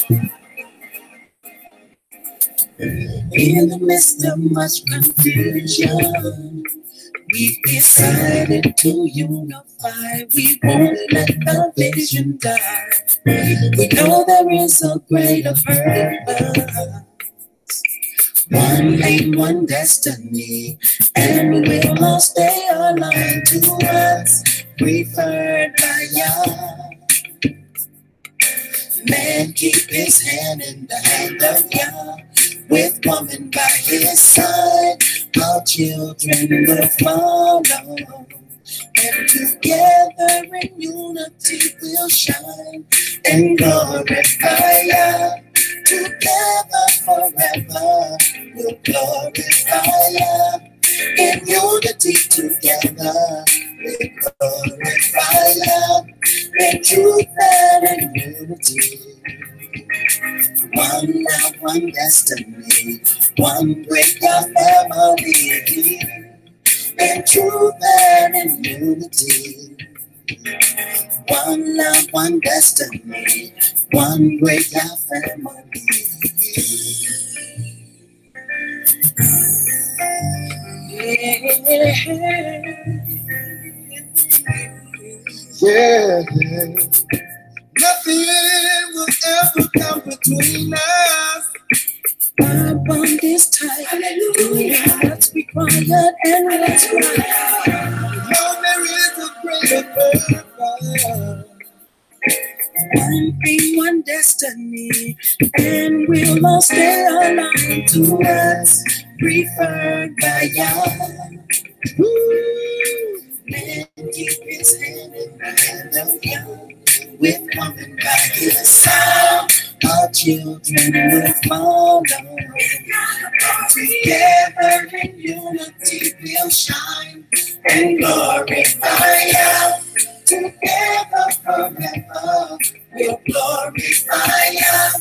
In the midst of much confusion, we decided to unify. We won't let the vision die. We know there is a greater purpose. One aim, one destiny, and we'll all stay aligned to us, preferred by y'all. Man, keep his hand in the hand of y'all, with woman by his side. Our children will follow, and together in unity we'll shine and glorify y'all. Together forever we'll glorify y'all. In unity together we glorify y'all. In truth and in unity. One love, one destiny, one great family. In truth and in unity. One love, one destiny, one great family. Yeah. Nothing will ever come between us. Our bond is tight. Hallelujah. What's required and what's right. No, there is a greater purpose. One thing, one destiny, and we'll all stay aligned to us, preferred by y'all. Man, keep his hand in the hand of y'all, with woman by his side. Our children will follow. Together in unity we'll shine and glorify y'all. Together forever we'll glorify y'all.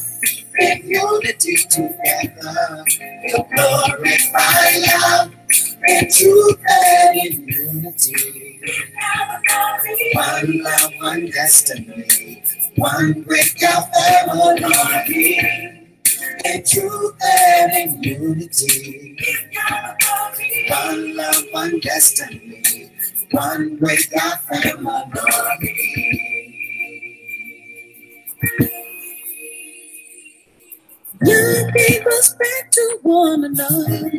In unity together we'll glorify y'all. In truth and in unity. One love, one destiny, one great family. In truth and in unity. One love, one destiny, one great family. You gave us back to one another.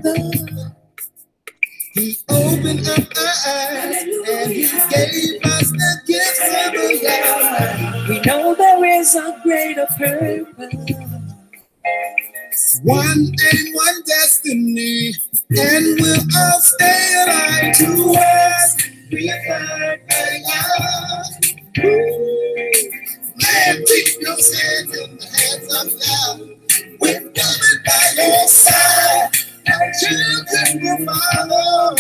He opened up our eyes and he gave us the gifts of the God. We know there is a greater purpose. One aim, one destiny, and we'll all stay alive to us. Preferred by God. Man, keep your hands in the hands of God, with woman by your side. Our children will follow.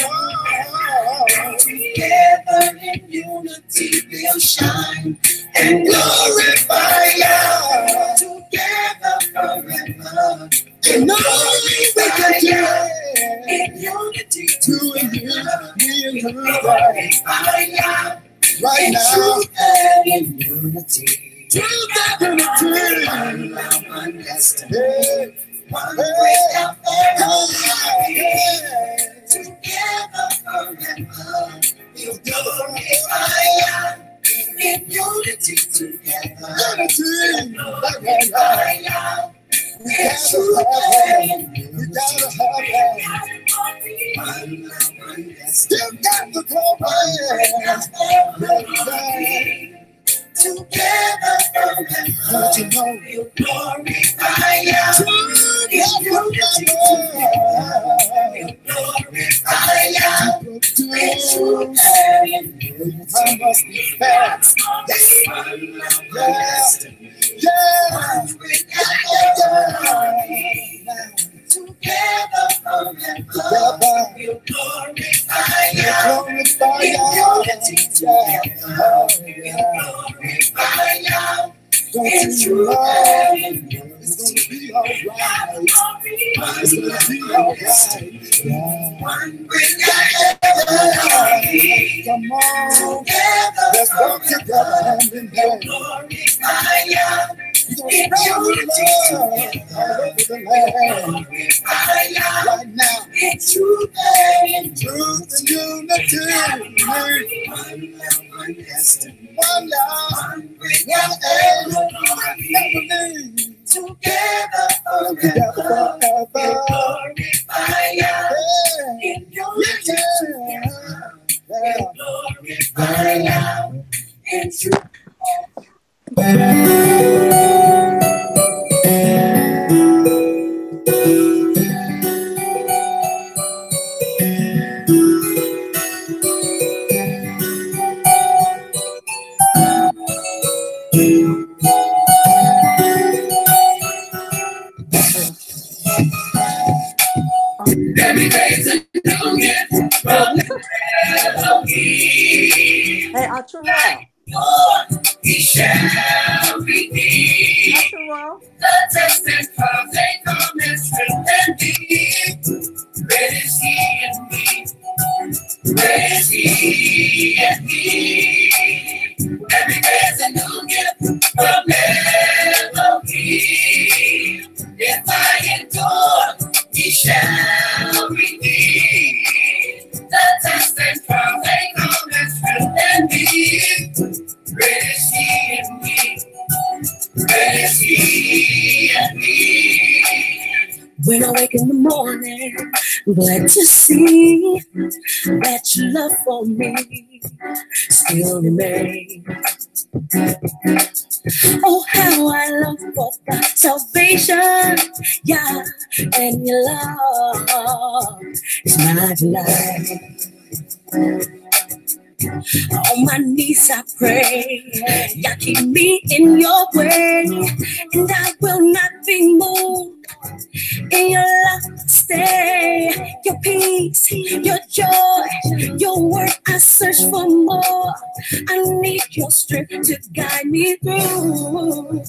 Together in unity we'll shine and glorify y'all. Together forever. And only we can do in unity to glorify y'all. Right now. In unity. Truth and unity. One love, one destiny. One great family. Together forever we'll glorify y'all. In unity together we'll glorify y'all. We gotta have one love, one destiny. Still got the glory. Together forever, don't you know we'll glorify y'all. In unity together we'll glorify y'all. In truth and in unity must be fast. Yes, one love, one destiny. Yeah, one great family. Together forever, we'll glorify y'all. In unity together we'll glorify y'all. In truth and in unity, it's gonna be alright. It's gonna be alright. One great family. Come on, let's work together hand in hand. Glorify y'all. In unity Right now, it's truth and unity. One love, one aim, never leave. Together forever, glorify Yah. In your glorify Yah. In truth. Every day's a new gift from Elohim. Hey, Arturo. He shall redeem. Arturo. The test and trials, they come and strengthen me. Great is He in me. Great is He in me. Every day's a new gift from Elohim. If I endure, He shall redeem. The test and trials, they come and strengthen me. Great is He in me. Great is He in me. When I wake in the morning, I'm glad to see that your love for me still remains. Oh, how I long for the salvation, yeah, and your love is my delight. On my knees I pray, Yah keep me in your way, and I will not be moved. In your love stay, your peace, your joy, your word I search for more. I need your strength to guide me through.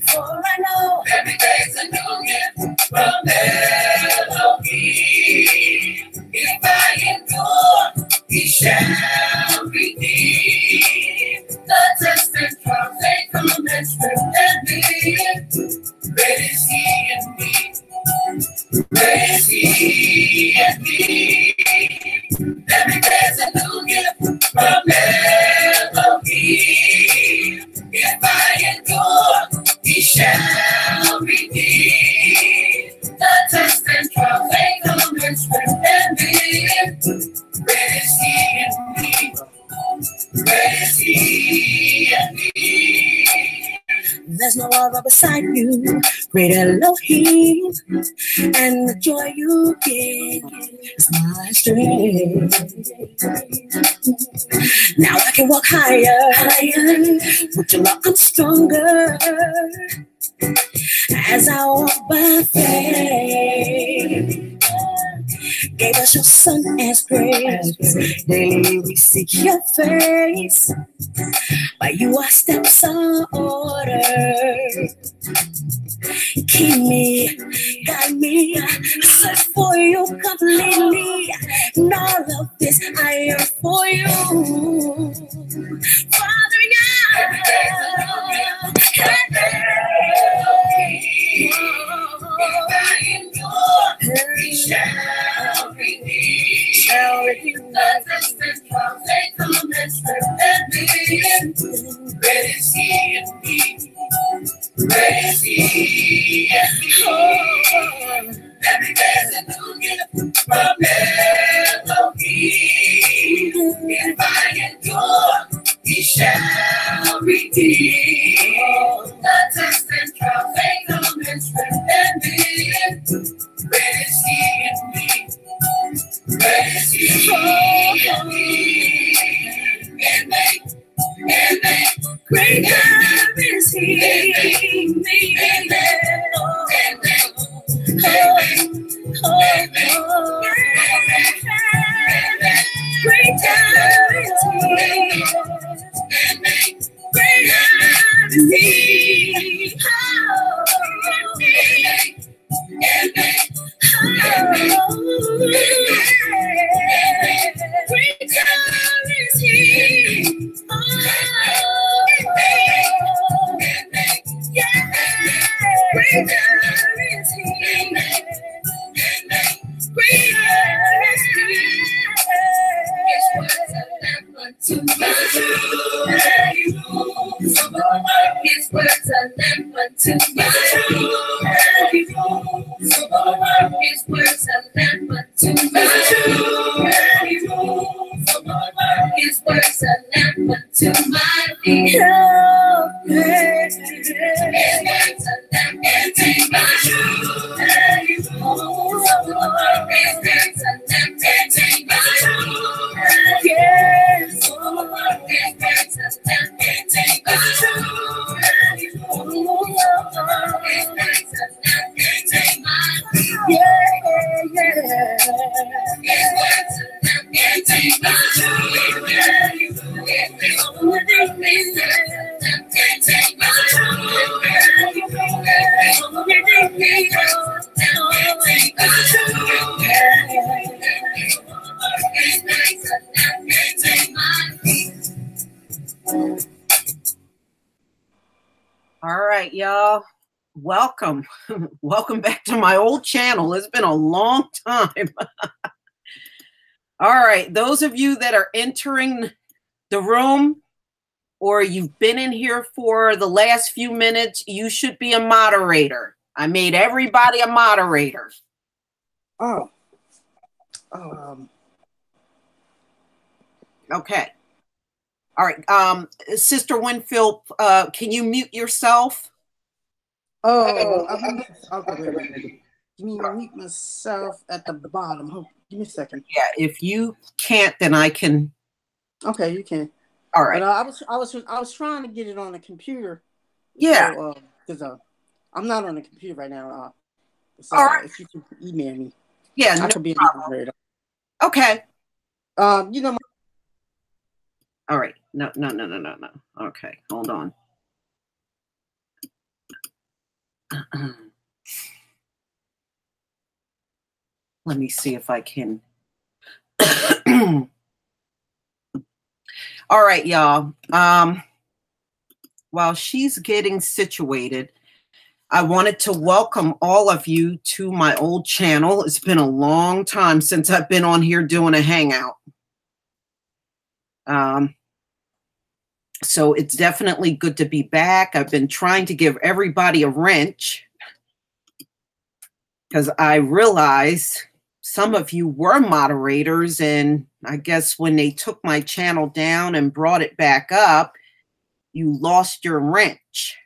For I know every day's a new gift from Elohim. If I endure, He shall redeem. The test and trials, they come and strengthen me. Great is He in me. Great is He in me. Every day's a new gift from Elohim. If I endure, He shall redeem. The test and trials, they come and strengthen me. Great is He in me. Great is He in me. There's no other beside you, great Elohim, and the joy you give is my strength. Now I can walk higher, with your love I'm stronger, as I walk by faith. Gave us your Son as grace, daily we seek your face. By you our steps are ordered. Keep me, guide me, search for you completely. And all of this I am for you, Father. Yeah. He shall redeem. The test and trials, they come and strengthen me. Great is He in me. Great is He in me. Every day's a new gift from Elohim. If I endure, He shall redeem. The test and trials, they come and strengthen me. Great is He in me. Great is He in me. Great God is He in me. unto my soul. His words a lamp unto my soul. His words a lamp unto my feet. His words a lamp unto my soul. His words a lamp unto my soul. Yes. His words a lamp unto my soul. His words a lamp unto my feet. All right, y'all. Welcome. Welcome back to my old channel. It's been a long time. All right, those of you that are entering the room or you've been in here for the last few minutes, you should be a moderator. I made everybody a moderator. Okay. All right. Sister Winfield, can you mute yourself? I'll wait. Give me to mute myself at the bottom. Give me a second. Yeah, if you can't, then I can. Okay, you can. All right. But I was trying to get it on the computer. Yeah. Because I'm not on the computer right now. So all right. If you can email me. Yeah, I could be a moderator. Okay. You know. All right. No. Okay, hold on. Let me see if I can. All right, y'all. While she's getting situated, I wanted to welcome all of you to my old channel. It's been a long time since I've been on here doing a hangout. So it's definitely good to be back. I've been trying to give everybody a wrench because I realized some of you were moderators, and I guess when they took my channel down and brought it back up, you lost your wrench.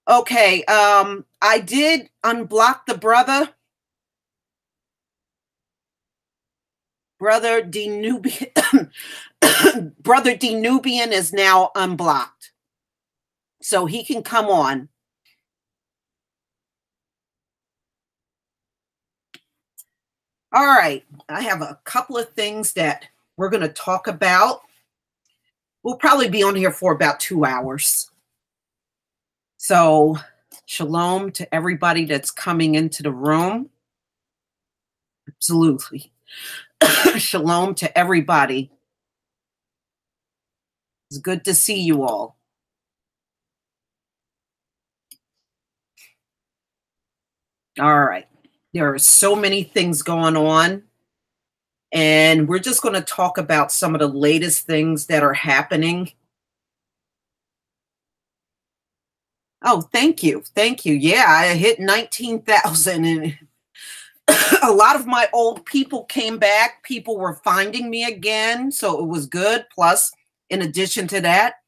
Okay, I did unblock the brother. Brother Denubian, Brother Denubian is now unblocked. So he can come on. All right, I have a couple of things that we're going to talk about. We'll probably be on here for about 2 hours. So shalom to everybody that's coming into the room. Absolutely. Shalom to everybody. It's good to see you all. All right. There are so many things going on, and we're just going to talk about some of the latest things that are happening. Oh, thank you. Thank you. Yeah, I hit 19,000, and a lot of my old people came back. People were finding me again, so it was good. Plus, in addition to that,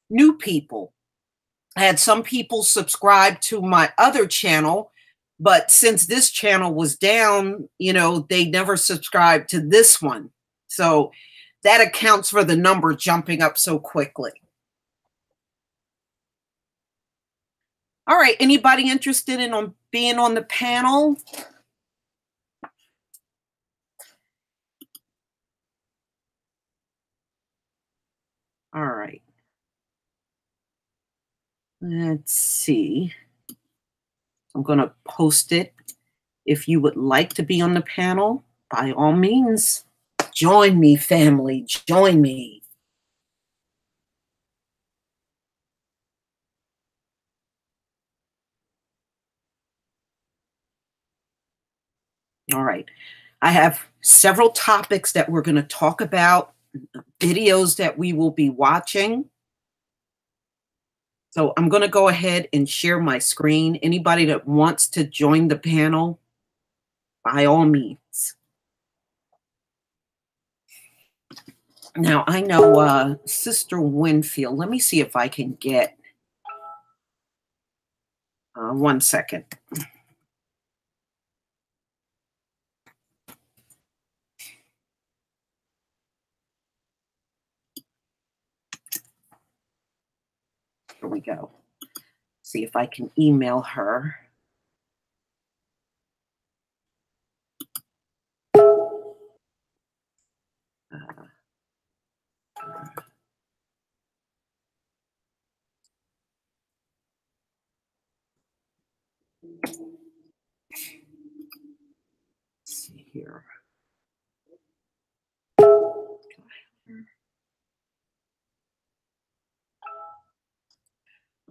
new people. I had some people subscribe to my other channel, but since this channel was down, you know, they never subscribed to this one. So that accounts for the number jumping up so quickly. All right, anybody interested in being on the panel? All right. Let's see. I'm going to post it. If you would like to be on the panel, by all means, join me, family. Join me. All right. I have several topics that we're going to talk about, videos that we will be watching. So I'm going to go ahead and share my screen. Anybody that wants to join the panel, by all means. Now, I know Sister Winfield. Let me see if I can get 1 second. Here we go. See if I can email her. Let's see here.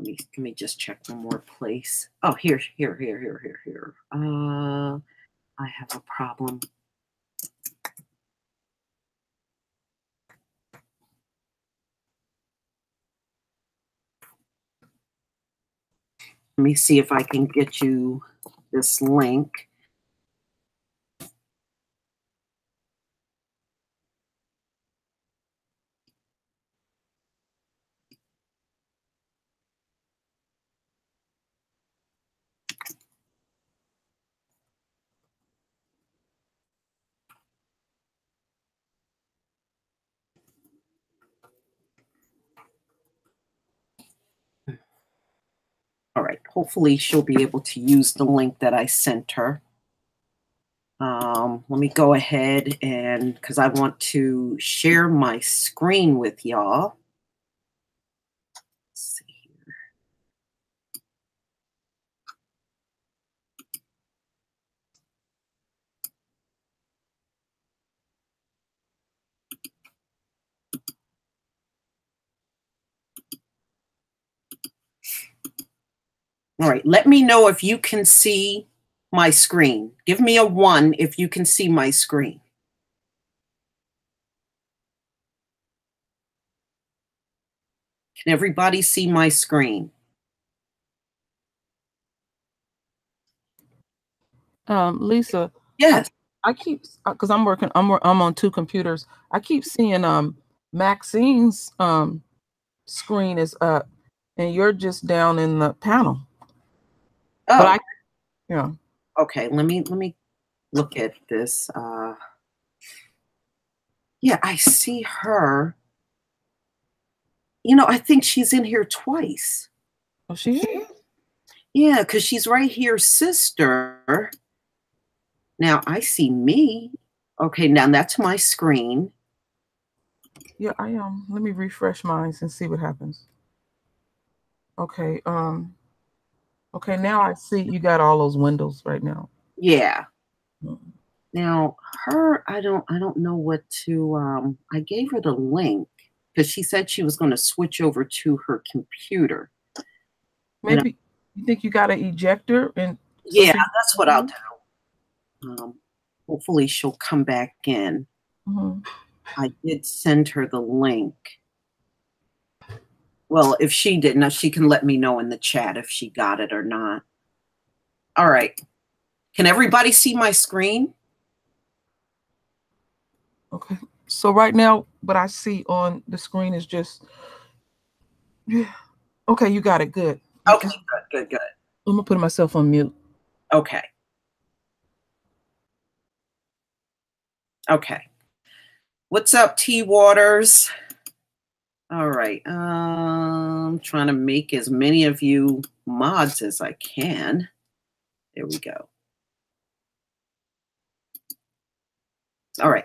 Let me just check one more place. Oh, here. I have a problem. Let me see if I can get you this link. All right, hopefully she'll be able to use the link that I sent her. Let me go ahead and, because I want to share my screen with y'all. Let's see here. All right, let me know if you can see my screen. Give me a 1 if you can see my screen. Can everybody see my screen? Lisa. Yes. I keep, because I'm on 2 computers. I keep seeing Maxine's screen is up, and you're just down in the panel. Oh, but yeah. Okay. Let me look at this. Yeah, I see her. You know, I think she's in here twice. Oh, she is? Yeah, because she's right here, sister. Now I see me. Okay, now that's my screen. Yeah, I am. Let me refresh mine and see what happens. Okay. Okay, now I see you got all those windows right now. Yeah. Now her, I don't know what to. I gave her the link because she said she was going to switch over to her computer. Maybe you think you got an ejector and. Yeah, that's what I'll do. Hopefully she'll come back in. Mm-hmm. I did send her the link. Well, if she didn't, she can let me know in the chat if she got it or not. All right. Can everybody see my screen? Okay. So right now, what I see on the screen is just, yeah. Okay, you got it. Good. Okay, good. I'm gonna put myself on mute. Okay. What's up, T Waters? All right. I'm trying to make as many of you mods as I can. There we go. All right.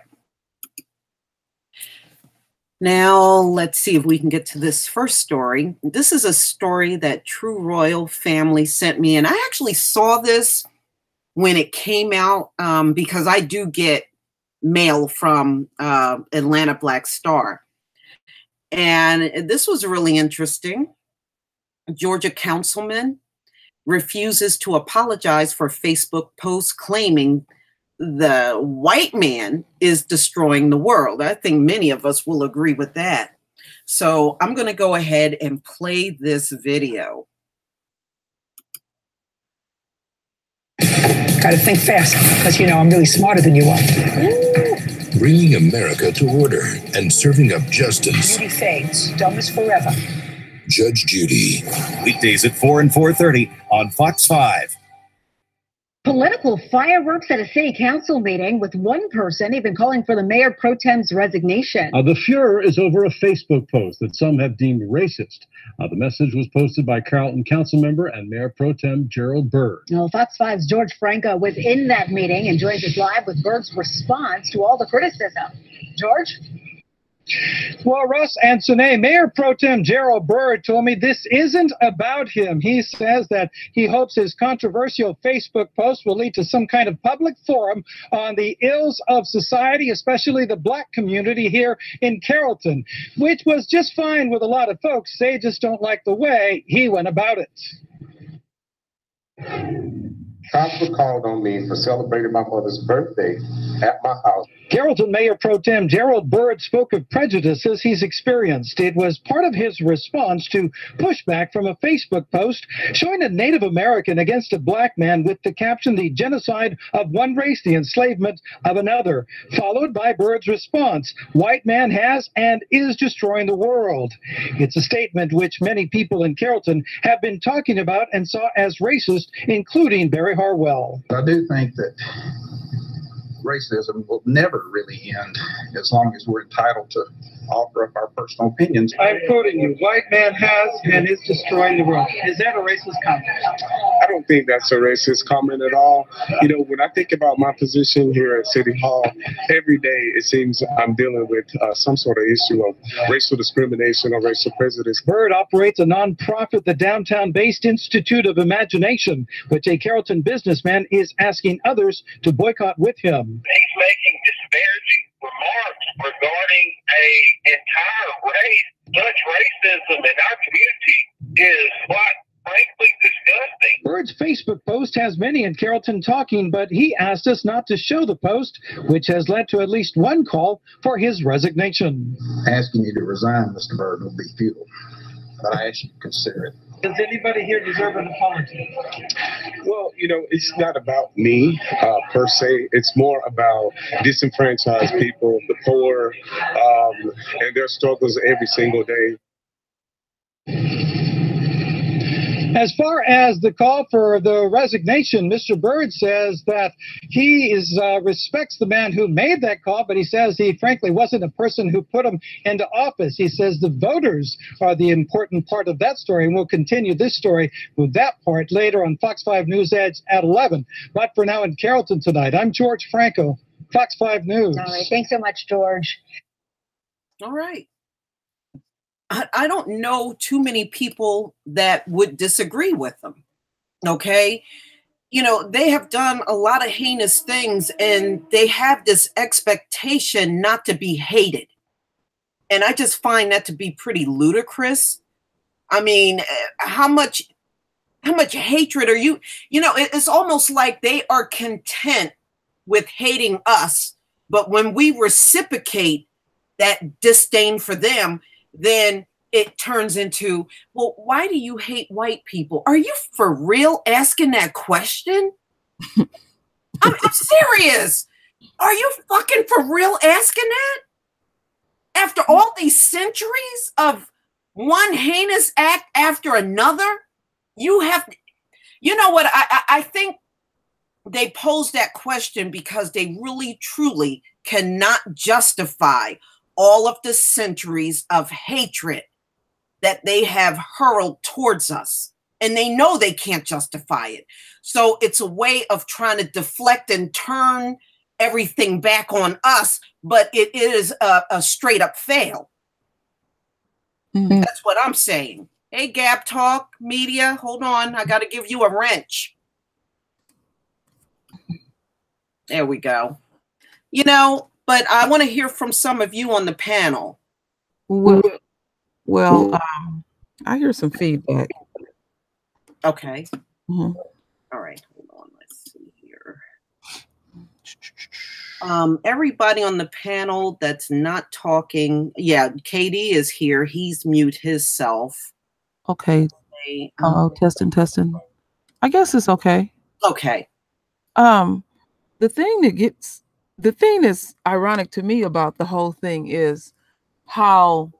Now, let's see if we can get to this first story. This is a story that True Royal Family sent me, and I actually saw this when it came out because I do get mail from Atlanta Black Star. And this was really interesting. Georgia Councilman refuses to apologize for Facebook posts claiming the white man is destroying the world. I think many of us will agree with that. So I'm going to go ahead and play this video. Got to think fast, because you know I'm really smarter than you are. Bringing America to order and serving up justice. Beauty fades, dumb is forever. Judge Judy. Weekdays at 4 and 4:30 on Fox 5. Political fireworks at a city council meeting, with one person even calling for the mayor pro tem's resignation. The furor is over a Facebook post that some have deemed racist. The message was posted by Carrollton council member and mayor pro tem Gerald Byrd. Well, Fox 5's George Franco was in that meeting and joins us live with Byrd's response to all the criticism. George? Well, Russ and Sine, Mayor Pro Tem Gerald Byrd told me this isn't about him. He says that he hopes his controversial Facebook post will lead to some kind of public forum on the ills of society, especially the black community here in Carrollton, which was just fine with a lot of folks. They just don't like the way he went about it. Council called on me for celebrating my mother's birthday at my house. Carrollton Mayor Pro Tem Gerald Byrd spoke of prejudices he's experienced. It was part of his response to pushback from a Facebook post showing a Native American against a black man with the caption, "The genocide of one race, the enslavement of another," followed by Byrd's response, "White man has and is destroying the world." It's a statement which many people in Carrollton have been talking about and saw as racist, including Barry Harwell. I do think that racism will never really end as long as we're entitled to offer up our personal opinions. I'm quoting you, "White man has and is destroying the world." Is that a racist comment? I don't think that's a racist comment at all. You know, when I think about my position here at City Hall, every day it seems I'm dealing with some sort of issue of racial discrimination or racial prejudice. Byrd operates a nonprofit, the downtown-based Institute of Imagination, which a Carrollton businessman is asking others to boycott with him. He's making disparaging remarks regarding an entire race. Such racism in our community is quite frankly disgusting. Byrd's Facebook post has many in Carrollton talking, but he asked us not to show the post, which has led to at least one call for his resignation. Asking you to resign, Mr. Byrd, will be futile, but I ask you to consider it. Does anybody here deserve an apology? Well, you know, it's not about me per se. It's more about disenfranchised people, the poor, and their struggles every single day. As far as the call for the resignation, Mr. Byrd says that he respects the man who made that call, but he says he frankly wasn't a person who put him into office. He says the voters are the important part of that story, and we'll continue this story with that part later on Fox 5 News Edge at 11. But for now in Carrollton tonight, I'm George Franco, Fox 5 News. All right, thanks so much, George. All right. I don't know too many people that would disagree with them. Okay. You know, they have done a lot of heinous things and they have this expectation not to be hated. And I just find that to be pretty ludicrous. I mean, how much hatred are you know, it's almost like they are content with hating us. But when we reciprocate that disdain for them, then it turns into, well, why do you hate white people? Are you for real asking that question? I'm serious. Are you fucking for real asking that? After all these centuries of one heinous act after another, you have, you know what? I think they pose that question because they really, truly cannot justify all of the centuries of hatred that they have hurled towards us. And they know they can't justify it. So it's a way of trying to deflect and turn everything back on us, but it is a straight up fail. Mm-hmm. That's what I'm saying. Hey, Gap Talk Media, hold on. I got to give you a wrench. There we go. You know, but I want to hear from some of you on the panel. Well, I hear some feedback. Okay. Mm-hmm. All right. Hold on. Let's see here. Everybody on the panel that's not talking. Yeah, KD is here. He's mute himself. Okay. Testing. I guess it's okay. Okay. The thing that's ironic to me about the whole thing is how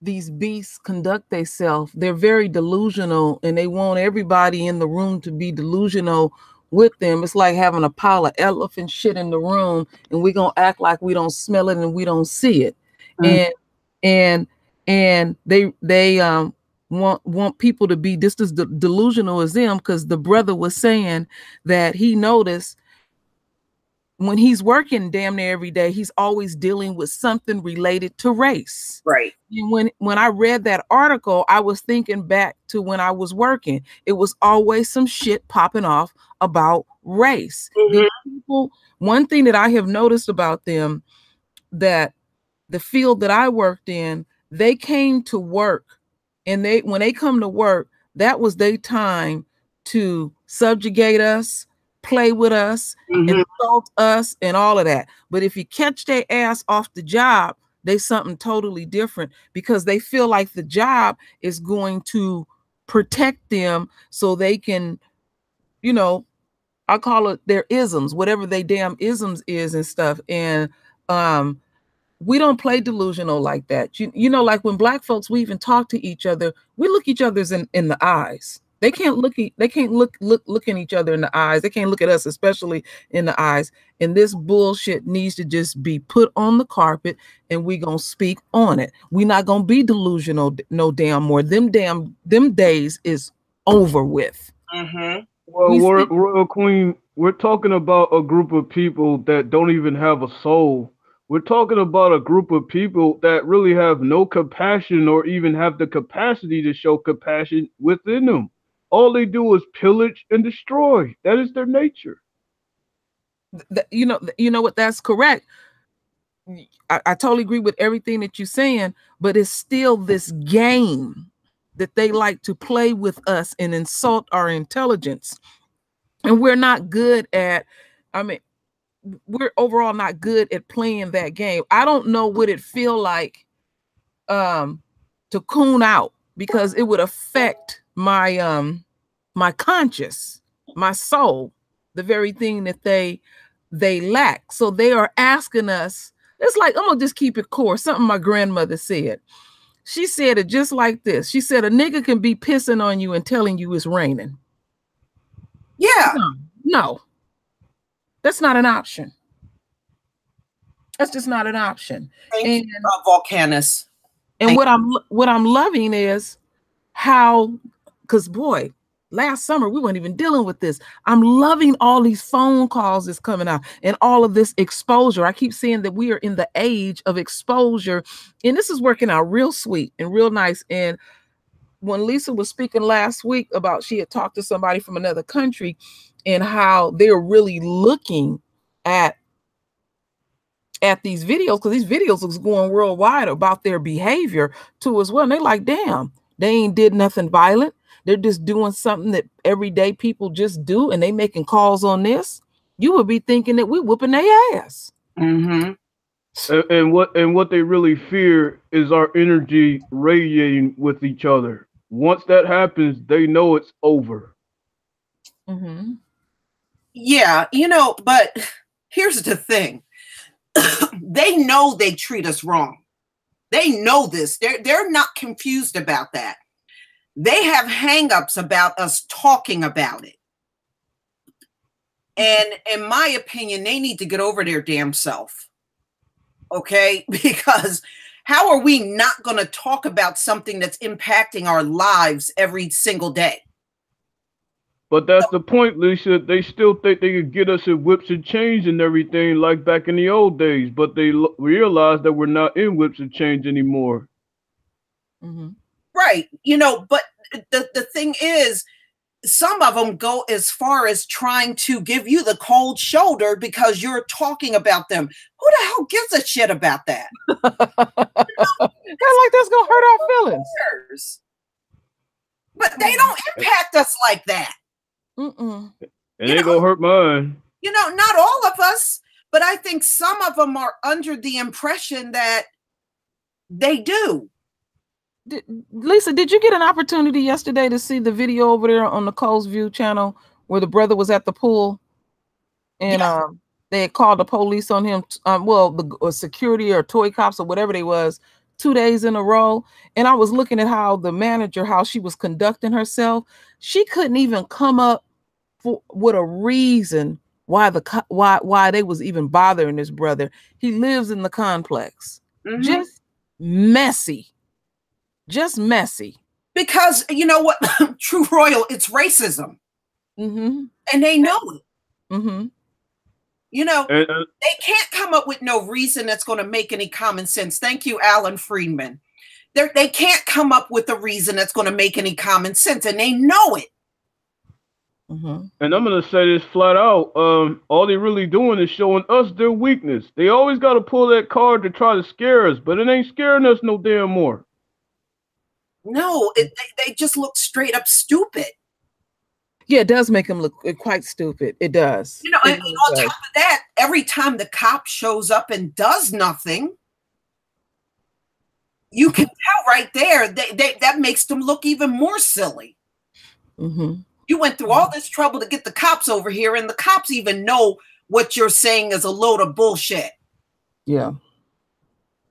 these beasts conduct themselves. They're very delusional, and they want everybody in the room to be delusional with them. It's like having a pile of elephant shit in the room, and we're gonna act like we don't smell it and we don't see it. And they want people to be just as delusional as them, because the brother was saying that he noticed when he's working damn near every day, he's always dealing with something related to race. Right. And when I read that article, I was thinking back to when I was working. It was always some shit popping off about race. These people, one thing that I have noticed about them, that the field that I worked in, they came to work, and when they come to work, that was their time to subjugate us, play with us, insult us, and all of that. But if you catch their ass off the job, they something totally different, because they feel like the job is going to protect them so they can, you know, I call it their isms, whatever they damn isms is and stuff. And we don't play delusional like that. You know, like when Black folks, we even talk to each other, we look each other's in the eyes. They can't look in each other in the eyes. They can't look at us, especially in the eyes. And this bullshit needs to just be put on the carpet, and we gonna speak on it. We not gonna be delusional no damn more. Them days is over with. Well, Royal Queen, we're talking about a group of people that don't even have a soul. We're talking about a group of people that really have no compassion, or even have the capacity to show compassion within them. All they do is pillage and destroy. That is their nature. You know what? That's correct. I totally agree with everything that you're saying, but it's still this game that they like to play with us and insult our intelligence. And we're not good at, we're overall not good at playing that game. I don't know what it feel like to coon out, because it would affect my my conscience, my soul, the very thing that they lack. So they are asking us, it's like, I'm gonna just keep it core. Something my grandmother said. She said it just like this. She said, a nigga can be pissing on you and telling you it's raining. Yeah. No. That's not an option. That's just not an option. Thank you, Volcanus. And what I'm loving is how, because boy, last summer we weren't even dealing with this. I'm loving all these phone calls that's coming out and all of this exposure. I keep saying that we are in the age of exposure, and this is working out real sweet and real nice. And when Lisa was speaking last week about, she had talked to somebody from another country and how they're really looking at these videos, because these videos was going worldwide about their behavior too as well. And they like, damn, they ain't did nothing violent. They're just doing something that everyday people just do, and they making calls on this. You would be thinking that we whooping their ass. And what they really fear is our energy radiating with each other. Once that happens, they know it's over. Yeah, but here's the thing. They know they treat us wrong. They know this. They're not confused about that. They have hangups about us talking about it. And in my opinion, they need to get over their damn self. Okay? Because how are we not going to talk about something that's impacting our lives every single day? But that's the point, Lisa. They still think they could get us in whips and chains and everything like back in the old days. But they realize that we're not in whips and chains anymore. Right. But the thing is, some of them go as far as trying to give you the cold shoulder because you're talking about them. Who the hell gives a shit about that? Kind of like that's going to hurt our feelings. But they don't impact us like that. And they gonna hurt mine. Not all of us, But I think some of them are under the impression that they do. Lisa, did you get an opportunity yesterday to see the video over there on the Coles View channel where the brother was at the pool and they had called the police on him? Well, the security or toy cops or whatever they was 2 days in a row. And I was looking at how the manager, how she was conducting herself. She couldn't even come up with a reason why why they was even bothering this brother. He lives in the complex. Just messy. Just messy. Because you know what, True Royal, it's racism. And they know it. You know, they can't come up with no reason that's going to make any common sense. Thank you, Alan Friedman. They can't come up with a reason that's going to make any common sense, and they know it. And I'm going to say this flat out. All they're really doing is showing us their weakness. They always got to pull that card to try to scare us, but it ain't scaring us no damn more. No, they just look straight up stupid. Yeah, it does make them look quite stupid. It does. You know, and on top of that, every time the cop shows up and does nothing, you can tell right there that makes them look even more silly. You went through all this trouble to get the cops over here, and the cops even know what you're saying is a load of bullshit. Yeah.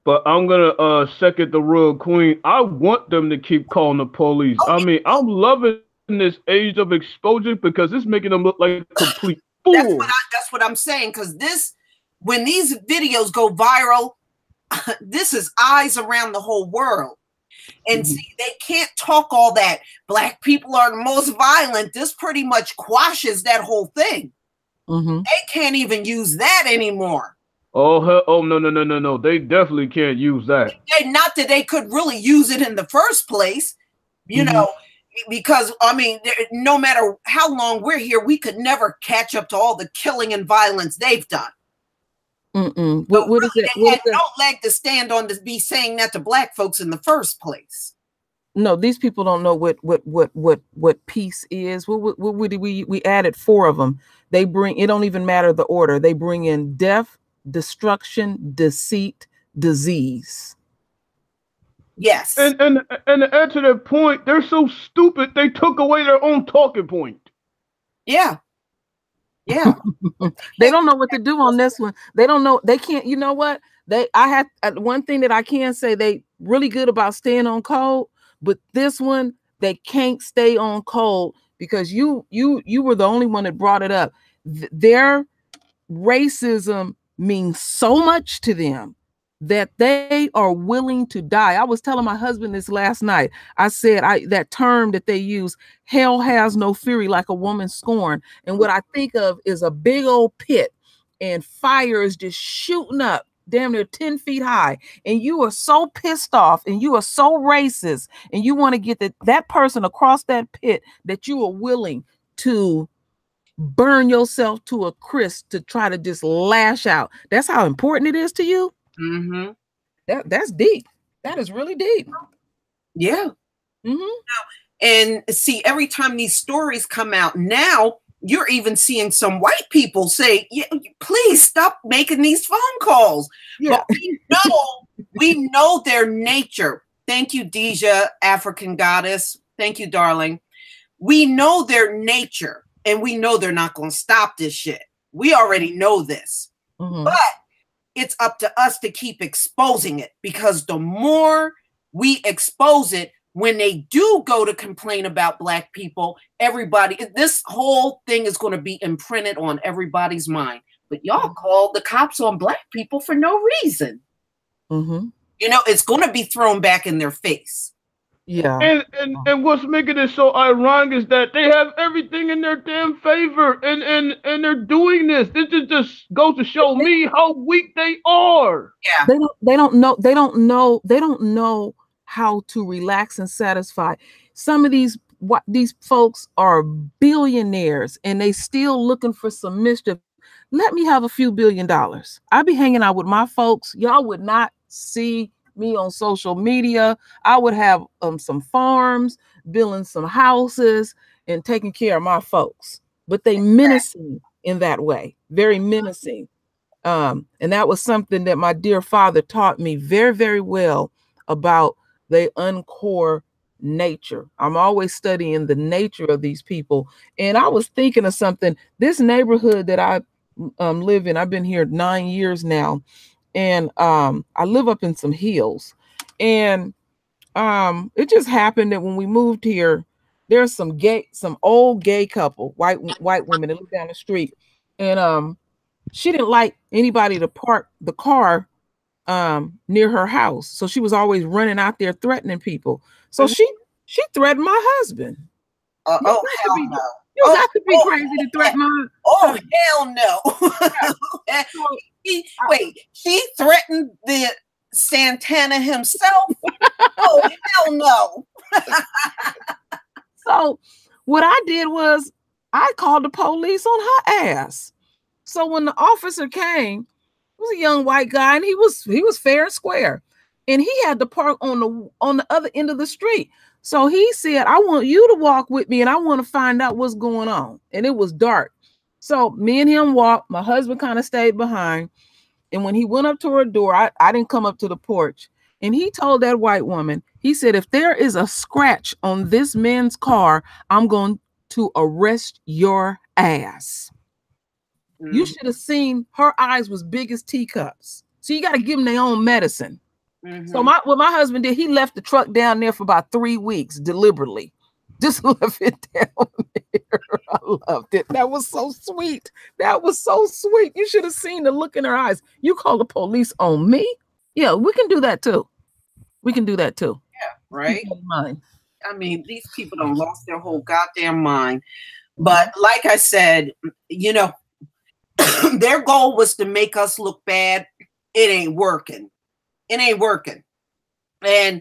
But I'm gonna second the Royal Queen. I want them to keep calling the police. I mean, I'm loving this age of exposure because it's making them look like complete fools. That's what I'm saying. Because when these videos go viral, this is eyes around the whole world. And see, they can't talk all that. Black people are the most violent. This pretty much quashes that whole thing. They can't even use that anymore. Oh no! They definitely can't use that. Not that they could really use it in the first place, you know, because I mean, no matter how long we're here, we could never catch up to all the killing and violence they've done. What is it? They had no leg to stand on to be saying that to black folks in the first place. No, these people don't know what peace is. We added 4 of them. They bring, it don't even matter the order. They bring in death, destruction, deceit, disease. Yes. And to add to that point, they're so stupid they took away their own talking point. Yeah. Yeah. They don't know what to do on this one. They don't know. They can't. You know what? One thing that I can say, they really good about staying on code, but this one they can't stay on code because you were the only one that brought it up. Their racism means so much to them that they are willing to die. I was telling my husband this last night. I said that term that they use, hell has no fury like a woman scorned. And what I think of is a big old pit and fire is just shooting up damn near 10 feet high. And you are so pissed off and you are so racist and you want to get that person across that pit that you are willing to burn yourself to a crisp to try to just lash out. That's how important it is to you. That's deep. That is really deep. Yeah. And see, every time these stories come out now, you're even seeing some white people say, yeah, please stop making these phone calls. Yeah. But we know their nature. Thank you, Deja, African goddess. Thank you, darling. We know their nature and we know they're not going to stop this shit. We already know this. But it's up to us to keep exposing it because the more we expose it, when they do go to complain about black people, this whole thing is going to be imprinted on everybody's mind. But y'all called the cops on black people for no reason. You know, it's going to be thrown back in their face. Yeah. And what's making it so ironic is that they have everything in their damn favor and they're doing this. This just goes to show me how weak they are. Yeah. They don't know how to relax and satisfy. Some of these folks are billionaires and they still looking for some mischief. Let me have a few $1 billion. I be hanging out with my folks. Y'all would not see me on social media. I would have some farms, building some houses, and taking care of my folks. But they menacing in that way, very menacing. And that was something that my dear father taught me very, very well about the uncore nature. I'm always studying the nature of these people. And I was thinking of something. This neighborhood that I live in, I've been here 9 years now. And I live up in some hills. And it just happened that when we moved here, there's some old gay couple, white women that live down the street. And she didn't like anybody to park the car near her house. So she was always running out there threatening people. So she threatened my husband. Oh, hell no. You got to be crazy to threaten my husband. Hell no. She threatened the Santana himself? Oh, hell no. So what I did was I called the police on her ass. So when the officer came, it was a young white guy, and he was fair and square, and he had to park on the other end of the street. So he said, I want you to walk with me, and I want to find out what's going on. And it was dark. So me and him walked. My husband kind of stayed behind. And when he went up to her door, I didn't come up to the porch. And he told that white woman, he said, if there is a scratch on this man's car, I'm going to arrest your ass. You should have seen her eyes was big as teacups. So you got to give them their own medicine. So what my husband did, he left the truck down there for about 3 weeks deliberately. Just left it down there. I loved it. That was so sweet. That was so sweet. You should have seen the look in her eyes. You call the police on me? Yeah, we can do that too. We can do that too. Yeah, right. I mean, these people have lost their whole goddamn mind. But like I said, you know, their goal was to make us look bad. It ain't working. It ain't working. And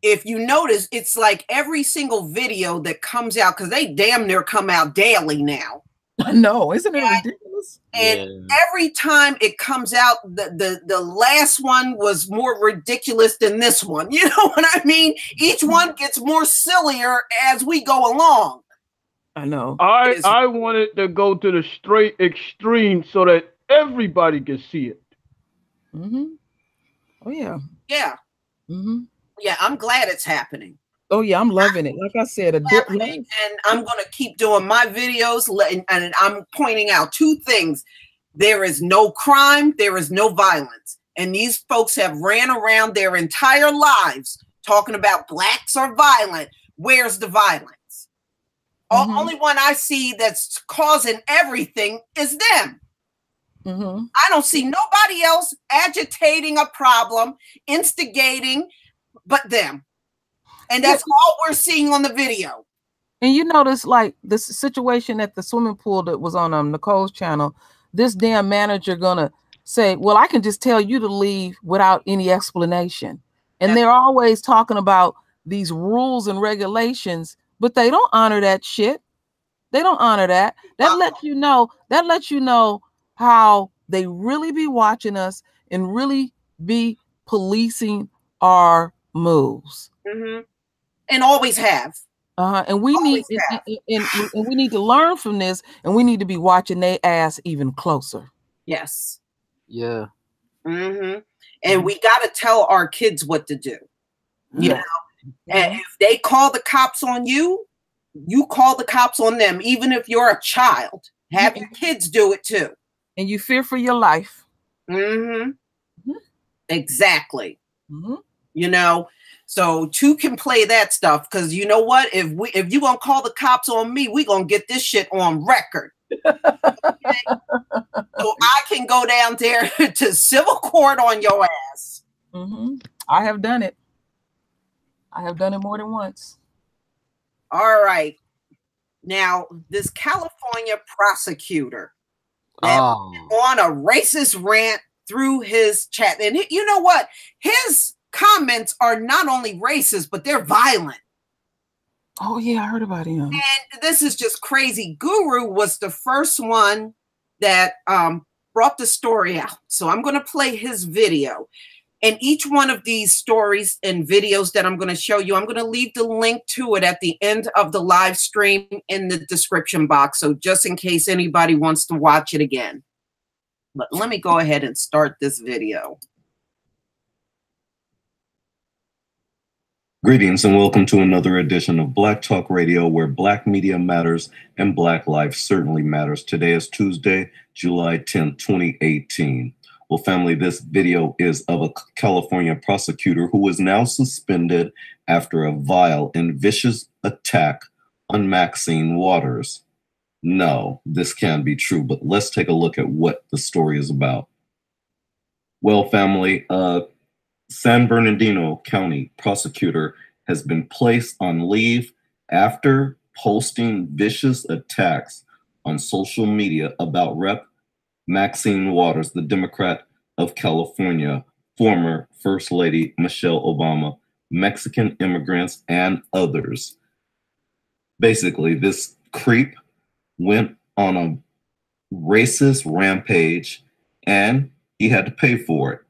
if you notice, it's like every single video that comes out, because they damn near come out daily now. I know, isn't it ridiculous? And every time it comes out, the last one was more ridiculous than this one. You know what I mean? Each one gets more sillier as we go along. I know. I wanted to go to the straight extreme so that everybody can see it. Oh yeah. Yeah. Yeah, I'm glad it's happening. Oh yeah, I'm loving it. Like I said, and I'm going to keep doing my videos, and I'm pointing out 2 things. There is no crime, there is no violence. And these folks have ran around their entire lives talking about blacks are violent. Where's the violence? Only one I see that's causing everything is them. I don't see nobody else agitating a problem, instigating, but them. And that's all we're seeing on the video. And you notice, like, the situation at the swimming pool that was on Nicole's channel, this damn manager gonna say, well, I can just tell you to leave without any explanation. And they're always talking about these rules and regulations, but they don't honor that shit. They don't honor that. That lets you know how they really be watching us and really be policing our moves. And always have. And we need and we need to learn from this, and we need to be watching their ass even closer. Yes. Yeah. And we got to tell our kids what to do. You know, and if they call the cops on you, you call the cops on them. Even if you're a child, have your kids do it too. And you fear for your life. Exactly. You know, so 2 can play that stuff, because you know what? If you gonna call the cops on me, we gonna get this shit on record. Okay? So I can go down there to civil court on your ass. I have done it. I have done it more than once. All right. Now, this California prosecutor on a racist rant through his chat. And you know what? His comments are not only racist, but they're violent. Oh, yeah, I heard about him. And this is just crazy. Guru was the first one that brought the story out. So I'm going to play his video. And each one of these stories and videos that I'm going to show you, I'm going to leave the link to it at the end of the live stream in the description box. So just in case anybody wants to watch it again. But let me go ahead and start this video. Greetings and welcome to another edition of Black Talk Radio, where Black media matters and Black life certainly matters. Today is Tuesday, July 10th, 2018. Well, family, this video is of a California prosecutor who is now suspended after a vile and vicious attack on Maxine Waters. No, this can't be true, but let's take a look at what the story is about. Well, family, San Bernardino County prosecutor has been placed on leave after posting vicious attacks on social media about Rep. Maxine Waters, the Democrat of California, former First Lady Michelle Obama, Mexican immigrants, and others. Basically, this creep went on a racist rampage and he had to pay for it.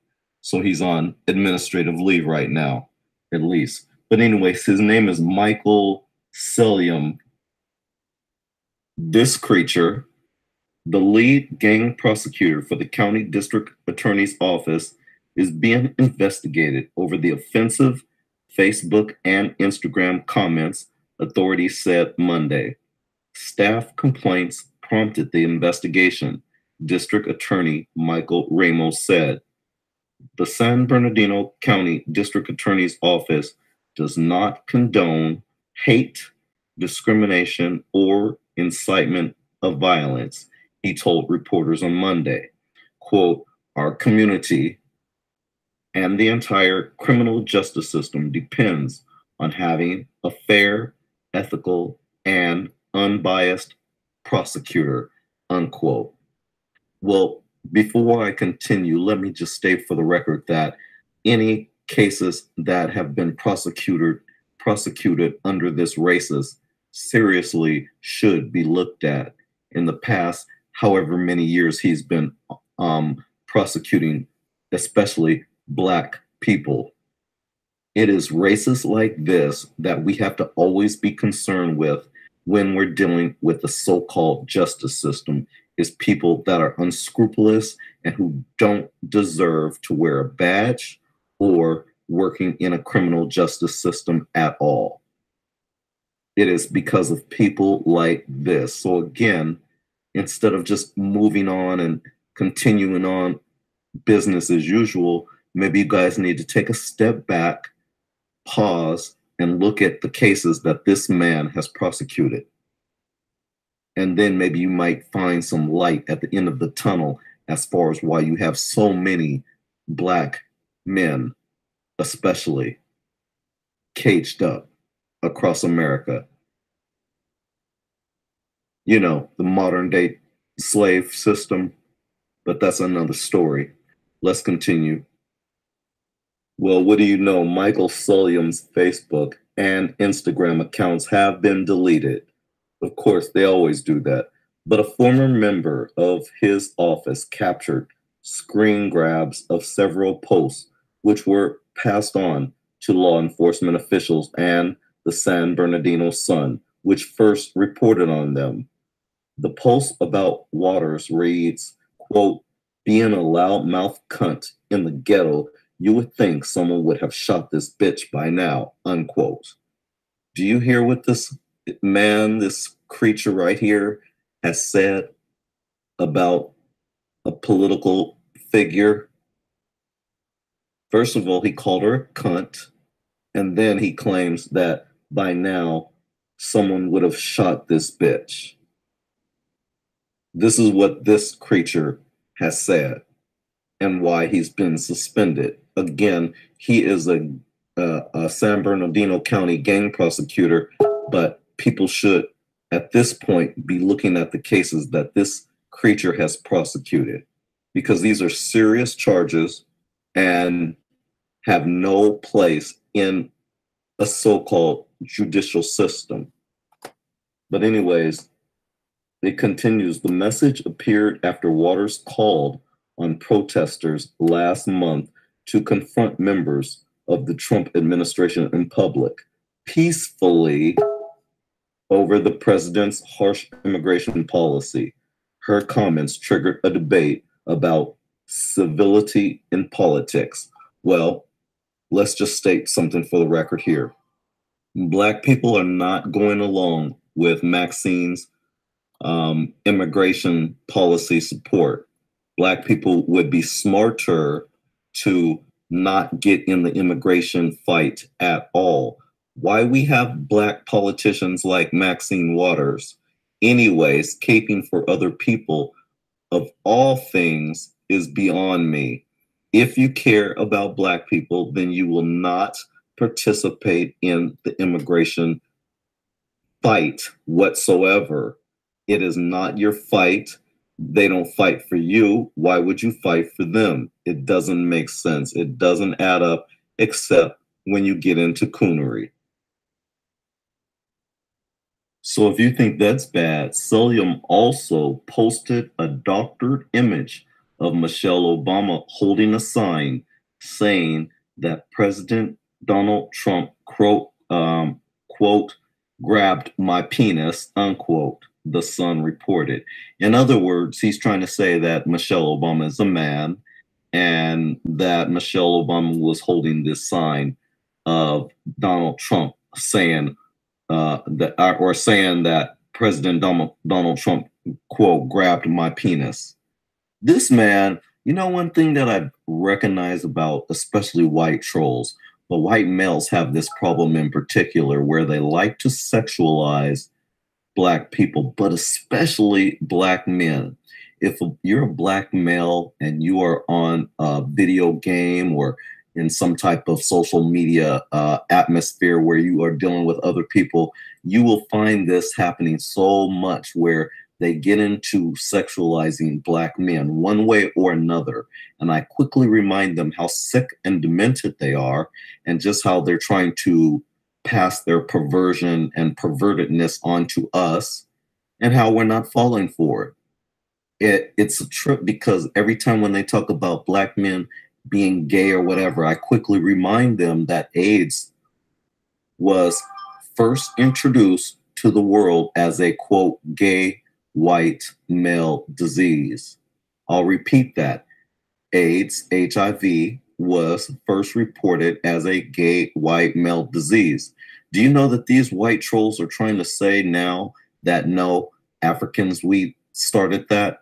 So he's on administrative leave right now, at least. But anyways, his name is Michael Sellium. This creature, the lead gang prosecutor for the county district attorney's office, is being investigated over the offensive Facebook and Instagram comments, authorities said Monday. Staff complaints prompted the investigation, District Attorney Michael Ramos said. The San Bernardino County District Attorney's Office does not condone hate, discrimination, or incitement of violence, he told reporters on Monday. Quote, our community and the entire criminal justice system depends on having a fair, ethical, and unbiased prosecutor, unquote. Well, before I continue, let me just state for the record that any cases that have been prosecuted under this racist seriously should be looked at. In the past, however many years he's been prosecuting, especially Black people. It is racist like this that we have to always be concerned with when we're dealing with the so-called justice system, is people that are unscrupulous and who don't deserve to wear a badge or working in a criminal justice system at all. It is because of people like this. So again, instead of just moving on and continuing on business as usual, maybe you guys need to take a step back, pause, and look at the cases that this man has prosecuted. And then maybe you might find some light at the end of the tunnel as far as why you have so many Black men, especially, caged up across America. You know, the modern day slave system, but that's another story. Let's continue. Well, what do you know? Michael Sellium's Facebook and Instagram accounts have been deleted. Of course, they always do that. But a former member of his office captured screen grabs of several posts, which were passed on to law enforcement officials and the San Bernardino Sun, which first reported on them. The post about Waters reads, quote, being a loudmouth cunt in the ghetto, you would think someone would have shot this bitch by now, unquote. Do you hear what this man, this creature right here, has said about a political figure? First of all, he called her a cunt, and then he claims that by now someone would have shot this bitch. This is what this creature has said and why he's been suspended. Again, he is a San Bernardino County gang prosecutor, but people should, at this point, be looking at the cases that this creature has prosecuted, because these are serious charges and have no place in a so-called judicial system. But anyways, it continues. The message appeared after Waters called on protesters last month to confront members of the Trump administration in public peacefully over the president's harsh immigration policy. Her comments triggered a debate about civility in politics. Well, let's just state something for the record here. Black people are not going along with Maxine's immigration policy support. Black people would be smarter to not get in the immigration fight at all. Why we have Black politicians like Maxine Waters, anyways, caping for other people, of all things, is beyond me. If you care about Black people, then you will not participate in the immigration fight whatsoever. It is not your fight. They don't fight for you. Why would you fight for them? It doesn't make sense. It doesn't add up, except when you get into coonery. So if you think that's bad, Celium also posted a doctored image of Michelle Obama holding a sign saying that President Donald Trump, quote, grabbed my penis, unquote, the Sun reported. In other words, he's trying to say that Michelle Obama is a man and that Michelle Obama was holding this sign of Donald Trump saying that President Donald Trump, quote, grabbed my penis. This man, you know, one thing that I recognize about especially white trolls, but white males have this problem in particular where they like to sexualize Black people, but especially Black men. If you're a Black male and you are on a video game or in some type of social media atmosphere where you are dealing with other people, you will find this happening so much where they get into sexualizing Black men one way or another. And I quickly remind them how sick and demented they are and just how they're trying to pass their perversion and pervertedness onto us and how we're not falling for it. It's a trip because every time when they talk about Black men being gay or whatever, I quickly remind them that AIDS was first introduced to the world as a, quote, gay white male disease. I'll repeat that. AIDS, HIV, was first reported as a gay white male disease. Do you know that these white trolls are trying to say now that no, Africans, we started that?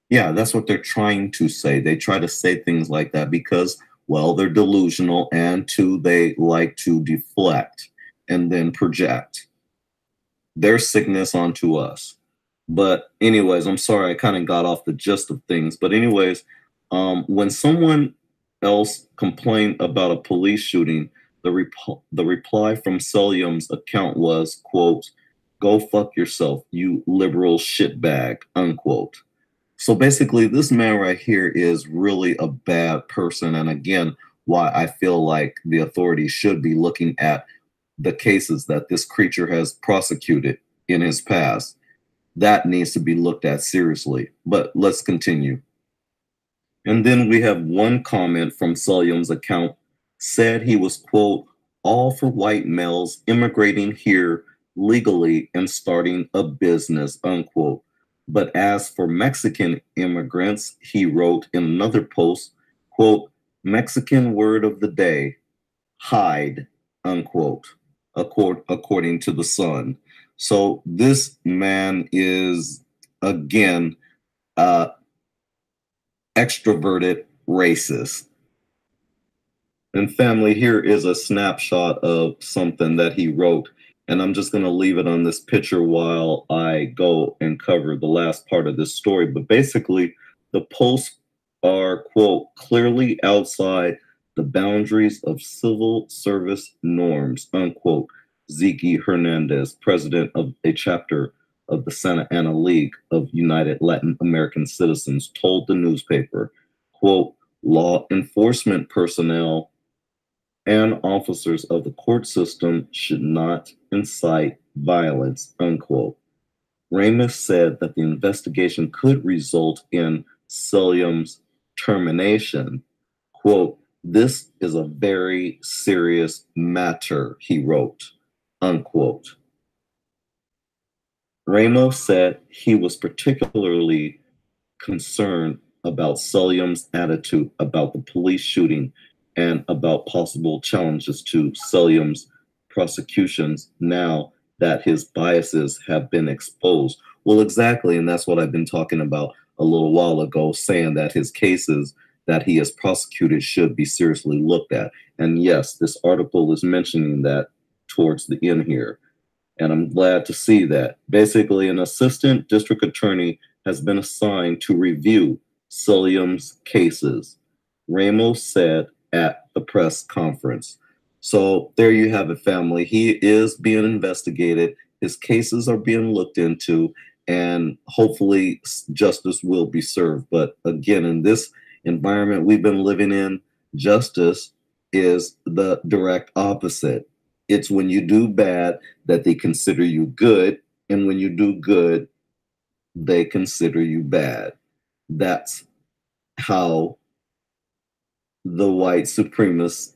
Yeah, that's what they're trying to say. They try to say things like that because, well, they're delusional, and two, they like to deflect and then project their sickness onto us. But anyways, I'm sorry, I kind of got off the gist of things. But anyways, when someone else complained about a police shooting, the reply from Celium's account was, quote, go fuck yourself, you liberal shitbag, unquote. So basically, this man right here is really a bad person. And again, why I feel like the authorities should be looking at the cases that this creature has prosecuted in his past. That needs to be looked at seriously. But let's continue. And then we have one comment from Celium's account said he was, quote, all for white males immigrating here legally and starting a business, unquote. But as for Mexican immigrants, he wrote in another post, quote, Mexican word of the day, hide, unquote, according to the Sun. So this man is, again, extroverted racist. And family, here is a snapshot of something that he wrote. And I'm just going to leave it on this picture while I go and cover the last part of this story. But basically, the posts are, quote, clearly outside the boundaries of civil service norms, unquote. Ziggy Hernandez, president of a chapter of the Santa Ana League of United Latin American Citizens, told the newspaper, quote, law enforcement personnel and officers of the court system should not incite violence, unquote. Ramos said that the investigation could result in Celium's termination. Quote, this is a very serious matter, he wrote, unquote. Ramos said he was particularly concerned about Sullium's attitude about the police shooting and about possible challenges to Sullium's prosecutions now that his biases have been exposed. Well, exactly, and that's what I've been talking about a little while ago, saying that his cases that he has prosecuted should be seriously looked at. And yes, this article is mentioning that towards the end here. And I'm glad to see that. Basically, an assistant district attorney has been assigned to review Sullium's cases, Ramos said at the press conference. So there you have it, family. He is being investigated. His cases are being looked into, and hopefully justice will be served. But again, in this environment we've been living in, justice is the direct opposite. It's when you do bad that they consider you good, and when you do good, they consider you bad. That's how the white supremacists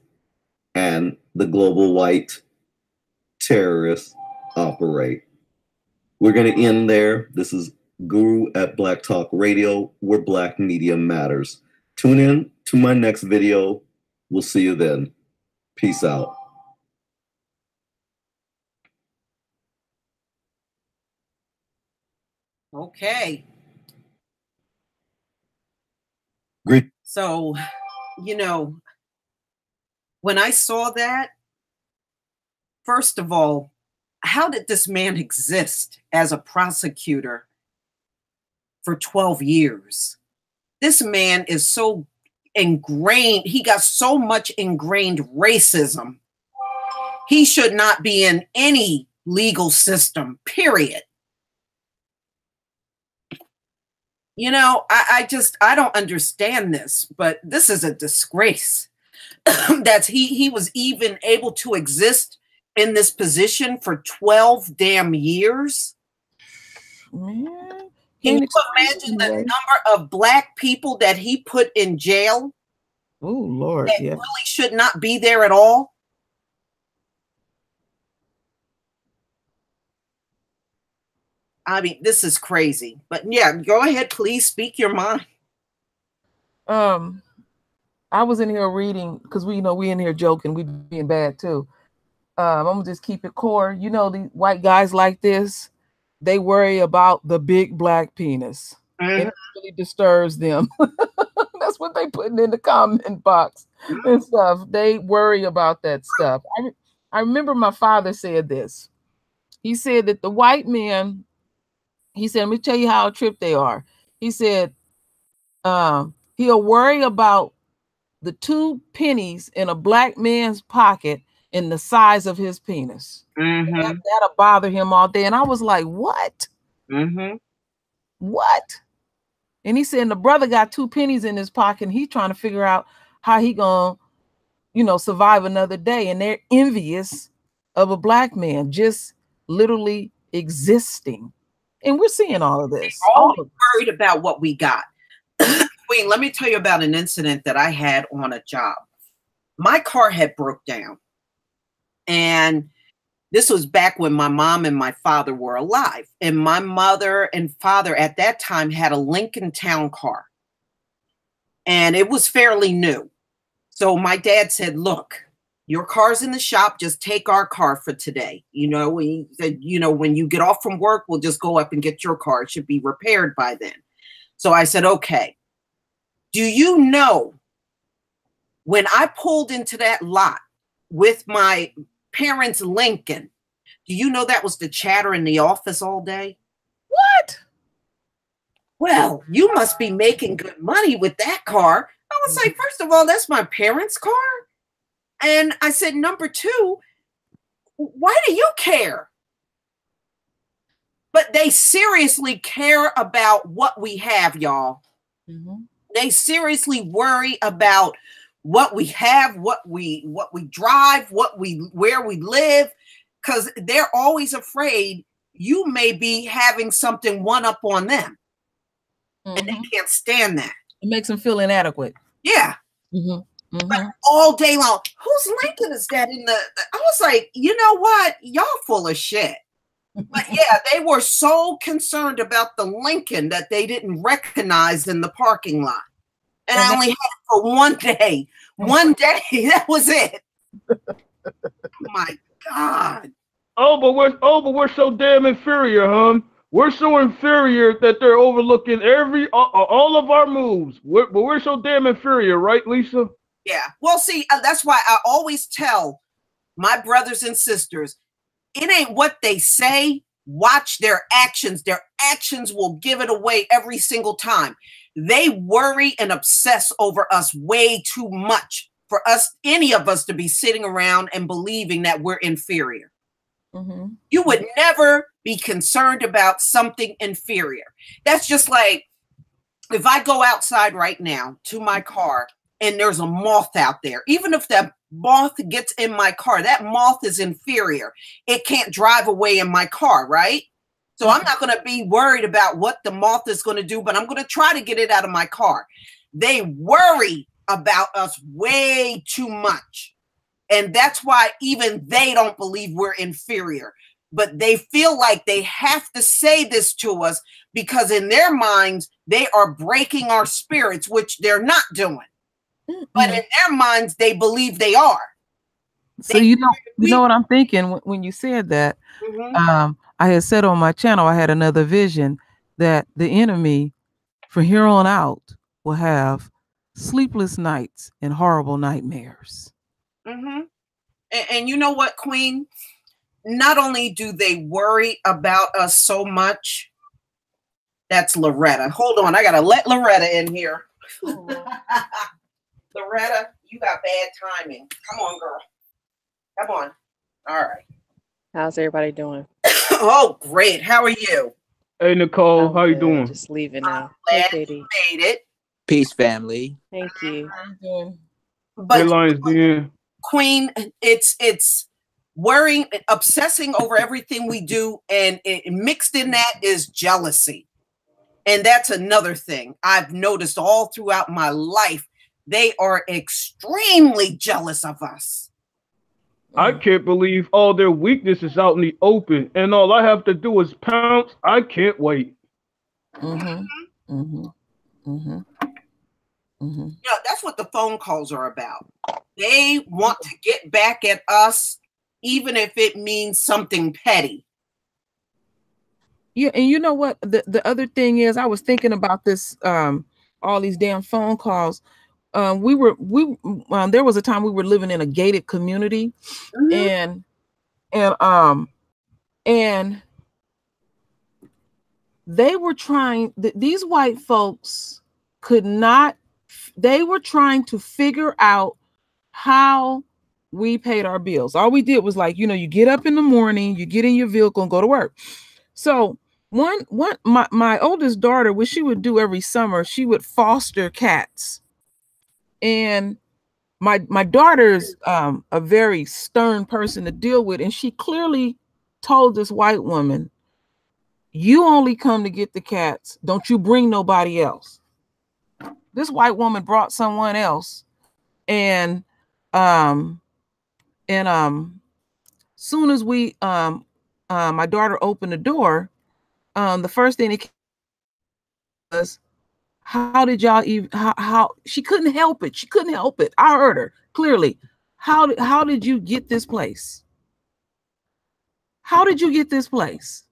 and the global white terrorists operate. We're going to end there. This is Guru at Black Talk Radio, where Black media matters. Tune in to my next video. We'll see you then. Peace out. Okay. Great. So, you know, when I saw that, first of all, how did this man exist as a prosecutor for 12 years? This man is so ingrained. He got so much ingrained racism. He should not be in any legal system, period. You know, I don't understand this, but this is a disgrace. That he was even able to exist in this position for 12 damn years. Man, can you imagine the number of Black people that he put in jail? Oh, Lord, that yeah. really should not be there at all? I mean, this is crazy. But yeah, go ahead, please speak your mind. I was in here reading, because we in here joking, we being bad too. I'm gonna just keep it core. You know, these white guys like this, they worry about the big Black penis. It really disturbs them. That's what they putting in the comment box and stuff. They worry about that stuff. I remember my father said this. He said that the white men, he said, let me tell you how a trip they are. He said, he'll worry about the 2 pennies in a Black man's pocket in the size of his penis. That'll bother him all day. And I was like, what? What? And he said the brother got 2 pennies in his pocket and he's trying to figure out how he gonna, survive another day. And they're envious of a Black man just literally existing. And we're seeing all of this. All worried about what we got. Queen, let me tell you about an incident that I had on a job. My car had broke down. And this was back when my mom and my father were alive. And my mother and father at that time had a Lincoln Town car. And it was fairly new. So my dad said, look, your car's in the shop, just take our car for today. He said, when you get off from work, we'll just go up and get your car. It should be repaired by then. So I said, okay. Do you know, when I pulled into that lot with my parents' Lincoln, do you know that was the chatter in the office all day? What? Well, you must be making good money with that car. I was like, first of all, that's my parents' car. And I said, number 2, why do you care? But they seriously care about what we have, y'all. They seriously worry about what we have, what we drive, where we live, because they're always afraid you may be having something one up on them. And they can't stand that. It makes them feel inadequate. Yeah. But all day long, whose Lincoln is that in the? I was like, you know what? Y'all full of shit. But yeah, they were so concerned about the Lincoln that they didn't recognize in the parking lot. And I only had it for one day. One day, that was it. Oh my God. Oh, but we're so damn inferior, huh? We're so inferior that they're overlooking all of our moves. But we're so damn inferior, right, Lisa? Yeah. Well, see, that's why I always tell my brothers and sisters, it ain't what they say. Watch their actions. Their actions will give it away every single time. They worry and obsess over us way too much for us, any of us, to be sitting around and believing that we're inferior. Mm-hmm. You would never be concerned about something inferior. That's just like if I go outside right now to my car and there's a moth out there, even if that moth gets in my car, that moth is inferior. It can't drive away in my car, right? So I'm not going to be worried about what the moth is going to do, but I'm going to try to get it out of my car. They worry about us way too much. And that's why even they don't believe we're inferior. But they feel like they have to say this to us because in their minds, they are breaking our spirits, which they're not doing. Mm-hmm. But in their minds, they believe they are. So you know what I'm thinking when you said that. Mm-hmm. I had said on my channel, I had another vision that the enemy from here on out will have sleepless nights and horrible nightmares. Mm-hmm. And you know what, Queen? Not only do they worry about us so much, that's Loretta. Hold on, I gotta let Loretta in here. Loretta, you got bad timing. Come on, girl. Come on. All right. How's everybody doing? Oh, great. How are you? Hey, Nicole. How you doing? Just leaving now. Glad you made it. Peace, family. Thank you. But Lions, Queen, it's worrying, obsessing over everything we do, and mixed in that is jealousy. And that's another thing I've noticed all throughout my life. They are extremely jealous of us. I can't believe all their weaknesses out in the open, and all I have to do is pounce. I can't wait. Mm-hmm. Mm-hmm. Mm-hmm. Mm-hmm. Yeah, that's what the phone calls are about. They want to get back at us, even if it means something petty. Yeah, and you know what? The other thing is, I was thinking about this. All these damn phone calls. There was a time we were living in a gated community, mm-hmm. and they were trying. These white folks could not. They were trying to figure out how we paid our bills. All we did was you get up in the morning, you get in your vehicle and go to work. So my oldest daughter, what she would do every summer, she would foster cats. And my daughter's a very stern person to deal with, and she clearly told this white woman, "You only come to get the cats. Don't you bring nobody else." This white woman brought someone else, and soon as my daughter opened the door, the first thing it was, how did y'all even, how she couldn't help it. She couldn't help it. I heard her clearly. How did you get this place? How did you get this place?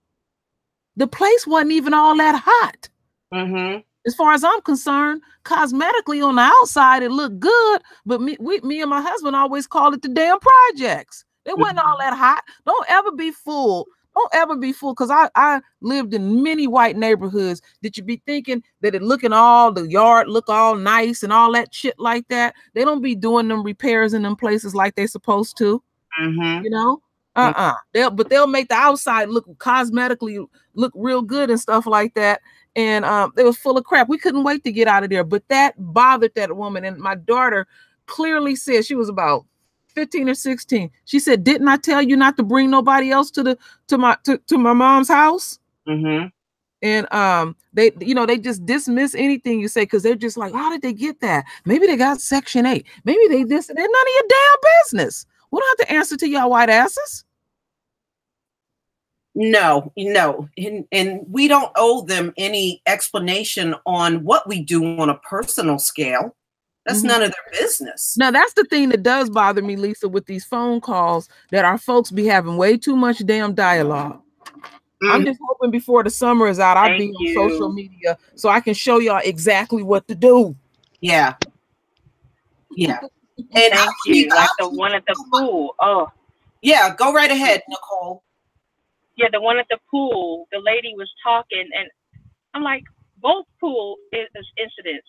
The place wasn't even all that hot. Mm-hmm. As far as I'm concerned, cosmetically on the outside, it looked good, but me and my husband always called it the damn projects. It wasn't all that hot. Don't ever be fooled. Don't ever be fooled, because I lived in many white neighborhoods that you be thinking that it looking all, the yard look all nice and all that shit like that. They don't be doing them repairs in them places like they supposed to. Mm-hmm. You know? They'll make the outside look cosmetically look real good and stuff like that. And it was full of crap. We couldn't wait to get out of there. But that bothered that woman. And my daughter clearly said, she was about 15 or 16. She said, "Didn't I tell you not to bring nobody else to my mom's house?" Mm-hmm. And they just dismiss anything you say, because they're just like, how did they get that? Maybe they got Section 8. Maybe they this. They're none of your damn business. We don't have to answer to y'all white asses. No, and we don't owe them any explanation on what we do on a personal scale. That's none of their business. Now, that's the thing that does bother me, Lisa, with these phone calls, that our folks be having way too much damn dialogue. I'm just hoping before the summer is out, I'll be on social media so I can show y'all exactly what to do. Yeah. Yeah. And thank you. Like the one at the pool. Oh. Yeah, go right ahead, Nicole. Yeah, the one at the pool, the lady was talking, and I'm like, both pool incidents.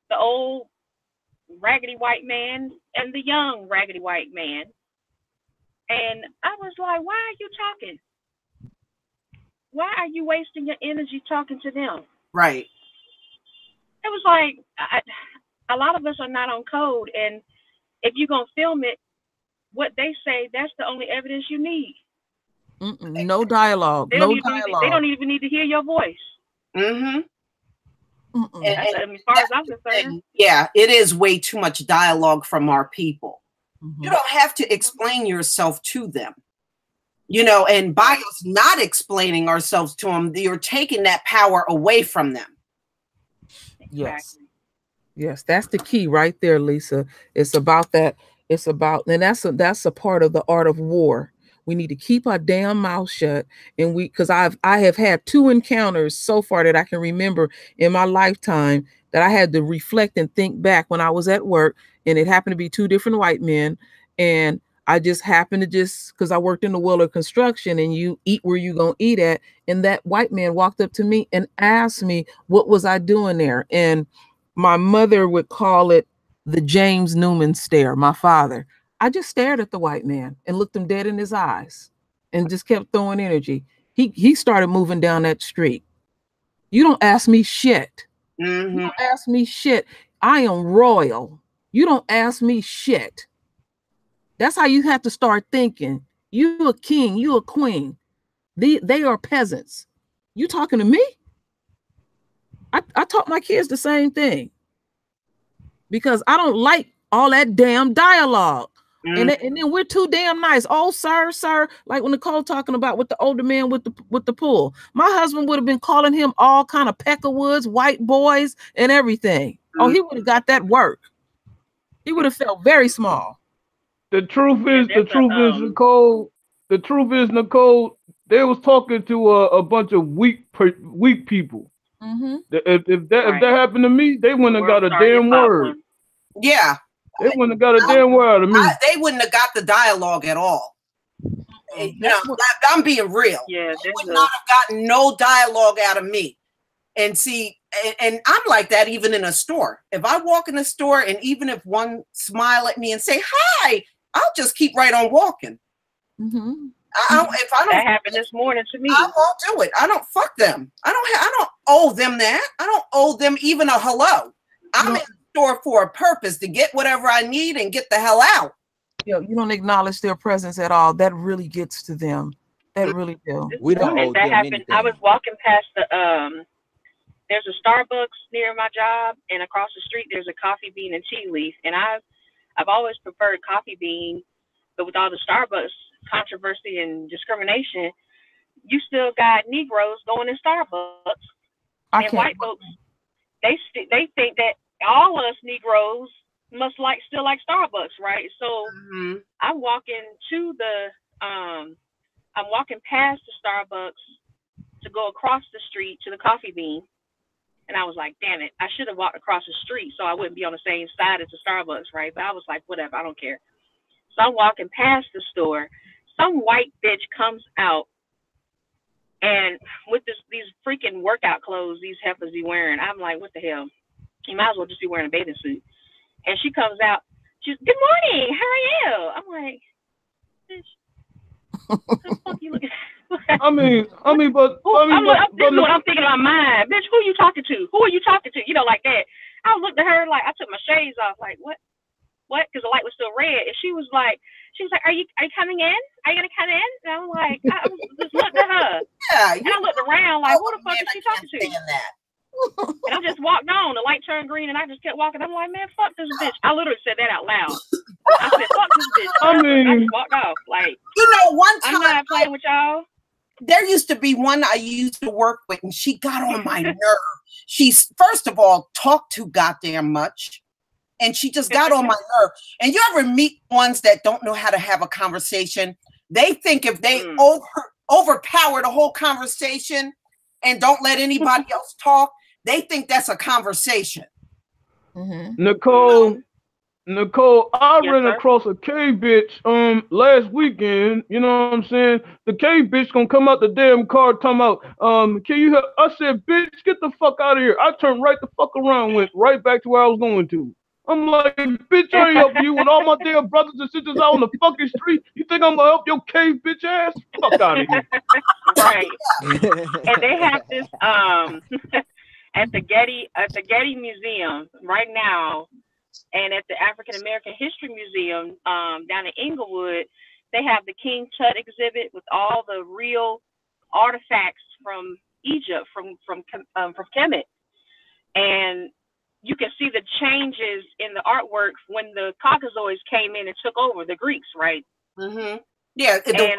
The old raggedy white man and the young raggedy white man. And I was like, why are you talking? Why are you wasting your energy talking to them? Right. It was like, a lot of us are not on code, and if you're going to film it, what they say, that's the only evidence you need. No dialogue. They don't even need to hear your voice. Mm-hmm. As far as I'm concerned. Yeah, it is way too much dialogue from our people. You don't have to explain yourself to them. You know, and by us not explaining ourselves to them, you're taking that power away from them. Yes. Yes, that's the key right there, Lisa. It's about that. It's about, and that's a part of the art of war. We need to keep our damn mouth shut. And because I have had 2 encounters so far that I can remember in my lifetime that I had to reflect and think back when I was at work, and it happened to be 2 different white men. And I just happened to because I worked in the world of construction, and you eat where you gonna eat at. And that white man walked up to me and asked me, what was I doing there? And my mother would call it the James Newman stare, my father. I just stared at the white man and looked him dead in his eyes and just kept throwing energy. He started moving down that street. You don't ask me shit. You don't ask me shit. I am royal. You don't ask me shit. That's how you have to start thinking. You a king, you a queen. They are peasants. You talking to me? I taught my kids the same thing, because I don't like all that damn dialogue. And then we're too damn nice. Oh, sir, like when Nicole talking about with the older man with the pool. My husband would have been calling him all kind of peckerwoods, white boys, and everything. Oh, he would have got that work. He would have felt very small. The truth is, Nicole. The truth is, Nicole. They was talking to a bunch of weak people. If that happened to me, they wouldn't have got a damn word. Yeah. They wouldn't have got a damn word out of me. They wouldn't have got the dialogue at all. I'm being real. Yeah, they would not have gotten no dialogue out of me. And see, and I'm like that even in a store. If I walk in a store, and even if one smile at me and say hi, I'll just keep right on walking. That happened this morning to me. I won't do it. I don't fuck them. I don't owe them that. I don't owe them even a hello. I'm in the store for a purpose, to get whatever I need and get the hell out. You don't acknowledge their presence at all. That really gets to them. That really do. We don't owe them anything. I was walking past there's a Starbucks near my job, and across the street there's a coffee bean and tea leaf. And I've always preferred coffee bean, but with all the Starbucks controversy and discrimination, you still got Negroes going in Starbucks. And white folks, they think that all us Negroes must still like Starbucks, right? So I'm walking I'm walking past the Starbucks to go across the street to the coffee bean. And I was like, damn it, I should have walked across the street so I wouldn't be on the same side as the Starbucks, right? But I was like, whatever, I don't care. So I'm walking past the store. Some white bitch comes out, and with these freaking workout clothes these heifers be wearing, I'm like, what the hell? You might as well just be wearing a bathing suit. And she comes out, she's, good morning, how are you? I'm like, bitch, what the fuck you looking at? I'm thinking in my mind, bitch, who you talking to? Who are you talking to? You know, like that. I looked at her like, I took my shades off, like, what? Because the light was still red. And she was like, are you coming in? Are you gonna come in? And I was like, I just looked at her. Yeah. And I looked around like, who the fuck is she talking to? And I just walked on. The light turned green, and I just kept walking. I'm like, man, fuck this bitch. I literally said that out loud. I said, fuck this bitch. I just walked off. Like, one time I'm not playing with y'all. there used to be one I used to work with, and she got on my nerve. She's, first of all, talked too goddamn much, and she just got on my nerve. And you ever meet ones that don't know how to have a conversation? They think if they overpower the whole conversation and don't let anybody else talk, they think that's a conversation. Nicole, I ran across a K bitch last weekend. You know what I'm saying? The K bitch gonna come out the damn car talking about can you help? I said, bitch, get the fuck out of here. I turned right the fuck around, went right back to where I was going to. I'm like, bitch, I ain't helping you with all my damn brothers and sisters out on the fucking street. You think I'm gonna help your K bitch ass? Fuck out of here. Right. And they have this at the Getty Museum right now, and at the African American History Museum down in Inglewood, they have the King Tut exhibit with all the real artifacts from Egypt, from Kemet, and you can see the changes in the artwork when the Caucasoids came in and took over, the Greeks, right? Mm-hmm. Yeah, and they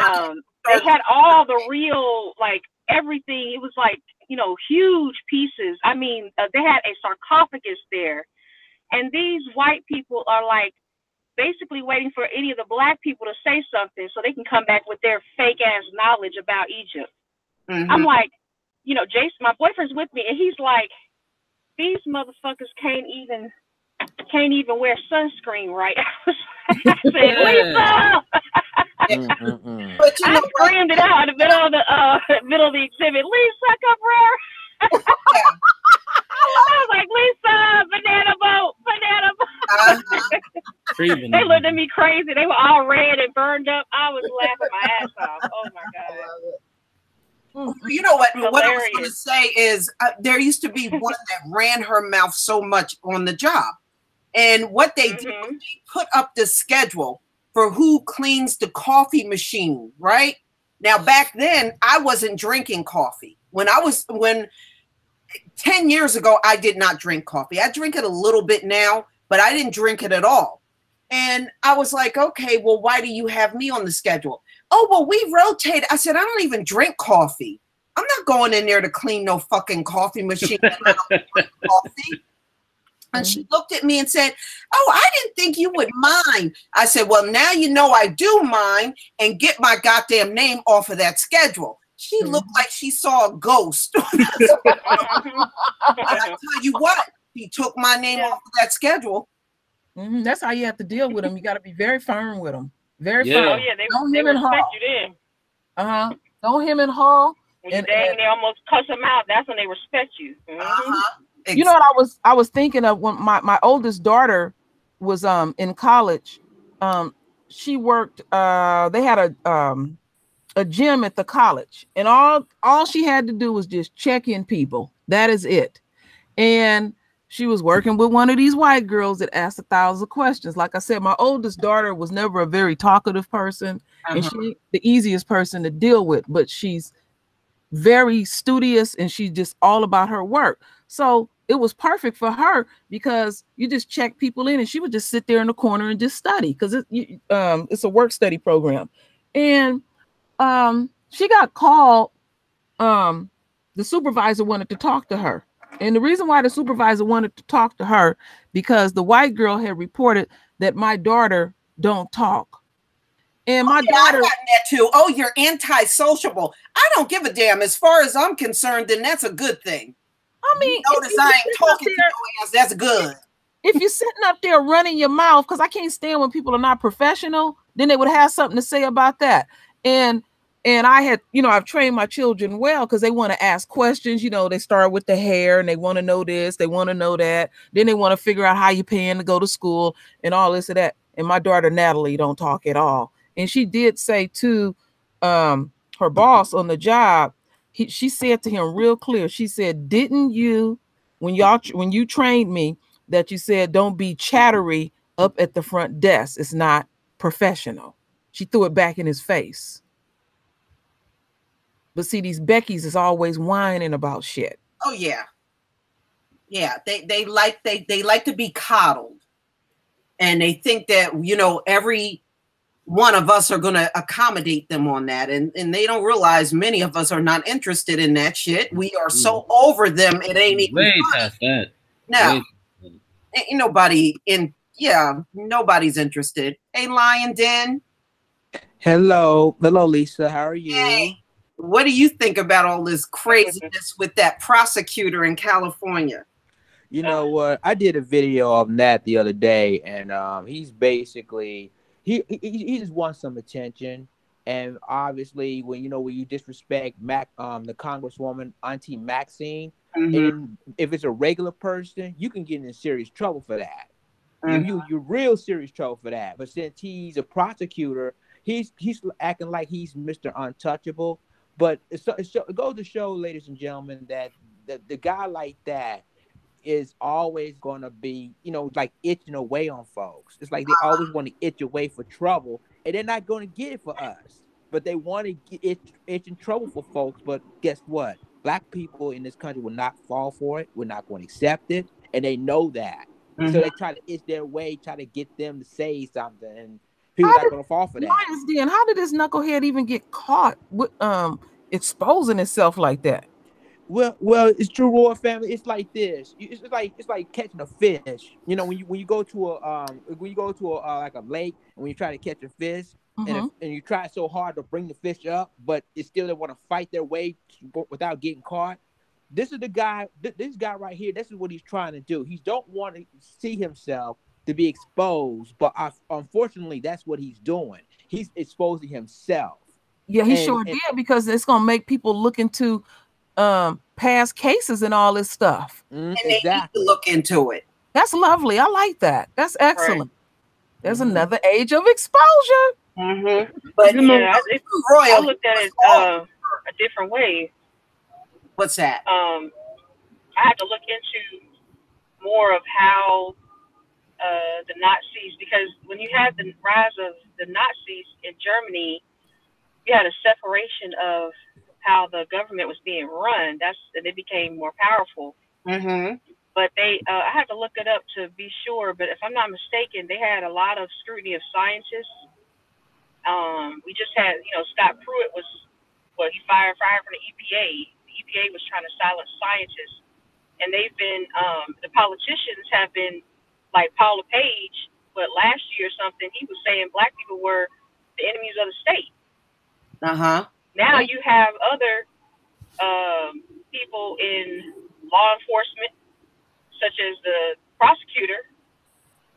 had all the real, like, everything. It was like, you know, huge pieces. I mean, they had a sarcophagus there. And these white people are like basically waiting for any of the black people to say something so they can come back with their fake ass knowledge about Egypt. I'm like, you know, Jason, my boyfriend's with me, and he's like, these motherfuckers can't even wear sunscreen, right? I said, Lisa! But you know, I screamed it out in the middle of the exhibit, Lisa Cabrera. I was like, Lisa, banana boat. They looked at me crazy. They were all red and burned up. I was laughing my ass off. Oh my God. You know what? Hilarious. What I was going to say is there used to be one that ran her mouth so much on the job. And what they did was they put up the schedule for who cleans the coffee machine, right? Now, back then, I wasn't drinking coffee. When 10 years ago, I did not drink coffee. I drink it a little bit now, but I didn't drink it at all. And I was like, okay, well, why do you have me on the schedule? Oh, well, we rotate. I said, I don't even drink coffee. I'm not going in there to clean no fucking coffee machine. I don't drink coffee. And she looked at me and said, oh, I didn't think you would mind. I said, well, now you know I do mind, and get my goddamn name off of that schedule. She looked like she saw a ghost. And I tell you what, he took my name off of that schedule. That's how you have to deal with them. You got to be very firm with them. Very firm. Oh, yeah, they respect you then. Don't him and haul. When they almost cuss them out, that's when they respect you. You know what I was thinking of when my oldest daughter was in college. She worked. They had a gym at the college, and all she had to do was just check in people. That is it. And she was working with one of these white girls that asked 1,000 questions. Like I said, my oldest daughter was never a very talkative person, and she's the easiest person to deal with, but she's very studious and she's just all about her work. So it was perfect for her because you just check people in, and she would just sit there in the corner and just study because it's a work study program. And she got called. The supervisor wanted to talk to her. And the reason why the supervisor wanted to talk to her, because the white girl had reported that my daughter don't talk. And my daughter, I got that too. Oh, you're anti-sociable. I don't give a damn. As far as I'm concerned, then that's a good thing. I mean, notice I ain't talking to your ass. That's good. If you're sitting up there running your mouth, because I can't stand when people are not professional, then they would have something to say about that. And I had, I've trained my children well because they want to ask questions. They start with the hair and they want to know this, they want to know that. Then they want to figure out how you're paying to go to school and all this and that. And my daughter, Natalie, don't talk at all. And she did say to her boss on the job, she said to him real clear, she said, didn't you, when you trained me, that you said, don't be chattery up at the front desk. It's not professional. She threw it back in his face. But see, these Beckys is always whining about shit. Oh yeah. Yeah. They like to be coddled. And they think that, one of us are going to accommodate them on that. And they don't realize many of us are not interested in that shit. We are so over them, it ain't even way funny. past that. No, ain't nobody nobody's interested. Hey, Lion Den. Hello, Lisa. How are you? Hey, what do you think about all this craziness with that prosecutor in California? You know what? I did a video of that the other day, and he's basically he just wants some attention. And obviously, when you disrespect the Congresswoman Auntie Maxine, and if it's a regular person, you can get in serious trouble for that. You're real serious trouble for that. But since he's a prosecutor, he's acting like he's Mr. Untouchable. But it goes to show, ladies and gentlemen, that the guy like that is always going to be, like itching away on folks. It's like they always want to itch away for trouble, and they're not going to get it for us. But they want to itch in trouble for folks. But guess what? Black people in this country will not fall for it. We're not going to accept it, and they know that. So they try to itch their way, try to get them to say something, and people are not going to fall for that. How did this knucklehead even get caught with, exposing itself like that? Well, it's true, Royal family. It's like this. It's like catching a fish. When you go to a like a lake, and when you try to catch a fish, and you try so hard to bring the fish up, but it's still they want to fight their way without getting caught. This is the guy. This guy right here. This is what he's trying to do. He don't want to see himself to be exposed, but unfortunately, that's what he's doing. He's exposing himself. Yeah, he sure did, because it's gonna make people look into past cases and all this stuff. And they need to look into it. That's lovely. I like that. That's excellent. Right. There's another age of exposure. But I looked at it a different way. What's that? I had to look into more of how the Nazis, because when you had the rise of the Nazis in Germany, you had a separation of how the government was being run. And they became more powerful. But I had to look it up to be sure. But if I'm not mistaken, they had a lot of scrutiny of scientists. We just had, Scott Pruitt he fired from the EPA. The EPA was trying to silence scientists, and they've been the politicians have been like Paula Page. But last year or something, he was saying black people were the enemies of the state. Now you have other people in law enforcement, such as the prosecutor,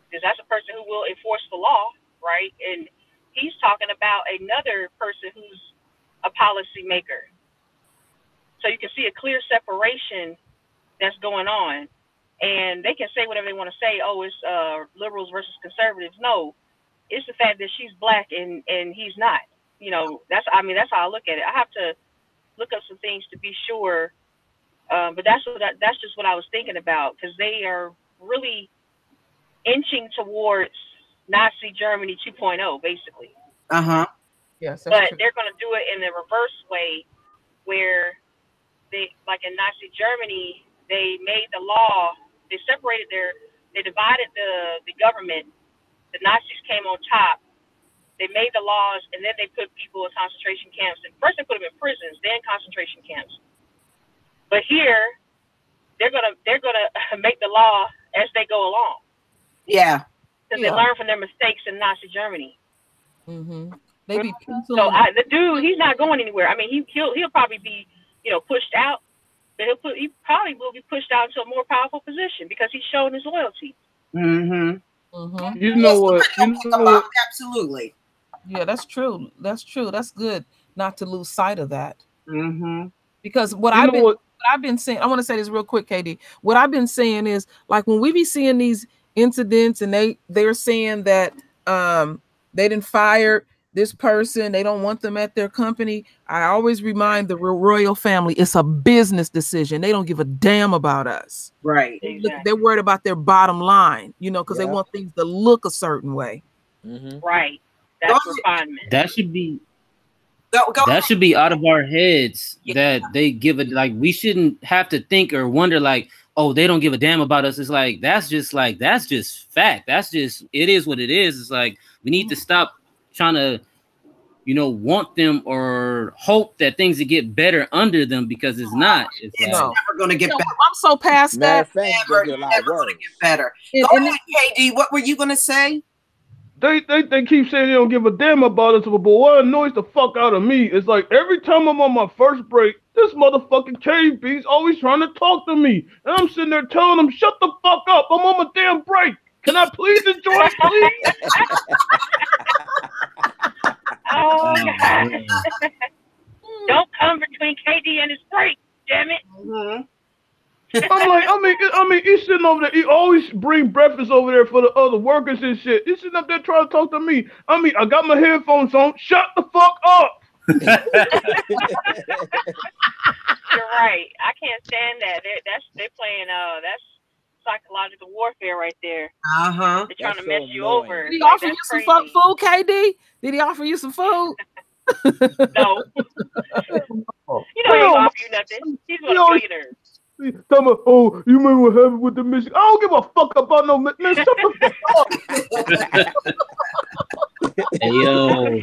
because that's a person who will enforce the law, right? And he's talking about another person who's a policy maker. So you can see a clear separation that's going on. And they can say whatever they want to say. Oh, it's liberals versus conservatives. No, it's the fact that she's black and he's not. That's how I look at it. I have to look up some things to be sure. But that's just what I was thinking about, because they are really inching towards Nazi Germany 2.0, basically. Yes, but they're going to do it in the reverse way, where they, like in Nazi Germany, they made the law. They divided the government. The Nazis came on top. They made the laws, and then they put people in concentration camps. And first they put them in prisons, then concentration camps. But here, they're gonna make the law as they go along. Yeah. Because they learn from their mistakes in Nazi Germany. They be so the dude, he's not going anywhere. I mean, he'll probably be pushed out, but he probably will be pushed out into a more powerful position because he's showing his loyalty. You know what? Absolutely. Yeah, that's true. That's true. That's good not to lose sight of that. Because what I've been saying, I want to say this real quick, KD. What I've been saying is, like, when we be seeing these incidents and they're saying that they didn't fire this person, they don't want them at their company, I always remind the royal family it's a business decision. They don't give a damn about us. Right. They're worried about their bottom line, because they want things to look a certain way. Right. That's refinement. That should be that should be out of our heads, that they give it, like, we shouldn't have to think or wonder like, oh, they don't give a damn about us. It's like that's just fact. It is what it is. It's like we need to stop trying to, you know, want them or hope that things will get better under them, because it's not. It's It's like, never going to get better. I'm so past Matter that. of fact, it's Never, gonna get a lot never worse. going to get better. And- Go and ahead, KD. What were you going to say? They keep saying they don't give a damn about us, but what annoys the fuck out of me is like every time I'm on my first break, this motherfucking KB's always trying to talk to me, and I'm sitting there telling them, "Shut the fuck up! I'm on my damn break. Can I please enjoy it, please?" Oh, God. Don't come between KD and his break, damn it. I'm like, I mean, he's sitting over there. He always bring breakfast over there for the other workers and shit. He's sitting up there trying to talk to me. I mean, I got my headphones on. Shut the fuck up. You're right. I can't stand that. They're playing that's psychological warfare right there. Uh-huh. They're trying That's to mess so you annoying. over. Did he Like, offer you that's some crazy. food, KD? Did he offer you some food? No. You know he ain't gonna offer you nothing. He's gonna kill you there. Tell me, oh, you remember what happened with the Michigan? I don't give a fuck about no man. Shut the fuck up. hey, yo.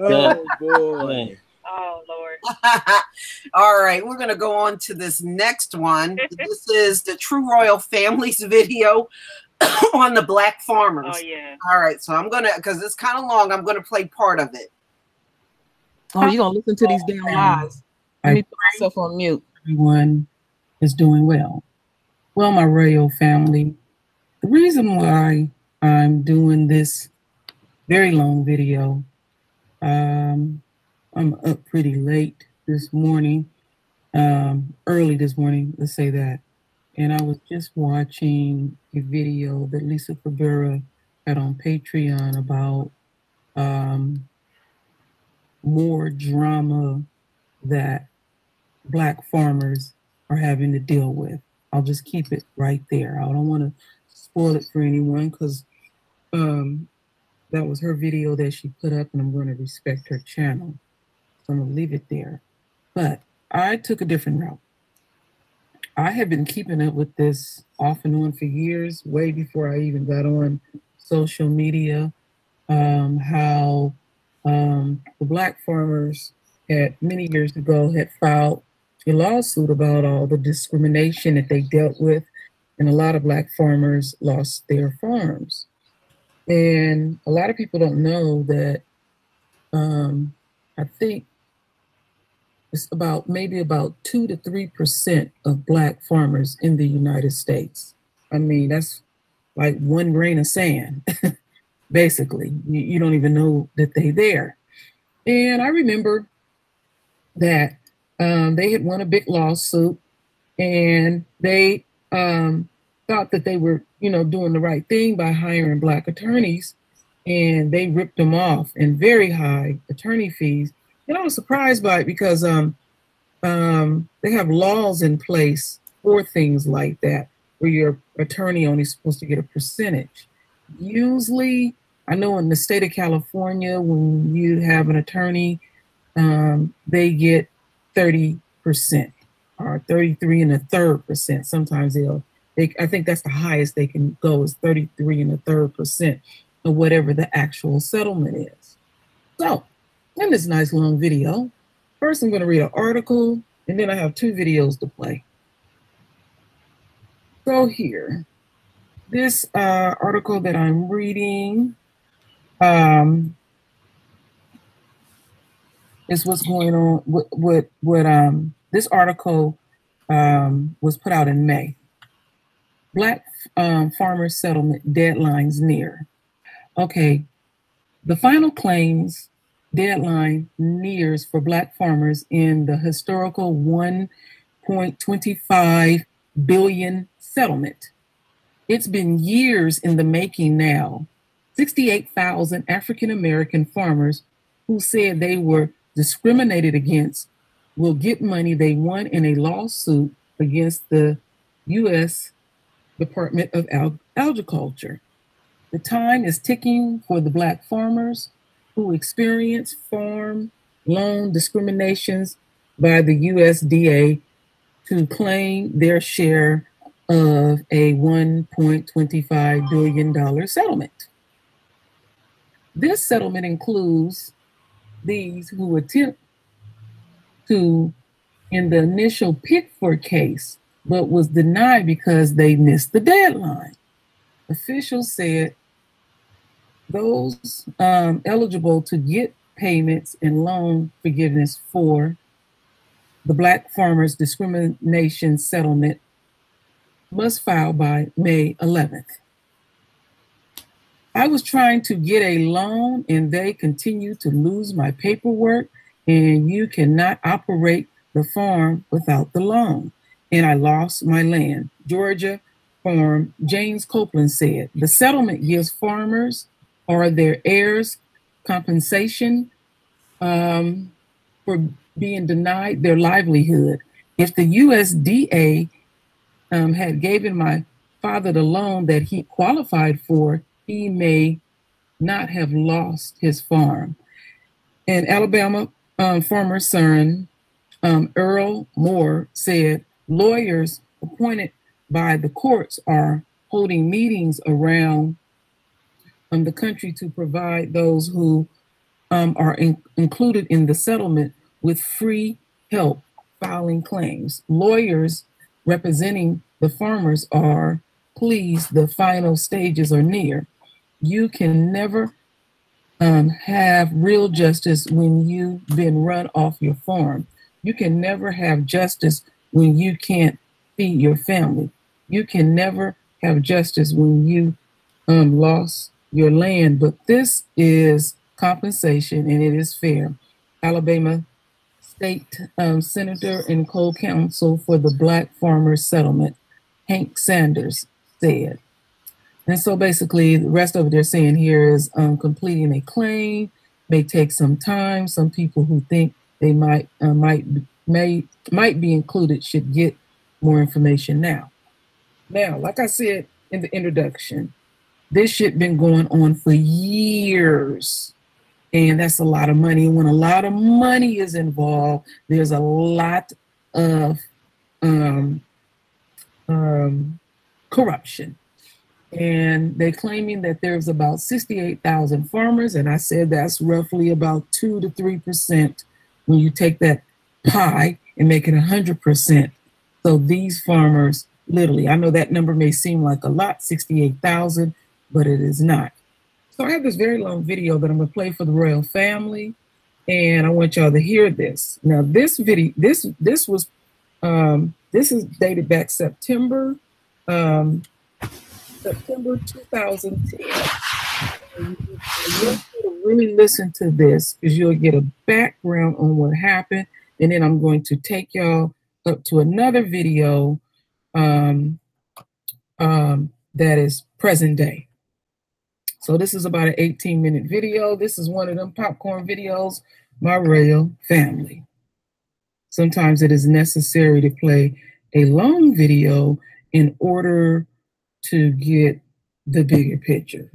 Oh boy. Oh Lord. All right, we're going to go on to this next one. This is the True Royal Families video on the black farmers. Oh yeah. All right, so I'm going to, because it's kind of long, I'm going to play part of it. Oh, you're going to listen to these damn lies. Let me put myself on mute. Everyone is doing well. Well, my royal family, the reason why I'm doing this very long video, I'm up pretty late this morning, early this morning, let's say that. And I was just watching a video that Lisa Cabrera had on Patreon about more drama that Black farmers are having to deal with. I'll just keep it right there. I don't want to spoil it for anyone because that was her video that she put up, and I'm going to respect her channel. So I'm going to leave it there. But I took a different route. I have been keeping up with this off and on for years, way before I even got on social media, how the Black farmers had many years ago had filed a lawsuit about all the discrimination that they dealt with, and a lot of Black farmers lost their farms. And a lot of people don't know that I think it's maybe about 2 to 3% of Black farmers in the United States. I mean, that's like one grain of sand, basically. You don't even know that they're there. And I remember that they had won a big lawsuit, and they thought that they were, doing the right thing by hiring Black attorneys, and they ripped them off in very high attorney fees. And I was surprised by it because they have laws in place for things like that, where your attorney only supposed to get a percentage. Usually, I know in the state of California, when you have an attorney, they get 30% or 33 1/3%. Sometimes I think that's the highest they can go is 33 1/3% of whatever the actual settlement is. So in this nice long video, first I'm going to read an article, and then I have 2 videos to play. So here, this article that I'm reading is what's going on. What this article was put out in May. Black farmer settlement deadlines near. Okay, the final claims deadline nears for Black farmers in the historical $1.25 billion settlement. It's been years in the making now. 68,000 African American farmers who said they were discriminated against will get money they won in a lawsuit against the U.S. Department of Agriculture. The time is ticking for the Black farmers who experience farm loan discriminations by the USDA to claim their share of a $1.25 billion settlement. This settlement includes these who attempt to in the initial Pickford case, but was denied because they missed the deadline. Officials said those eligible to get payments and loan forgiveness for the Black Farmers Discrimination Settlement must file by May 11th. I was trying to get a loan and they continue to lose my paperwork, and you cannot operate the farm without the loan. And I lost my land. Georgia farm James Copeland said, the settlement gives farmers or their heirs compensation for being denied their livelihood. If the USDA had given my father the loan that he qualified for, he may not have lost his farm. And Alabama farmer's son, Earl Moore, said lawyers appointed by the courts are holding meetings around the country to provide those who are included in the settlement with free help filing claims. Lawyers representing the farmers are pleased the final stages are near. You can never have real justice when you've been run off your farm. You can never have justice when you can't feed your family. You can never have justice when you lost your land. But this is compensation and it is fair. Alabama State Senator and co-counsel for the Black Farmers Settlement, Hank Sanders, said. And so basically the rest of it they're saying here is completing a claim may take some time. Some people who think they might be included should get more information now. Now, like I said in the introduction, this shit been going on for years. And that's a lot of money. When a lot of money is involved, there's a lot of corruption. And they're claiming that there's about 68,000 farmers. And I said that's roughly about 2 to 3% when you take that pie and make it 100%. So these farmers, literally, I know that number may seem like a lot, 68,000, but it is not. So I have this very long video that I'm gonna play for the royal family, and I want y'all to hear this. Now this video, this is dated back September 2010. And you really listen to this because you'll get a background on what happened, and then I'm going to take y'all up to another video that is present day. So this is about an 18-minute video. This is one of them popcorn videos, my royal family. Sometimes it is necessary to play a long video in order to get the bigger picture.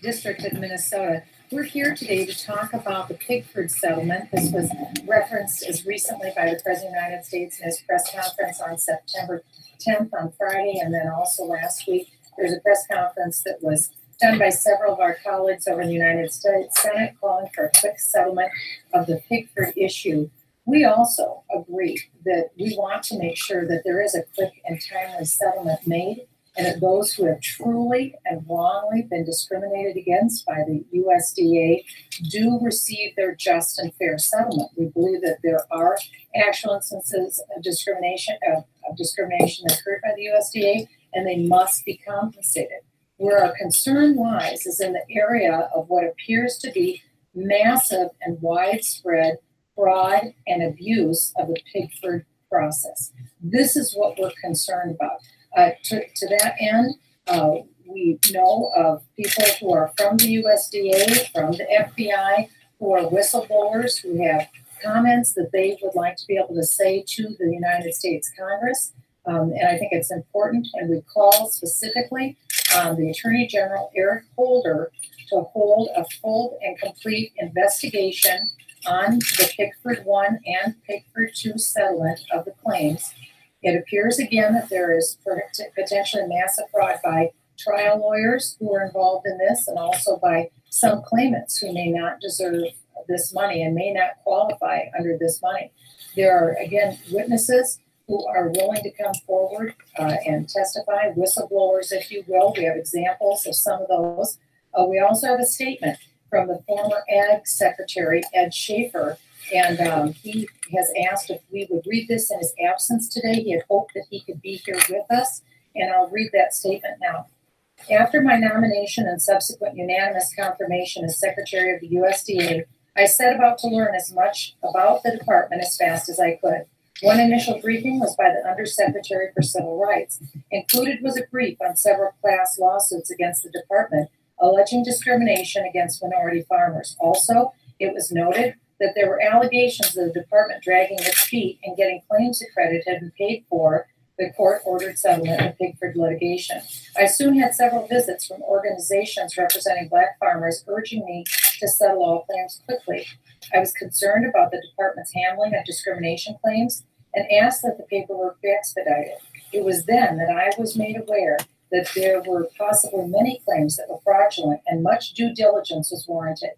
District of Minnesota. We're here today to talk about the Pickford settlement. This was referenced as recently by the President of the United States in his press conference on September 10th on Friday, and then also last week. There's a press conference that was done by several of our colleagues over in the United States Senate calling for a quick settlement of the Pickford issue. We also agree that we want to make sure that there is a quick and timely settlement made, and that those who have truly and wrongly been discriminated against by the USDA do receive their just and fair settlement. We believe that there are actual instances of discrimination that occurred by the USDA, and they must be compensated. Where our concern lies is in the area of what appears to be massive and widespread fraud and abuse of the Pickford process. This is what we're concerned about. To that end, we know of people who are from the USDA, from the FBI, who are whistleblowers, who have comments that they would like to be able to say to the United States Congress. And I think it's important, and we call specifically the Attorney General, Eric Holder, to hold a full and complete investigation on the Pickford 1 and Pickford 2 settlement of the claims. It appears again that there is potentially massive fraud by trial lawyers who are involved in this, and also by some claimants who may not deserve this money and may not qualify under this money. There are, again, witnesses who are willing to come forward and testify, whistleblowers, if you will. We have examples of some of those. We also have a statement from the former Ag Secretary, Ed Schaefer, and he has asked if we would read this in his absence today. He had hoped that he could be here with us, and I'll read that statement now. After my nomination and subsequent unanimous confirmation as Secretary of the USDA, I set about to learn as much about the department as fast as I could. One initial briefing was by the Undersecretary for Civil Rights. Included was a brief on several class lawsuits against the department alleging discrimination against minority farmers. Also, it was noted that there were allegations of the department dragging its feet and getting claims accredited and paid for the court-ordered settlement of Pigford litigation. I soon had several visits from organizations representing Black farmers urging me to settle all claims quickly. I was concerned about the department's handling of discrimination claims and asked that the paperwork be expedited. It was then that I was made aware that there were possibly many claims that were fraudulent and much due diligence was warranted.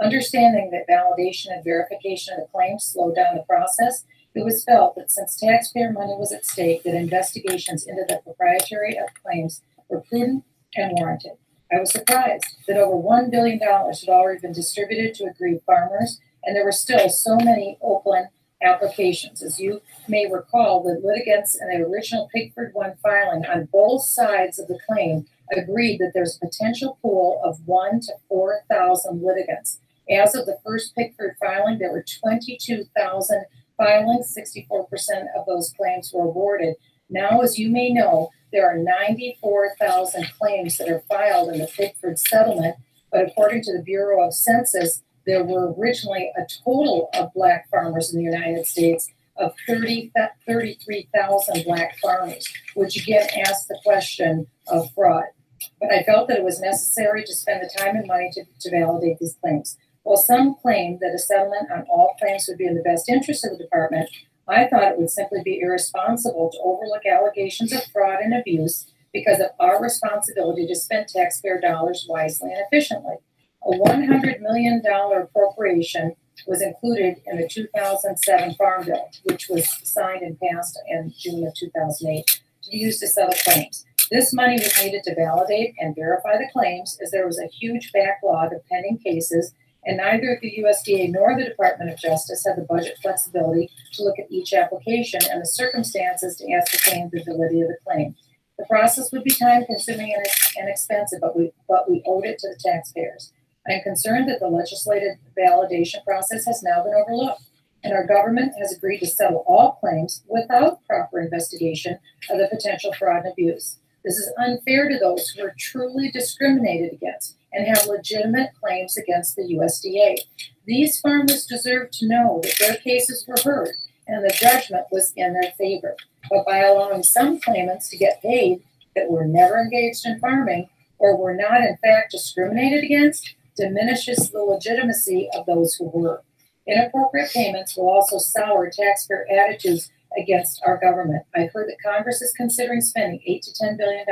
Understanding that validation and verification of the claims slowed down the process, it was felt that since taxpayer money was at stake, that investigations into the propriety of claims were prudent and warranted. I was surprised that over $1 billion had already been distributed to aggrieved farmers, and there were still so many open applications. As you may recall, the litigants in the original Pigford 1 filing on both sides of the claim agreed that there's a potential pool of 1,000 to 4,000 litigants. As of the first Pigford filing, there were 22,000 filings. 64% of those claims were awarded. Now, as you may know, there are 94,000 claims that are filed in the Pigford settlement, but according to the Bureau of Census, there were originally a total of Black farmers in the United States of 33,000 Black farmers, which again asks the question of fraud. But I felt that it was necessary to spend the time and money to validate these claims. While some claimed that a settlement on all claims would be in the best interest of the department, I thought it would simply be irresponsible to overlook allegations of fraud and abuse because of our responsibility to spend taxpayer dollars wisely and efficiently. A $100 million appropriation was included in the 2007 Farm Bill, which was signed and passed in June of 2008, to be used to settle claims. This money was needed to validate and verify the claims, as there was a huge backlog of pending cases, and neither the USDA nor the Department of Justice had the budget flexibility to look at each application and the circumstances to ascertain the validity of the claim. The process would be time-consuming and expensive, but we owed it to the taxpayers. I am concerned that the legislative validation process has now been overlooked, and our government has agreed to settle all claims without proper investigation of the potential fraud and abuse. This is unfair to those who are truly discriminated against and have legitimate claims against the USDA. These farmers deserve to know that their cases were heard and the judgment was in their favor. But by allowing some claimants to get paid that were never engaged in farming or were not in fact discriminated against, diminishes the legitimacy of those who were. Inappropriate payments will also sour taxpayer attitudes against our government. I've heard that Congress is considering spending $8 to $10 billion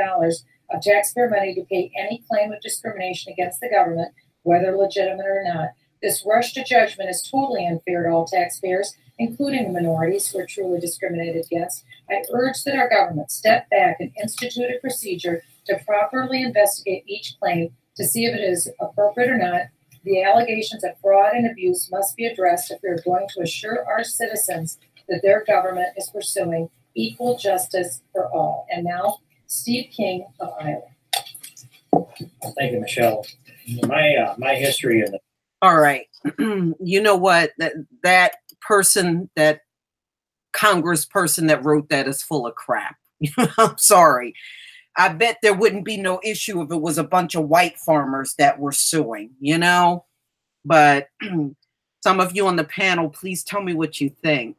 of taxpayer money to pay any claim of discrimination against the government, whether legitimate or not. This rush to judgment is totally unfair to all taxpayers, including the minorities who are truly discriminated against. I urge that our government step back and institute a procedure to properly investigate each claim to see if it is appropriate or not. The allegations of fraud and abuse must be addressed if we are going to assure our citizens that their government is pursuing equal justice for all. And now, Steve King of Iowa. Thank you, Michelle. My history in the all right. You know what? That person, that congressperson that wrote that is full of crap. I'm sorry. I bet there wouldn't be no issue if it was a bunch of white farmers that were suing, you know? But some of you on the panel, please tell me what you think.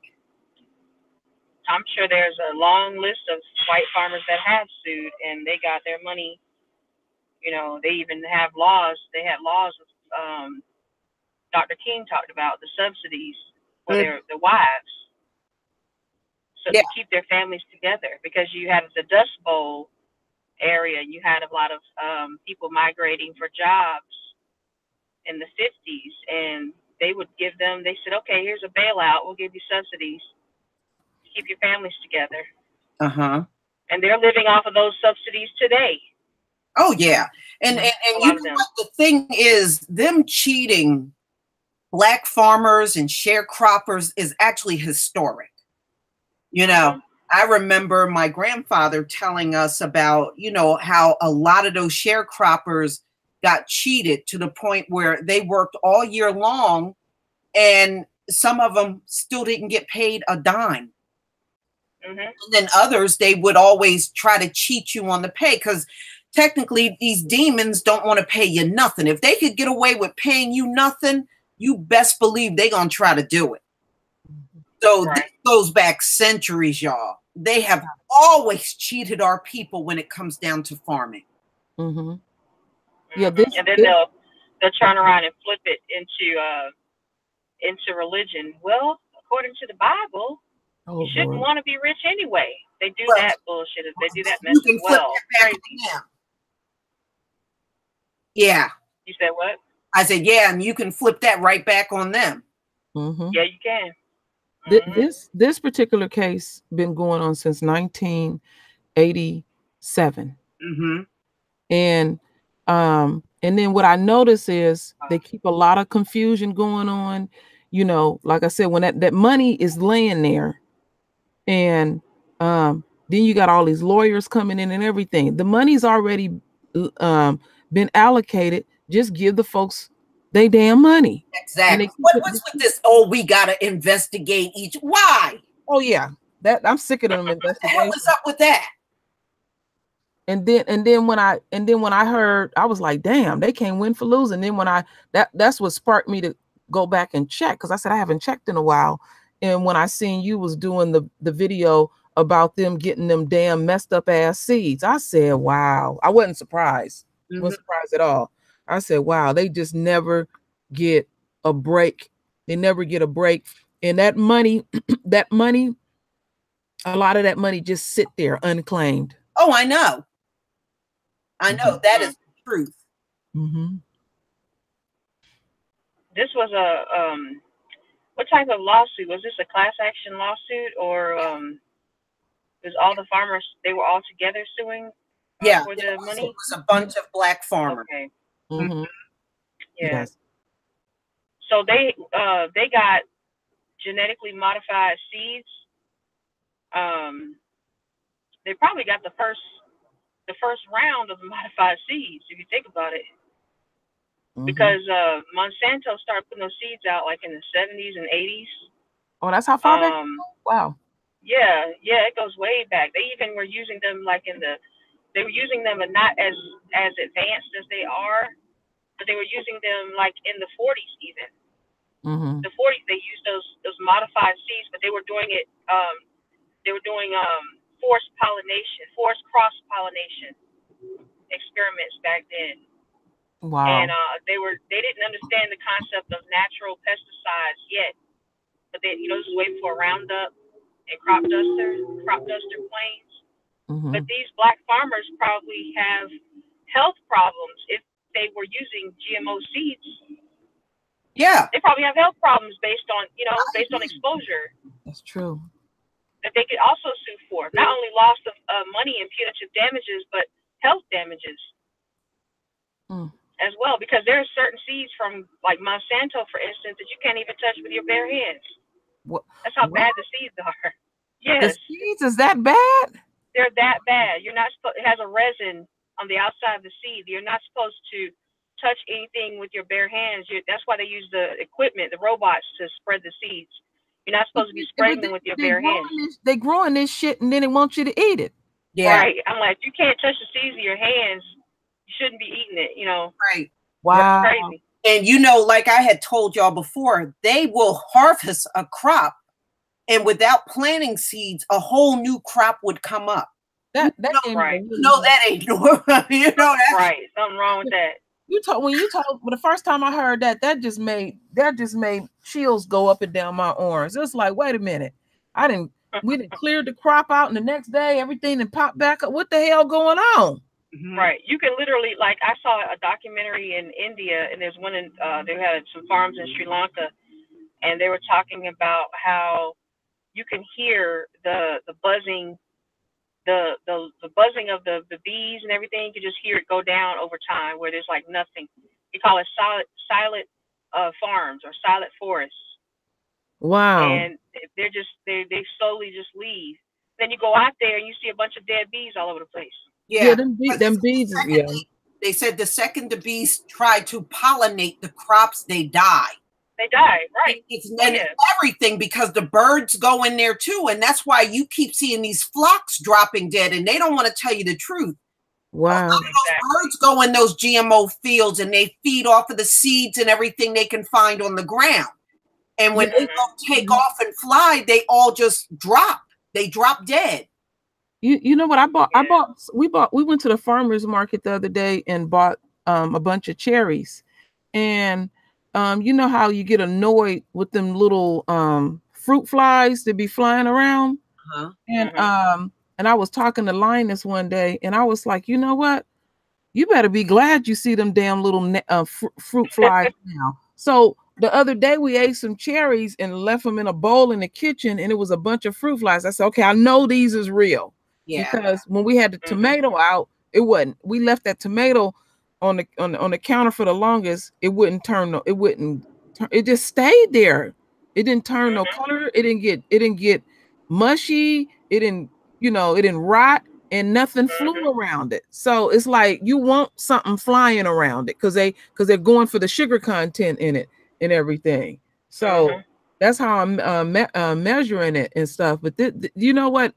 I'm sure there's a long list of white farmers that have sued and they got their money. You know, they even have laws. They had laws Dr. King talked about, the subsidies for their wives. So to keep their families together, because you have the Dust Bowl area. You had a lot of people migrating for jobs in the 50s, and they would give them, they said, okay, here's a bailout. We'll give you subsidies to keep your families together. Uh-huh. And they're living off of those subsidies today. Oh, yeah. And you know what the thing is, them cheating Black farmers and sharecroppers is actually historic. You know, I remember my grandfather telling us about, you know, how a lot of those sharecroppers got cheated to the point where they worked all year long and some of them still didn't get paid a dime. And then others, they would always try to cheat you on the pay because technically these demons don't want to pay you nothing. If they could get away with paying you nothing, you best believe they're going to try to do it. So this goes back centuries, y'all. They have always cheated our people when it comes down to farming. Yeah, and then they'll turn around and flip it into religion. Well, according to the Bible, you shouldn't want to be rich anyway. They do that bullshit. They do that mess as well. Crazy. Yeah. You said what? I said, yeah, and you can flip that right back on them. Yeah, you can. This particular case been going on since 1987. And then what I notice is they keep a lot of confusion going on. You know, like I said, when that money is laying there, and then you got all these lawyers coming in and everything. The money's already been allocated. Just give the folks they damn money. Exactly. What's with this? Oh, we gotta investigate each. Why? Oh yeah, that I'm sick of them investigating. What the hell is up with that? And then when I heard, I was like, damn, they can't win for losing. Then when that's what sparked me to go back and check, because I said I haven't checked in a while. And when I seen you was doing the video about them getting them damn messed up ass seeds, I said, wow. I wasn't surprised. Wasn't surprised at all. I said, wow, they just never get a break. They never get a break. And that money, a lot of that money just sit there unclaimed. Oh, I know. I know. That is the truth. This was a what type of lawsuit? Was this a class action lawsuit, or was all the farmers, they were all together suing for the money? It was a bunch of Black farmers. Okay. Yeah. Yes. So they got genetically modified seeds. They probably got the first round of modified seeds, if you think about it. Because Monsanto started putting those seeds out like in the 70s and 80s. Oh, that's how far back? Wow. Yeah, it goes way back. They even were using them like they were using them and not as advanced as they are, but they were using them like in the 40s even. The 40s they used those modified seeds, but they were doing it. They were doing forced cross pollination experiments back then. Wow. And they didn't understand the concept of natural pesticides yet, but this is way before Roundup and crop duster planes. But these Black farmers probably have health problems if they were using GMO seeds. Yeah, they probably have health problems based on exposure. That's true. That they could also sue for not only loss of money and punitive damages, but health damages. As well, because there are certain seeds from like Monsanto, for instance, that you can't even touch with your bare hands. That's how bad the seeds are. Yes. The seeds is that bad? They're that bad. You're not supposed. It has a resin on the outside of the seed. You're not supposed to touch anything with your bare hands. That's why they use the equipment, the robots, to spread the seeds. You're not supposed to be spreading them with your bare hands. They growing this shit and then they want you to eat it. Yeah. Right. I'm like, you can't touch the seeds with your hands. You shouldn't be eating it, Right. Wow. That's crazy. And like I had told y'all before, they will harvest a crop, and without planting seeds, a whole new crop would come up. That ain't right. That ain't normal. That's right. Something wrong with that. When the first time I heard that just made chills go up and down my arms. It was like, wait a minute, we didn't clear the crop out, and the next day everything and popped back up. What the hell going on? Right. You can literally, like, I saw a documentary in India, and there's one in, they had some farms in Sri Lanka, and they were talking about how you can hear the buzzing, the buzzing of the bees and everything. You can just hear it go down over time where there's like nothing. You call it silent farms or silent forests. Wow. And they're just, they slowly just leave. Then you go out there and you see a bunch of dead bees all over the place. Yeah, them bees. Yeah. They said the second the bees try to pollinate the crops, they die. They die, right? It's everything, because the birds go in there too, and that's why you keep seeing these flocks dropping dead, and they don't want to tell you the truth. Wow. A lot of those birds go in those GMO fields, and they feed off of the seeds and everything they can find on the ground. And when they go take off and fly, they all just drop. They drop dead. You know what I bought? We went to the farmer's market the other day and bought a bunch of cherries. And you know how you get annoyed with them little fruit flies that be flying around? And I was talking to Linus one day, and I was like, you know what? You better be glad you see them damn little fruit flies now. So the other day we ate some cherries and left them in a bowl in the kitchen, and it was a bunch of fruit flies. I said, okay, I know these is real. Yeah. Because when we had the tomato out, it wasn't. We left that tomato on the counter for the longest. It wouldn't turn. It just stayed there. It didn't turn no color. It didn't get mushy. It didn't rot, and nothing flew around it. So it's like you want something flying around it because they're going for the sugar content in it and everything. So that's how I'm measuring it and stuff. But you know what?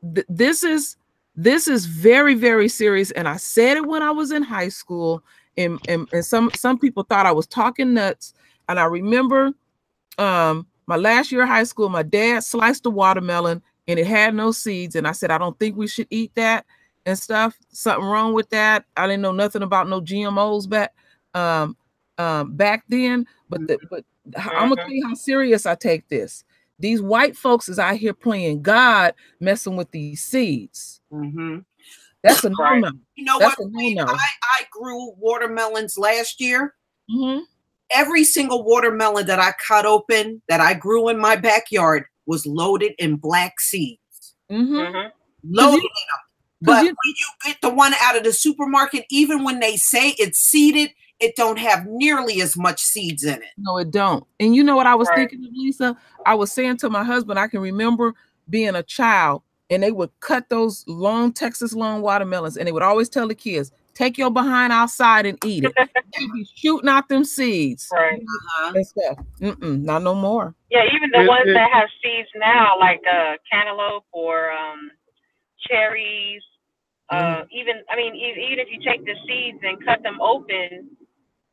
This is very, very serious. And I said it when I was in high school, and some people thought I was talking nuts. And I remember my last year of high school, my dad sliced a watermelon and it had no seeds. And I said, I don't think we should eat that and stuff. Something wrong with that. I didn't know nothing about no GMOs back then. But I'm gonna tell you how serious I take this. These white folks is out here playing God, messing with these seeds. That's a no-no. You know what? I grew watermelons last year. Every single watermelon that I cut open, that I grew in my backyard, was loaded in black seeds. Loaded in them. But when you get the one out of the supermarket, even when they say it's seeded, it don't have nearly as much seeds in it. No, it don't. And you know what I was thinking of, Lisa? I was saying to my husband, I can remember being a child, and they would cut those long Texas long watermelons, and they would always tell the kids, take your behind outside and eat it. They'd be shooting out them seeds. And stuff. Not no more. Yeah, even the ones that have seeds now, like cantaloupe or cherries. Even if you take the seeds and cut them open,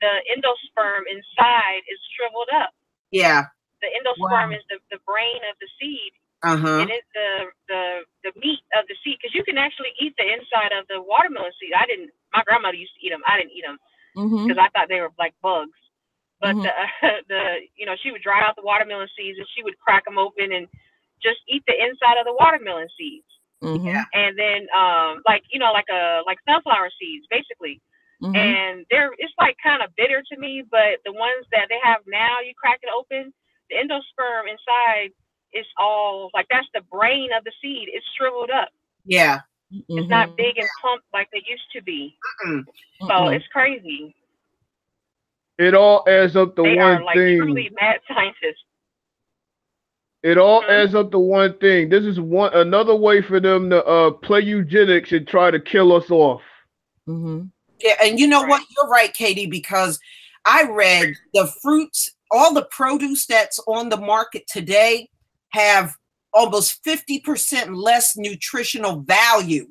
the endosperm inside is shriveled up. Yeah. The endosperm is the brain of the seed. It is the meat of the seed, because you can actually eat the inside of the watermelon seed. My grandmother used to eat them. I didn't eat them because I thought they were like bugs. But she would dry out the watermelon seeds and she would crack them open and just eat the inside of the watermelon seeds. And then like sunflower seeds basically. And it's like kind of bitter to me, but the ones that they have now, you crack it open, the endosperm inside is all like, that's the brain of the seed. It's shriveled up. Yeah. It's not big and plump like they used to be. So it's crazy. It all adds up to they one are like thing. Truly mad scientists. It all adds up to one thing. This is another way for them to play eugenics and try to kill us off. Yeah, and you know what? You're right, Katie, because I read the fruits, all the produce that's on the market today have almost 50% less nutritional value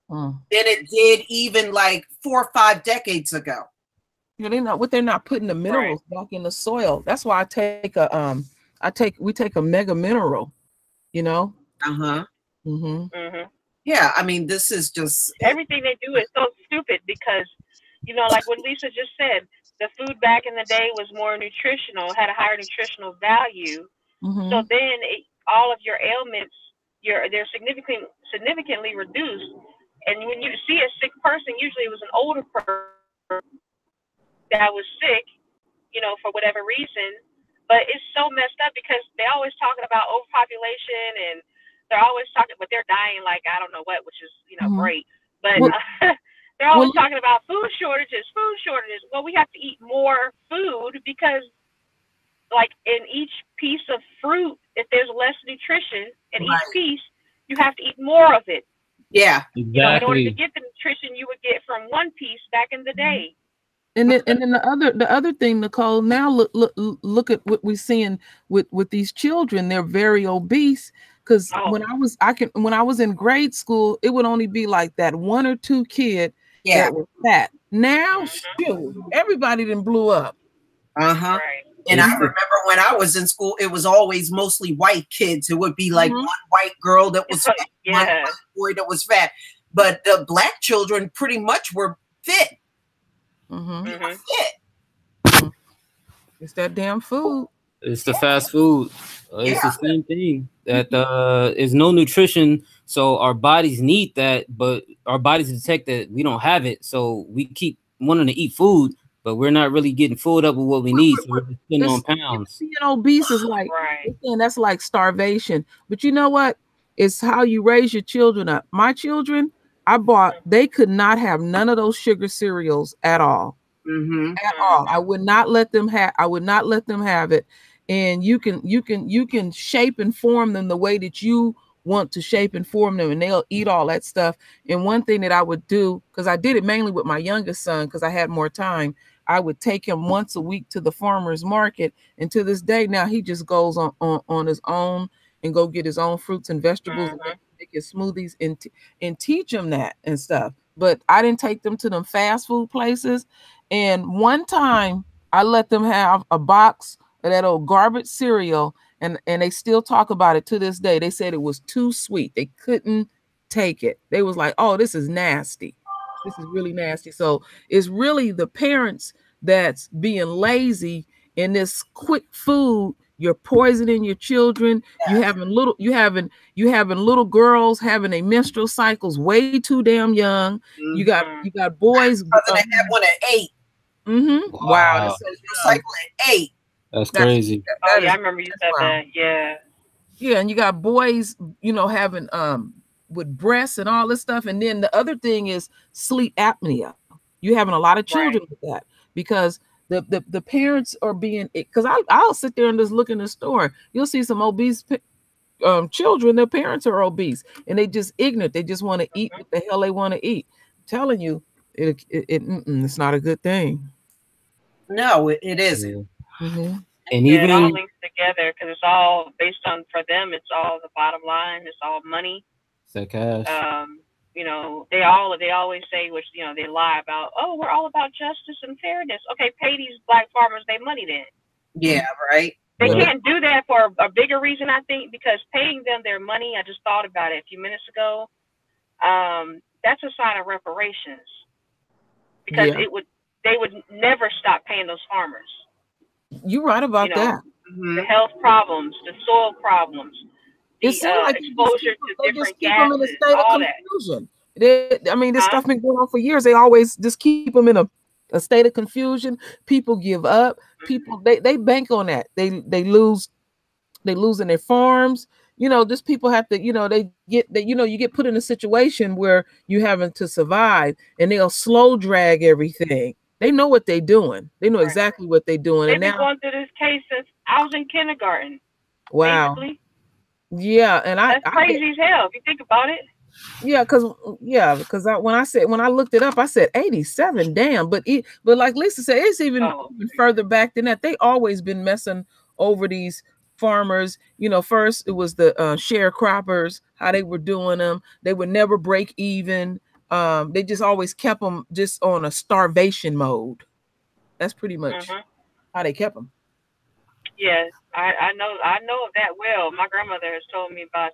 than it did even like 4 or 5 decades ago. You know, they're not putting the minerals back in the soil. That's why we take a mega mineral, you know? Yeah, I mean, this is just everything they do is so stupid because, you know, like what Lisa just said, the food back in the day was more nutritional, had a higher nutritional value. So then all of your ailments, they're significantly reduced. And when you see a sick person, usually it was an older person that was sick, you know, for whatever reason. But it's so messed up because they always talking about overpopulation and they're always talking, but they're dying like I don't know what, which is, you know, great. But they're always talking about food shortages. Well, we have to eat more food because, like, in each piece of fruit, if there's less nutrition in each piece, you have to eat more of it. Yeah, exactly. You know, in order to get the nutrition you would get from one piece back in the day. And then the other thing, Nicole, now look at what we're seeing with these children. They're very obese because when I was in grade school, it would only be like that one or two kid that were fat. Now, shoot, everybody done blew up. Uh-huh. And I remember when I was in school, it was always mostly white kids. It would be like one white girl that was fat, one white boy that was fat. But the black children pretty much were fit. It's that damn food. It's the fast food. It's the same thing. That is no nutrition, so our bodies need that, but our bodies detect that we don't have it, so we keep wanting to eat food, but we're not really getting filled up with what we need. So we're just putting on pounds. Being obese is like that's like starvation. But you know what? It's how you raise your children up. My children, they could not have none of those sugar cereals at all. At all. I would not let them have it. And you can shape and form them the way that you want to shape and form them, and they'll eat all that stuff. And one thing that I would do, because I did it mainly with my youngest son because I had more time, I would take him once a week to the farmer's market. And to this day now, he just goes on his own and go get his own fruits and vegetables and make his smoothies and teach him that and stuff. But I didn't take them to them fast food places. And one time I let them have a box of that old garbage cereal, and they still talk about it to this day. They said it was too sweet. They couldn't take it. They was like, oh, this is nasty. This is really nasty. So it's really the parents that's being lazy in this quick food. You're poisoning your children. You having little girls having a menstrual cycles way too damn young. You got boys. Cousin had one at 8. Wow. This is cycle at 8. That's crazy. I remember you said that. Yeah. Yeah, and you got boys, having with breasts and all this stuff. And then the other thing is sleep apnea. You having a lot of children with that because the parents are being, because I'll sit there and just look in the store. You'll see some obese children. Their parents are obese and they just ignorant. They just want to eat what the hell they want to eat. I'm telling you, it's not a good thing. No, it isn't. And even it all links together because it's all based on, for them, it's all the bottom line. It's all money. It's cash. They always say, which, they lie about, oh, we're all about justice and fairness. Okay, pay these black farmers their money then. Yeah, right. They can't do that for a bigger reason, I think, because paying them their money, I just thought about it a few minutes ago, that's a sign of reparations. Because they would never stop paying those farmers. You're right about that. The health problems, the soil problems, the exposure to different gases, all that. This stuff been going on for years. They always just keep them in a state of confusion. People give up. People they bank on that. They lose in their farms. Just people have to. You get put in a situation where you're having to survive, and they'll slow drag everything. They know what they're doing. They know exactly what they're doing. They've been going through this case since I was in kindergarten. Wow. Basically. Yeah, and that's crazy as hell if you think about it. Yeah, because when I looked it up, I said 87. Damn, but like Lisa said, it's even further back than that. They always been messing over these farmers. First it was the sharecroppers, how they were doing them. They would never break even. They just always kept them just on a starvation mode. That's pretty much how they kept them. Yes, I know of that well. My grandmother has told me about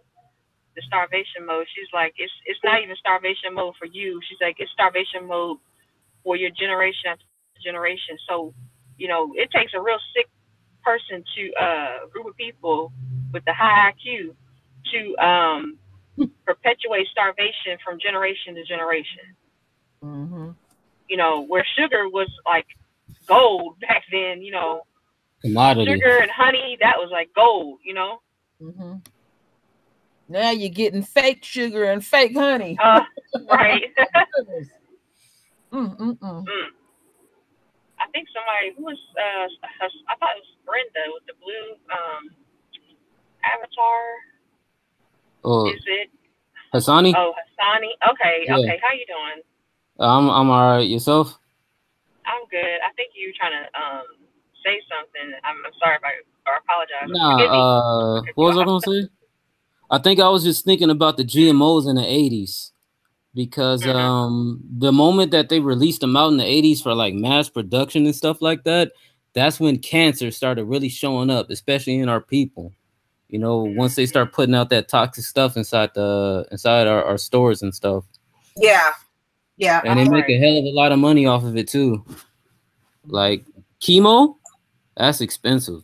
the starvation mode. She's like, it's not even starvation mode for you. She's like, it's starvation mode for your generation after generation. So, it takes a real sick person to group of people with the high IQ to perpetuates starvation from generation to generation. Mm-hmm. You know, where sugar was like gold back then, you know, Commodity. sugar and honey, that was like gold, you know. Mm-hmm. Now you're getting fake sugar and fake honey. Right. Mm-mm-mm. I think somebody who was, I thought it was Brenda with the blue avatar. Oh, Is it? Hassani? Oh, Hassani. Okay, Yeah. okay. How you doing? I'm all right. Yourself? I'm good. I think you were trying to say something. I'm sorry if or apologize. Forgive me. Nah. What was I gonna say? I think I was just thinking about the GMOs in the 80s because the moment that they released them out in the 80s for like mass production and stuff like that, that's when cancer started really showing up, especially in our people. You know, once they start putting out that toxic stuff inside our stores and stuff. Yeah. Yeah. And they make a hell of a lot of money off of it too. Like chemo, that's expensive.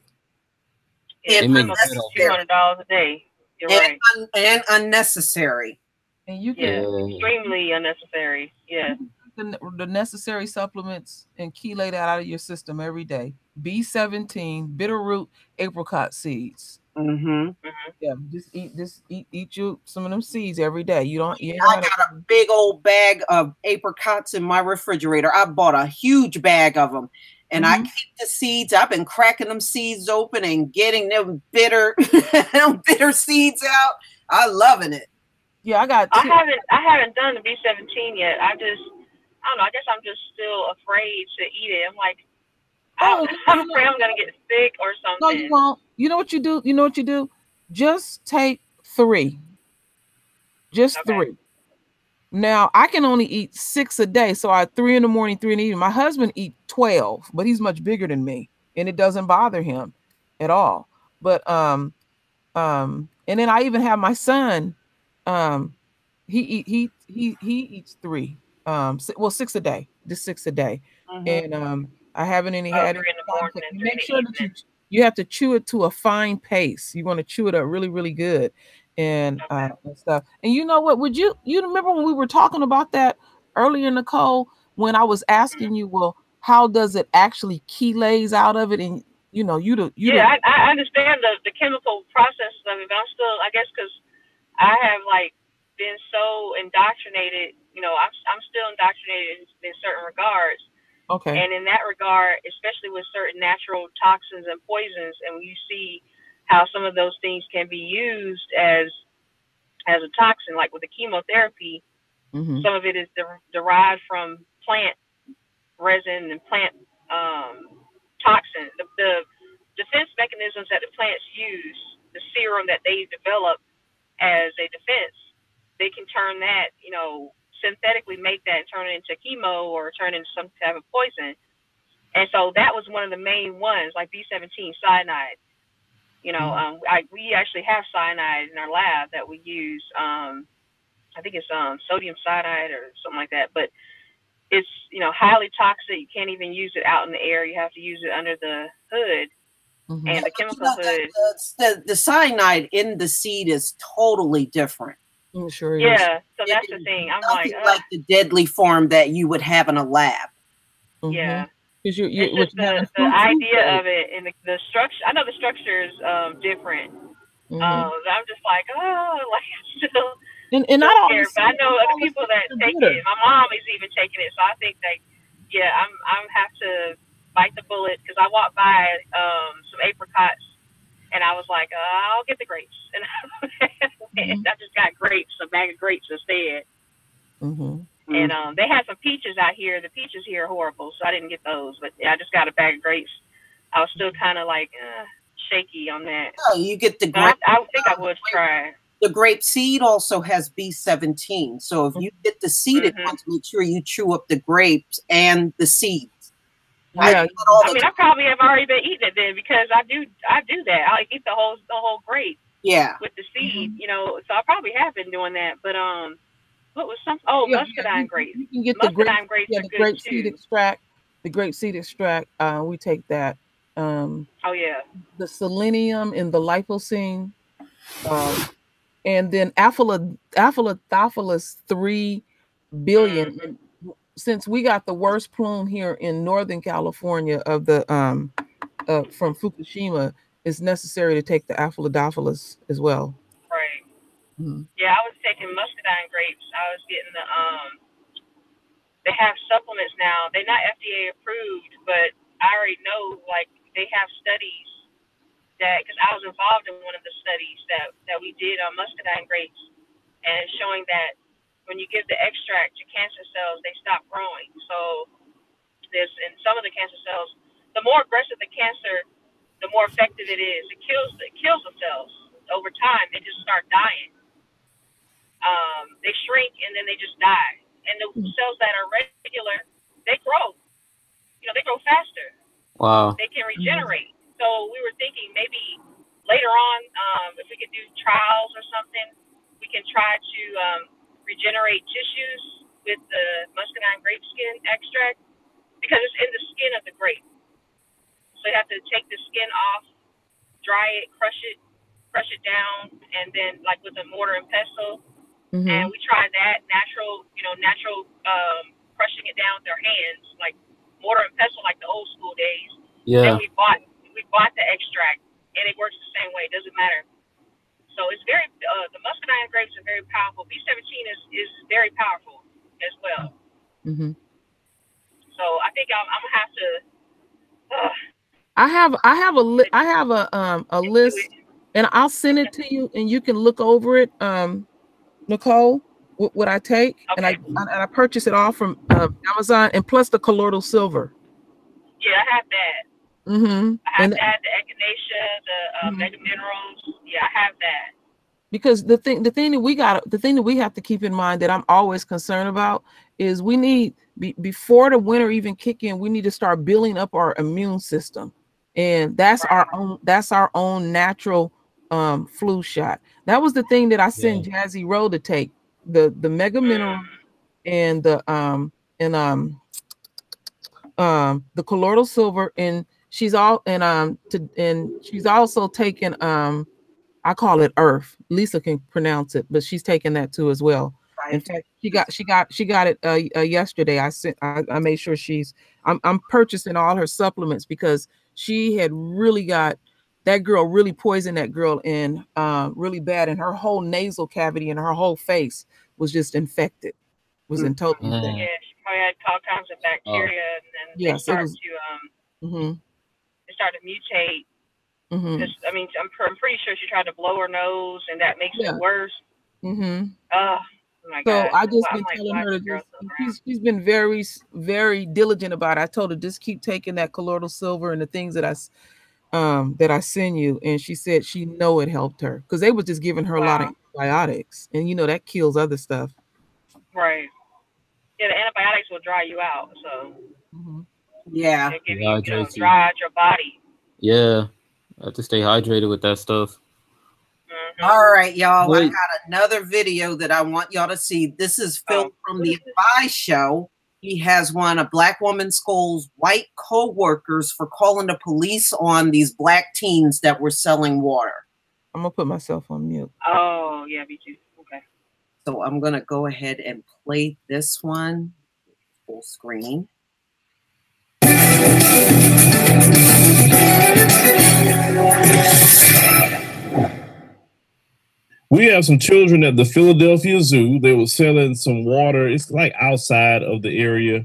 Yeah, they make $200 a day. You're right. And unnecessary. And you Yeah, can extremely unnecessary. Yeah. The necessary supplements and chelate that out of your system every day. B17, bitter root, apricot seeds. Mm-hmm. Yeah, just eat you some of them seeds every day. You don't. I got a big old bag of apricots in my refrigerator. I bought a huge bag of them, and I keep the seeds. I've been cracking them seeds open and getting them bitter, bitter seeds out. I'm loving it. Yeah, I haven't done the B17 yet. I don't know. I guess I'm just still afraid to eat it. I'm like, I'm afraid I'm gonna get sick or something. No, you won't. You know what you do? You know what you do? Just take 3. Just 3. Now I can only eat 6 a day, so I 3 in the morning, 3 in the evening. My husband eat 12, but he's much bigger than me, and it doesn't bother him at all. But and then I even have my son. He eats 3. 6 a day, just 6 a day, and I haven't any had. 3 in the morning and 3 Make in the sure that evening. you have to chew it to a fine paste. You want to chew it up really, really good, and stuff. And you know what? You remember when we were talking about that earlier, Nicole? When I was asking you, well, how does it actually chelates out of it? And you know, I understand the chemical processes of it, but I'm still, I guess, because I have like been so indoctrinated. You know, I'm still indoctrinated in certain regards. Okay. And in that regard, especially with certain natural toxins and poisons, and you see how some of those things can be used as a toxin, like with the chemotherapy, some of it is derived from plant resin and plant toxin. The defense mechanisms that the plants use, the serum that they develop as a defense, they can turn that, you know, synthetically make that and turn it into chemo or turn it into some type of poison. And so that was one of the main ones, like B17 cyanide. You know, we actually have cyanide in our lab that we use. I think it's sodium cyanide or something like that. But it's, you know, highly toxic. You can't even use it out in the air. You have to use it under the hood. And the chemical hood. The cyanide in the seed is totally different. Sure. Yeah, so that's the thing. I'm like the deadly form that you would have in a lab. Yeah. Because it's just the idea of it and the structure. I know the structure is different. I'm just like, like still. And I don't care, but I know other people that take it. My mom is even taking it, so I think that I'm have to bite the bullet because I walked by some apricots and I was like, I'll get the grapes, and I just got grapes, a bag of grapes instead. And they had some peaches out here. The peaches here are horrible, so I didn't get those. But I just got a bag of grapes. I was still kind of like shaky on that. Oh, you get the grape. I think I would try. The grape seed also has B17. So if you get the seeded ones, make sure you chew up the grapes and the seeds. Yeah. I mean, I probably have already been eating it then because I do that. I eat the whole grape. Yeah. With the seed, you know. So I probably have been doing that. But what was some? Oh, muscadine grapes. You can get muscadine grapes. Yeah, the grape seed extract. The grape seed extract. We take that. Oh yeah. The selenium and the lipocene. and then Aphilothephilus 3 billion. And since we got the worst plume here in Northern California of the from Fukushima, it's necessary to take the Aphilothephilus as well. Right. Mhm. Yeah, I was taking muscadine grapes. I was getting the they have supplements now. They're not FDA approved, but I already know, like, they have studies that, because I was involved in one of the studies that we did on muscadine grapes, and it's showing that when you give the extract to cancer cells, they stop growing. So in some of the cancer cells, the more aggressive the cancer, the more effective it is. It kills the cells. Over time, they just start dying. They shrink and then they just die. And the cells that are regular, they grow. They grow faster. Wow. They can regenerate. So we were thinking maybe later on, if we could do trials or something, we can try to regenerate tissues with the muscadine grape skin extract, because it's in the skin of the grape. So you have to take the skin off, dry it, crush it down, and then like with a mortar and pestle. Mm-hmm. And we tried that natural crushing it down with our hands, like mortar and pestle, like the old school days. Yeah. Then we bought the extract, and it works the same way. It doesn't matter. So it's very the muscadine grapes are very powerful. B17 is very powerful as well. Mm-hmm. So I think I'm gonna have to. I have a list, and I'll send it to you, and you can look over it, Nicole. What I take, Okay. and I purchase it all from Amazon, and plus the colloidal silver. Yeah, I have that. Mm-hmm. I have that, the echinacea, the mega minerals. Yeah, I have that. Because the thing that we have to keep in mind, that I'm always concerned about, is we need before the winter even kick in, we need to start building up our immune system, and that's our own natural flu shot. That was the thing that I sent Jazzy Rowe to take, the mega mineral and the colloidal silver, and she's also taken I call it earth. Lisa can pronounce it, but she's taking that too as well. Right. In fact, she got it yesterday. I made sure I'm purchasing all her supplements, because she had really got that girl really poisoned that girl in really bad, and her whole nasal cavity and her whole face was just infected. Was in total infected. Yeah, she probably had all kinds of bacteria, and then they start to mutate. Mm-hmm. I mean, I'm pretty sure she tried to blow her nose, and that makes it worse. Mm-hmm. Oh my so God. I just been telling her to she's been very, very diligent about it. I told her just keep taking that colloidal silver and the things that I send you, and she said she know it helped her, because they was just giving her a lot of antibiotics, and that kills other stuff. Right. Yeah, the antibiotics will dry you out. So yeah, they give you, dry out your body. Yeah. I have to stay hydrated with that stuff. All right, y'all. I got another video that I want y'all to see. This is filmed from the Advice Show. He has one. A black woman scolds white co-workers for calling the police on these black teens that were selling water. I'm gonna put myself on mute. Oh yeah, me too. Okay. So I'm gonna go ahead and play this one full screen. We have some children at the Philadelphia Zoo. They were selling some water. It's like outside of the area.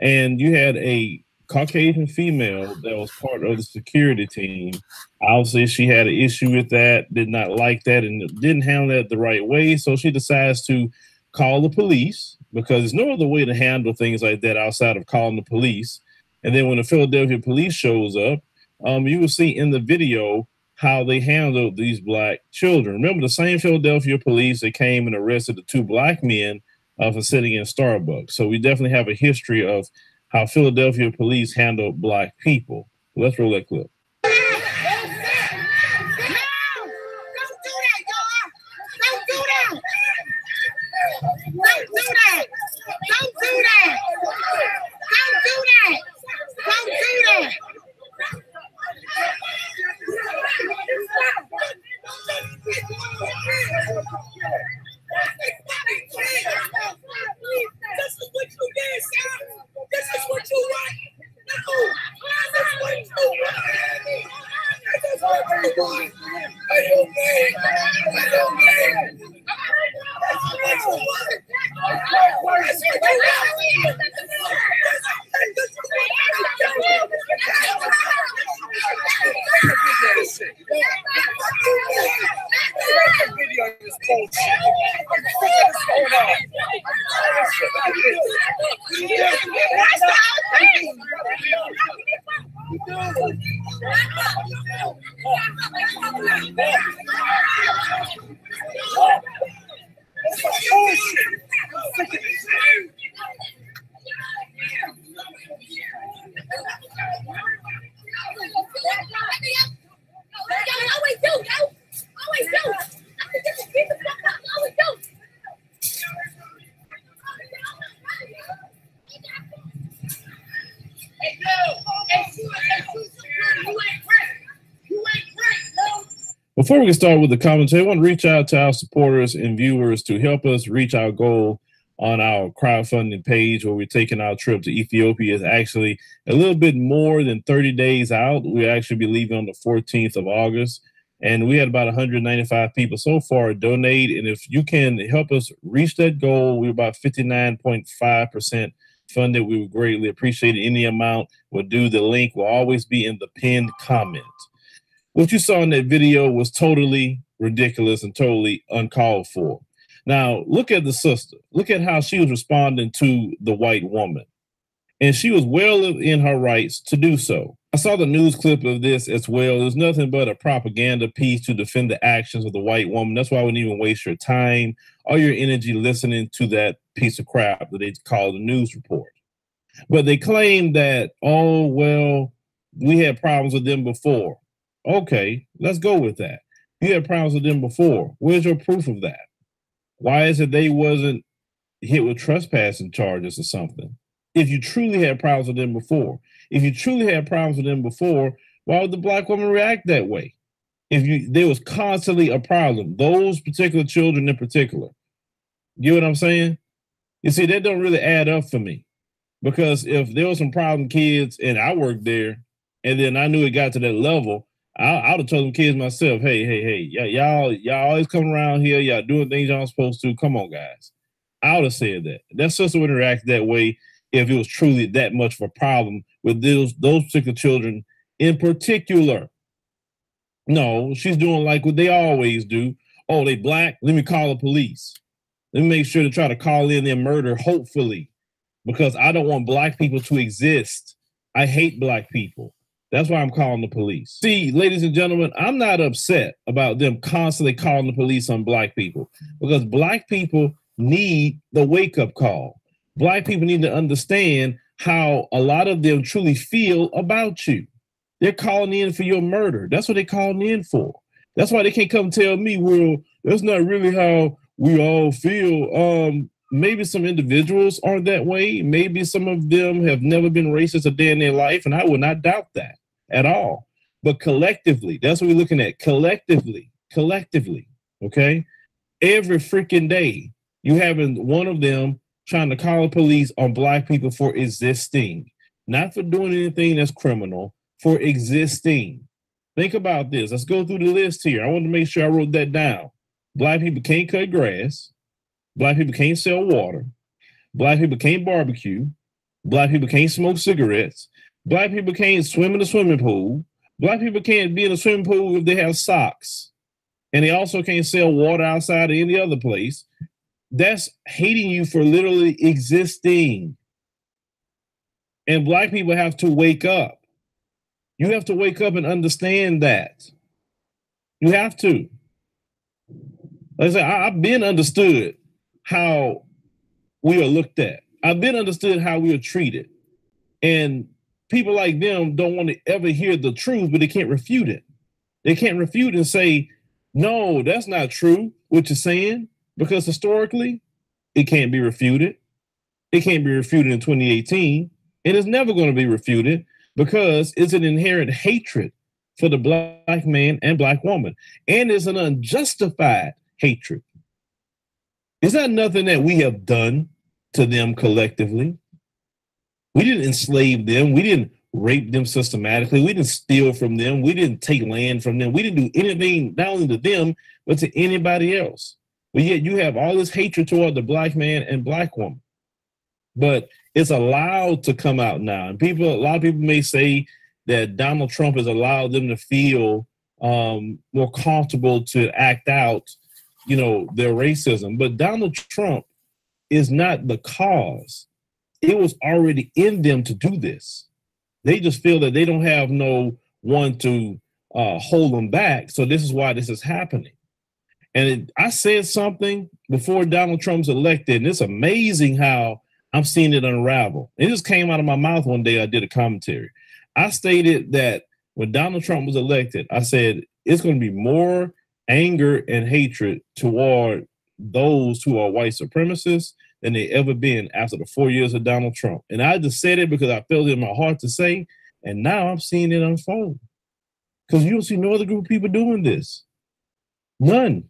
And you had a Caucasian female that was part of the security team. Obviously, she had an issue with that, did not like that, and didn't handle that the right way. So she decides to call the police, because there's no other way to handle things like that outside of calling the police. And then when the Philadelphia police shows up, you will see in the video how they handled these black children. Remember, the same Philadelphia police that came and arrested the two black men for sitting in Starbucks. So we definitely have a history of how Philadelphia police handle black people. Let's roll that clip. This is what you did, sir. This is what you want. No, this is what you want. This is what you want. Are you mad? Are you mad? That's what you want. That's what you Before we get started with the commentary, I want to reach out to our supporters and viewers to help us reach our goal on our crowdfunding page where we're taking our trip to Ethiopia. Is actually a little bit more than 30 days out. We'll actually be leaving on the 14th of August. And we had about 195 people so far donate. And if you can help us reach that goal, we're about 59.5% funded. We would greatly appreciate it. Any amount will do. The link will always be in the pinned comment. What you saw in that video was totally ridiculous and totally uncalled for. Now, look at the sister. Look at how she was responding to the white woman. And she was well in her rights to do so. I saw the news clip of this as well. There's nothing but a propaganda piece to defend the actions of the white woman. That's why I wouldn't even waste your time or your energy listening to that piece of crap that they call the news report. But they claim that, oh, well, we had problems with them before. Okay, let's go with that. You had problems with them before. Where's your proof of that? Why is it they wasn't hit with trespassing charges or something? If you truly had problems with them before, why would the black woman react that way? There was constantly a problem, those particular children in particular. You know what I'm saying? You see, that don't really add up for me. Because if there was some problem kids and I worked there, and then I knew it got to that level, I would have told them kids myself, hey, y'all always come around here, y'all doing things y'all supposed to. Come on, guys. I would have said that. That sister would react that way if it was truly that much of a problem with those particular children in particular. No, she's doing like what they always do. Oh, they black? Let me call the police. Let me make sure to try to call in their murder, hopefully, because I don't want black people to exist. I hate black people. That's why I'm calling the police. See, ladies and gentlemen, I'm not upset about them constantly calling the police on black people because black people need the wake-up call. Black people need to understand how a lot of them truly feel about you. They're calling in for your murder. That's what they're calling in for. That's why they can't come tell me, well, that's not really how we all feel. Maybe some individuals aren't that way. Maybe some of them have never been racist a day in their life, and I would not doubt that at all. But collectively, that's what we're looking at. Collectively, okay? Every freaking day, you having one of them trying to call the police on black people for existing, not for doing anything that's criminal, for existing. Think about this. Let's go through the list here. I want to make sure I wrote that down. Black people can't cut grass. Black people can't sell water. Black people can't barbecue. Black people can't smoke cigarettes. Black people can't swim in a swimming pool. Black people can't be in a swimming pool if they have socks. And they also can't sell water outside of any other place. That's hating you for literally existing. And black people have to wake up. You have to wake up and understand that. You have to. Like I said, I've been understood how we are looked at. I've been understood how we are treated. And people like them don't want to ever hear the truth, but they can't refute it. They can't refute and say, no, that's not true, what you're saying, because historically, it can't be refuted. It can't be refuted in 2018, and it's never going to be refuted because it's an inherent hatred for the black man and black woman, and it's an unjustified hatred. It's not nothing that we have done to them collectively. We didn't enslave them. We didn't rape them systematically. We didn't steal from them. We didn't take land from them. We didn't do anything not only to them, but to anybody else. But yet you have all this hatred toward the black man and black woman. But it's allowed to come out now. And a lot of people may say that Donald Trump has allowed them to feel more comfortable to act out, their racism. But Donald Trump is not the cause. It was already in them to do this. They just feel that they don't have no one to hold them back. So this is why this is happening. And I said something before Donald Trump's elected, and it's amazing how I'm seeing it unravel. It just came out of my mouth one day. I did a commentary. I stated that when Donald Trump was elected, I said it's going to be more anger and hatred toward those who are white supremacists than they ever been after the 4 years of Donald Trump. And I just said it because I felt it in my heart to say, and now I'm seeing it unfold. Because you don't see no other group of people doing this. None.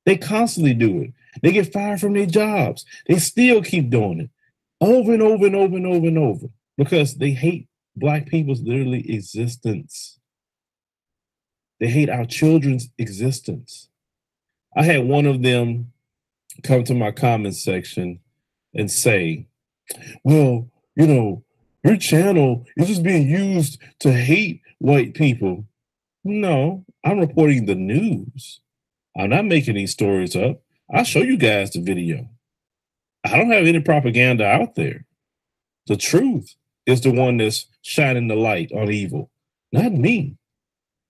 They constantly do it. They get fired from their jobs. They still keep doing it over and over and over and over and over because they hate black people's literally existence. They hate our children's existence. I had one of them come to my comments section and say, well, your channel is just being used to hate white people. No, I'm reporting the news. I'm not making these stories up. I'll show you guys the video. I don't have any propaganda out there. The truth is the one that's shining the light on evil, not me.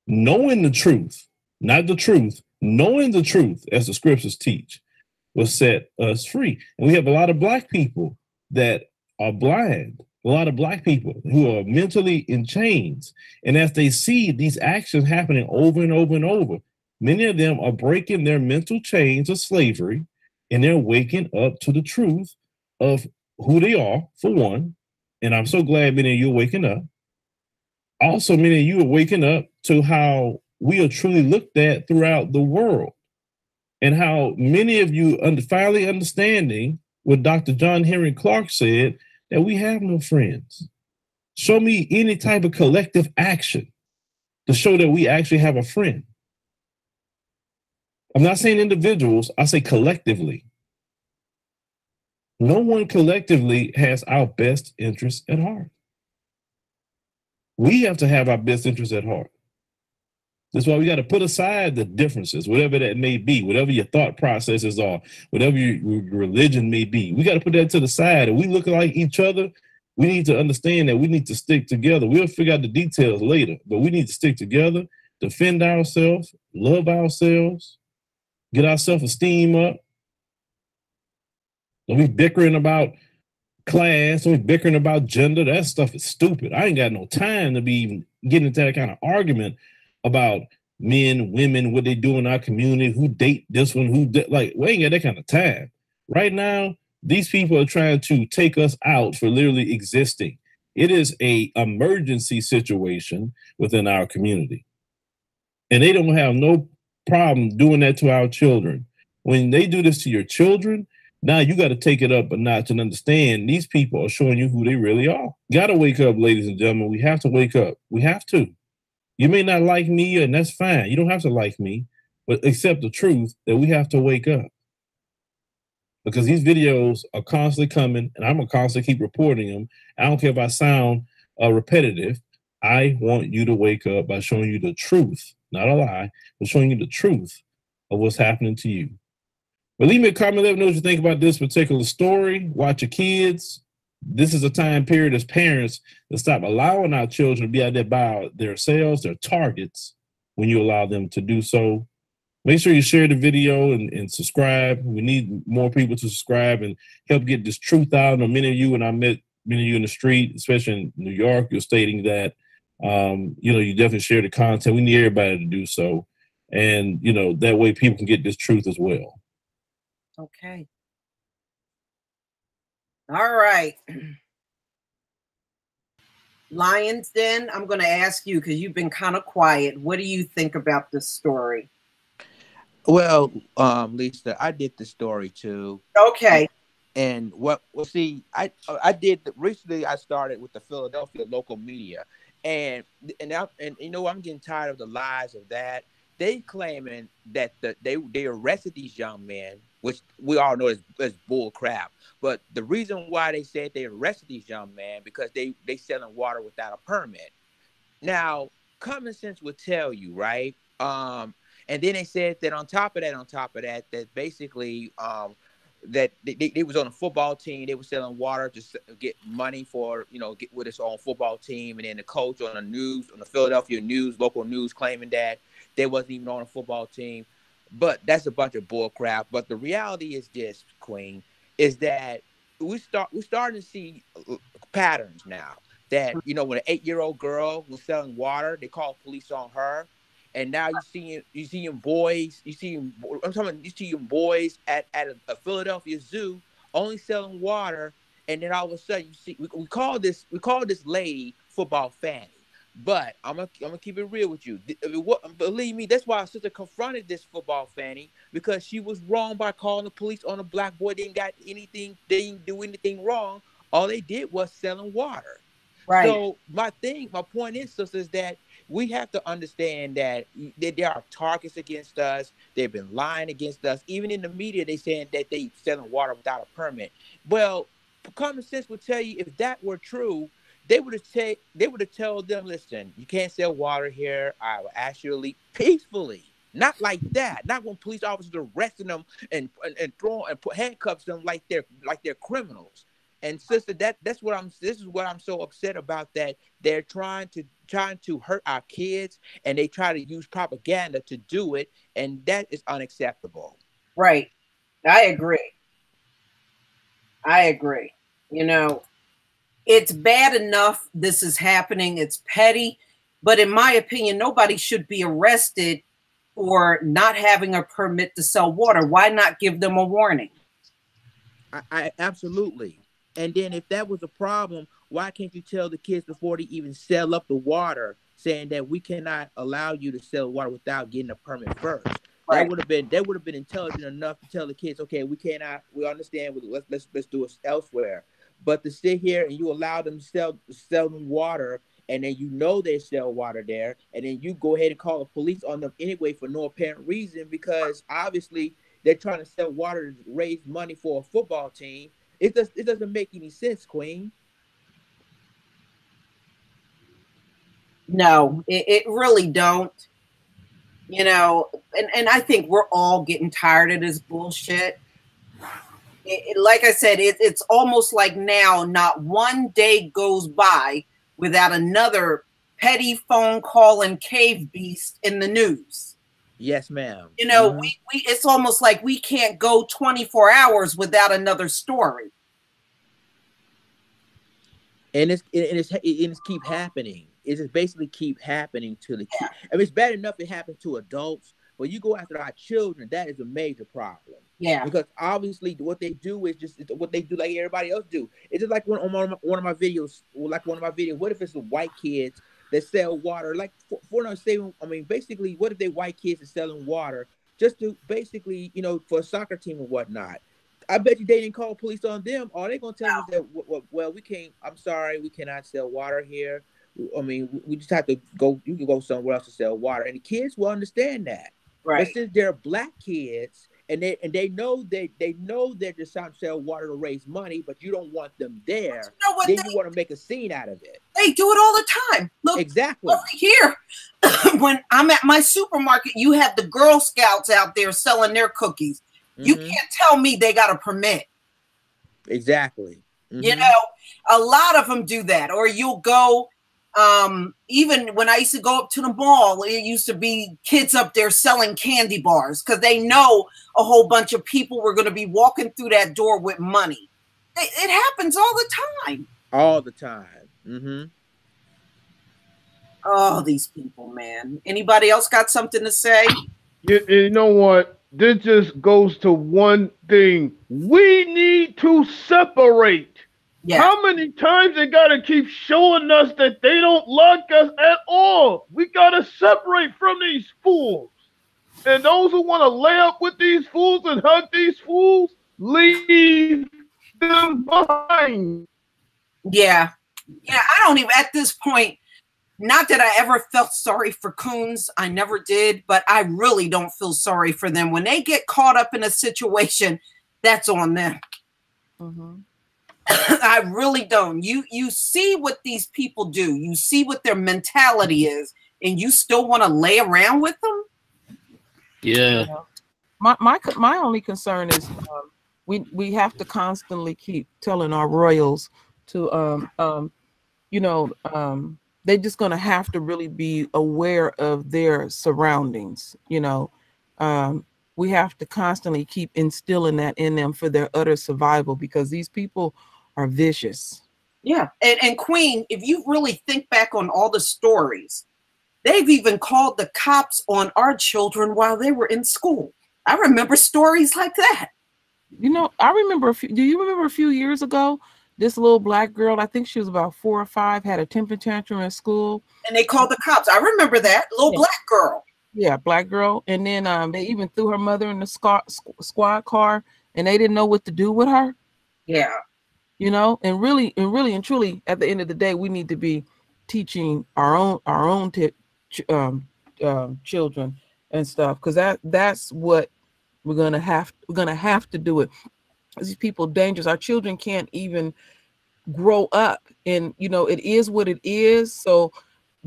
Knowing the truth, not the truth, knowing the truth, as the scriptures teach, will set us free. And we have a lot of black people that are blind, a lot of black people who are mentally in chains. And as they see these actions happening over and over and over, many of them are breaking their mental chains of slavery, and they're waking up to the truth of who they are, for one. And I'm so glad many of you are waking up. Also, many of you are waking up to how we are truly looked at throughout the world, and how many of you are finally understanding what Dr. John Henry Clark said, that we have no friends. Show me any type of collective action to show that we actually have a friend. I'm not saying individuals, I say collectively. No one collectively has our best interests at heart. We have to have our best interests at heart. That's why we got to put aside the differences, whatever that may be, whatever your thought processes are, whatever your religion may be. We got to put that to the side. If we look like each other, we need to understand that we need to stick together. We'll figure out the details later, but we need to stick together, defend ourselves, love ourselves, get our self-esteem up. Don't be bickering about class, don't be bickering about gender. That stuff is stupid. I ain't got no time to be even getting into that kind of argument about men, women, what they do in our community, who date this one, we ain't got that kind of time. Right now, these people are trying to take us out for literally existing. It is an emergency situation within our community. And they don't have no problem doing that to our children. When they do this to your children, now you got to take it up a notch and understand these people are showing you who they really are. Got to wake up, ladies and gentlemen. We have to wake up. We have to. You may not like me, and that's fine. You don't have to like me, but accept the truth that we have to wake up. Because these videos are constantly coming, and I'm going to constantly keep reporting them. I don't care if I sound repetitive. I want you to wake up by showing you the truth, not a lie, but showing you the truth of what's happening to you. But leave me a comment, let me know what you think about this particular story. Watch your kids. This is a time period as parents to stop allowing our children to be out there by themselves, their targets, when you allow them to do so. Make sure you share the video and subscribe. We need more people to subscribe and help get this truth out. I know many of you, when I met many of you in the street, especially in New York, you're stating that, you definitely share the content. We need everybody to do so. And, that way people can get this truth as well. Okay. All right. Lions Den, I'm going to ask you because you've been kind of quiet. What do you think about this story? Well, Lisa, I did the story too. Okay. And see, I did recently. I started with the Philadelphia local media, and you know, I'm getting tired of the lies of that. They claiming that they arrested these young men, which we all know is bull crap. But the reason why they said they arrested these young men because they selling water without a permit. Now, common sense would tell you, right? And then they said that that basically, that they was on a football team. They were selling water to get money for, get with his own football team. And then the coach on the Philadelphia news, local news, claiming that they wasn't even on a football team. But that's a bunch of bull crap. But the reality is this, Queen, is that we're starting to see patterns now. That, when an 8-year-old girl was selling water, they called police on her. And now you see boys at a Philadelphia zoo only selling water. And then all of a sudden you see we call this lady Football Fanny. But I'm gonna keep it real with you. Believe me, that's why our sister confronted this Football Fanny, because she was wrong by calling the police on a black boy. They didn't do anything wrong. All they did was selling water. Right. So my point is, sisters, that we have to understand that there are targets against us. They've been lying against us. Even in the media, they saying that they selling water without a permit. Well, common sense would tell you, if that were true, they would have told them, listen, you can't sell water here. I will ask you to leave peacefully. Not like that. Not when police officers are arresting them and put handcuffs them like they're criminals. And sister, this is what I'm so upset about, that they're trying to hurt our kids, and they try to use propaganda to do it, and that is unacceptable. Right. I agree. It's bad enough this is happening. It's petty. But in my opinion, nobody should be arrested for not having a permit to sell water. Why not give them a warning? I absolutely. And then if that was a problem, why can't you tell the kids before they even sell up the water, saying that we cannot allow you to sell water without getting a permit first? Right. That would have been intelligent enough to tell the kids, okay, we understand, let's do it elsewhere. But to sit here and you allow them to sell them water, and then they sell water there, and then you go ahead and call the police on them anyway for no apparent reason, because obviously they're trying to sell water to raise money for a football team. It doesn't make any sense, Queen. No, it really don't. And I think we're all getting tired of this bullshit. Like I said, it's almost like now not one day goes by without another petty phone call and cave beast in the news. Yes, ma'am. It's almost like we can't go 24 hours without another story. And it's keep happening. It just basically keep happening to the kids. I mean, it's bad enough it happens to adults, but you go after our children, that is a major problem. Yeah. Because obviously what they do is just what they do like everybody else do. It's just like one of my videos, what if it's the white kids that sell water? Like basically, what if they white kids are selling water just to basically, for a soccer team or whatnot? I bet you they didn't call police on them. Are they going to tell us that, well, we can't, I'm sorry, we cannot sell water here. I mean, we just have to go, you can go somewhere else to sell water. And the kids will understand that. Right. But since they're black kids and they know they're just trying to sell water to raise money, but you don't want them there, then you want to make a scene out of it. They do it all the time. Look, exactly. Look here. When I'm at my supermarket, you have the Girl Scouts out there selling their cookies. You can't tell me they got a permit. Exactly. A lot of them do that. Or you'll go, even when I used to go up to the mall, it used to be kids up there selling candy bars because they know a whole bunch of people were going to be walking through that door with money. It happens all the time. All the time. Oh, these people, man. Anybody else got something to say? You know what? This just goes to one thing. We need to separate. Yeah. How many times they gotta keep showing us that they don't like us at all? We gotta separate from these fools. And those who want to lay up with these fools and hug these fools, leave them behind. Yeah. Yeah, I don't even, at this point, not that I ever felt sorry for coons. I never did, but I really don't feel sorry for them. When they get caught up in a situation, that's on them. I really don't. You see what these people do. You see what their mentality is, and you still want to lay around with them? Yeah. My only concern is we have to constantly keep telling our royals to they're just going to have to really be aware of their surroundings. We have to constantly keep instilling that in them for their utter survival, because these people are vicious. Yeah. And Queen, if you really think back on all the stories, they've even called the cops on our children while they were in school. I remember stories like that. I remember do you remember a few years ago, this little black girl, I think she was about 4 or 5, had a temper tantrum at school. And they called the cops. I remember that. Little black girl. Yeah, black girl. And then they even threw her mother in the squad car, and they didn't know what to do with her. Yeah. And really and truly, at the end of the day, we need to be teaching our own children and stuff, because that's what we're gonna have to do it. These people dangerous. Our children can't even grow up, and it is what it is. So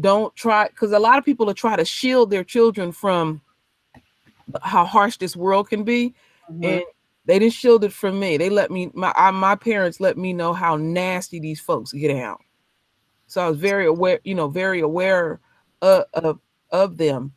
don't try, because a lot of people are trying to shield their children from how harsh this world can be. And they didn't shield it from me. They let me, my parents let me know how nasty these folks get out. So I was very aware, of them,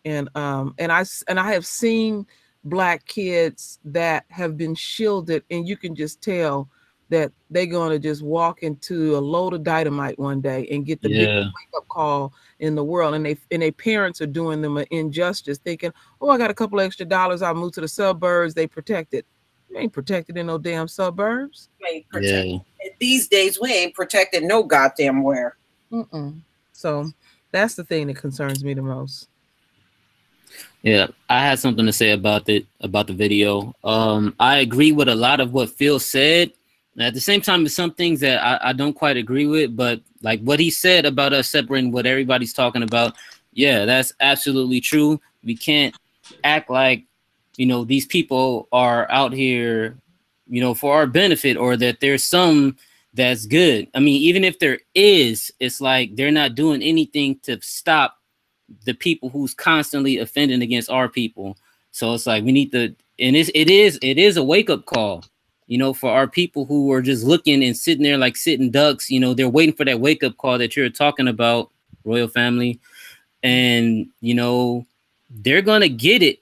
and I have seen black kids that have been shielded, and you can just tell that they're going to just walk into a load of dynamite one day and get the biggest wake-up call in the world, and their parents are doing them an injustice, thinking, oh, I got a couple extra dollars, I'll move to the suburbs, they protected. You ain't protected in no damn suburbs. We ain't protected. These days, we ain't protected no goddamn where. So that's the thing that concerns me the most. Yeah, I had something to say about the video. I agree with a lot of what Phil said. At the same time, there's some things that I don't quite agree with, but like what he said about us separating what everybody's talking about, yeah, that's absolutely true. We can't act like, these people are out here, for our benefit, or that there's some that's good. I mean, even if there is, it's like they're not doing anything to stop the people who's constantly offending against our people. So it's like we need to, and it is a wake-up call, for our people who are just looking and sitting there like sitting ducks. They're waiting for that wake-up call that you're talking about, royal family, and they're gonna get it.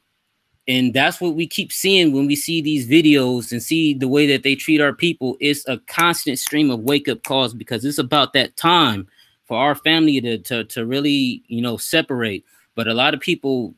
And that's what we keep seeing when we see these videos and see the way that they treat our people. It's a constant stream of wake-up calls, because it's about that time for our family to really, separate. But a lot of people,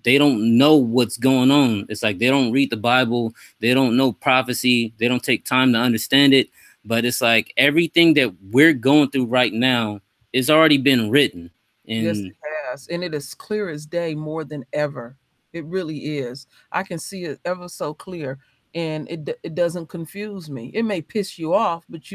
they don't know what's going on. It's like they don't read the Bible. They don't know prophecy. They don't take time to understand it. But it's like everything that we're going through right now has already been written. And yes, it has. And it is clear as day, more than ever. It really is. I can see it ever so clear. And it doesn't confuse me. It may piss you off, but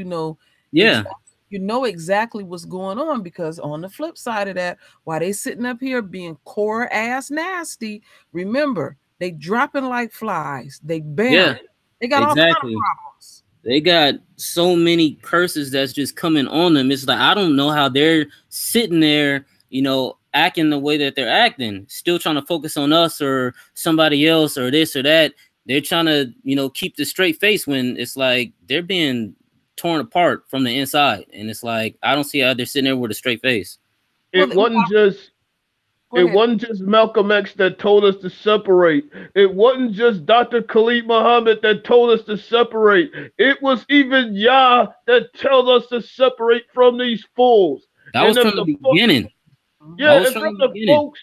yeah. You know exactly what's going on, because on the flip side of that, while they sitting up here being core ass nasty, remember, they dropping like flies. They barren. Yeah, they got all kinds of problems. They got so many curses that's just coming on them. It's like, I don't know how they're sitting there, acting the way that they're acting, still trying to focus on us or somebody else or this or that. They're trying to, keep the straight face when it's like they're being torn apart from the inside. And it's like, I don't see how they're sitting there with a straight face. It wasn't just Malcolm X that told us to separate. It wasn't just Dr. Khalid Muhammad that told us to separate. It was even Yah that told us to separate from these fools. That was from the beginning. Yeah, and from the folks,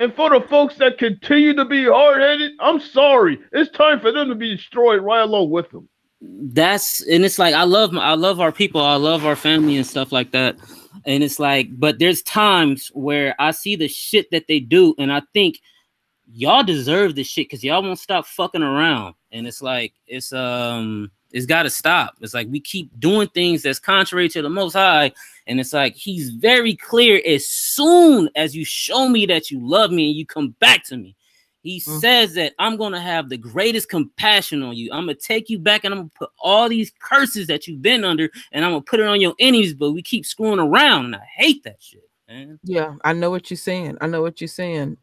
and for the folks that continue to be hard-headed, I'm sorry. It's time for them to be destroyed right along with them. And it's like, I love our people, I love our family and stuff like that. And it's like, but there's times where I see the shit that they do, and I think y'all deserve this shit because y'all won't stop fucking around. And it's like it's got to stop. It's like we keep doing things that's contrary to the Most High, and it's like he's very clear. As soon as you show me that you love me and you come back to me, he says that I'm gonna have the greatest compassion on you. I'm gonna take you back and I'm gonna put all these curses that you've been under, and I'm gonna put it on your enemies. But we keep screwing around, and I hate that shit, man. Yeah, I know what you're saying. I know what you're saying.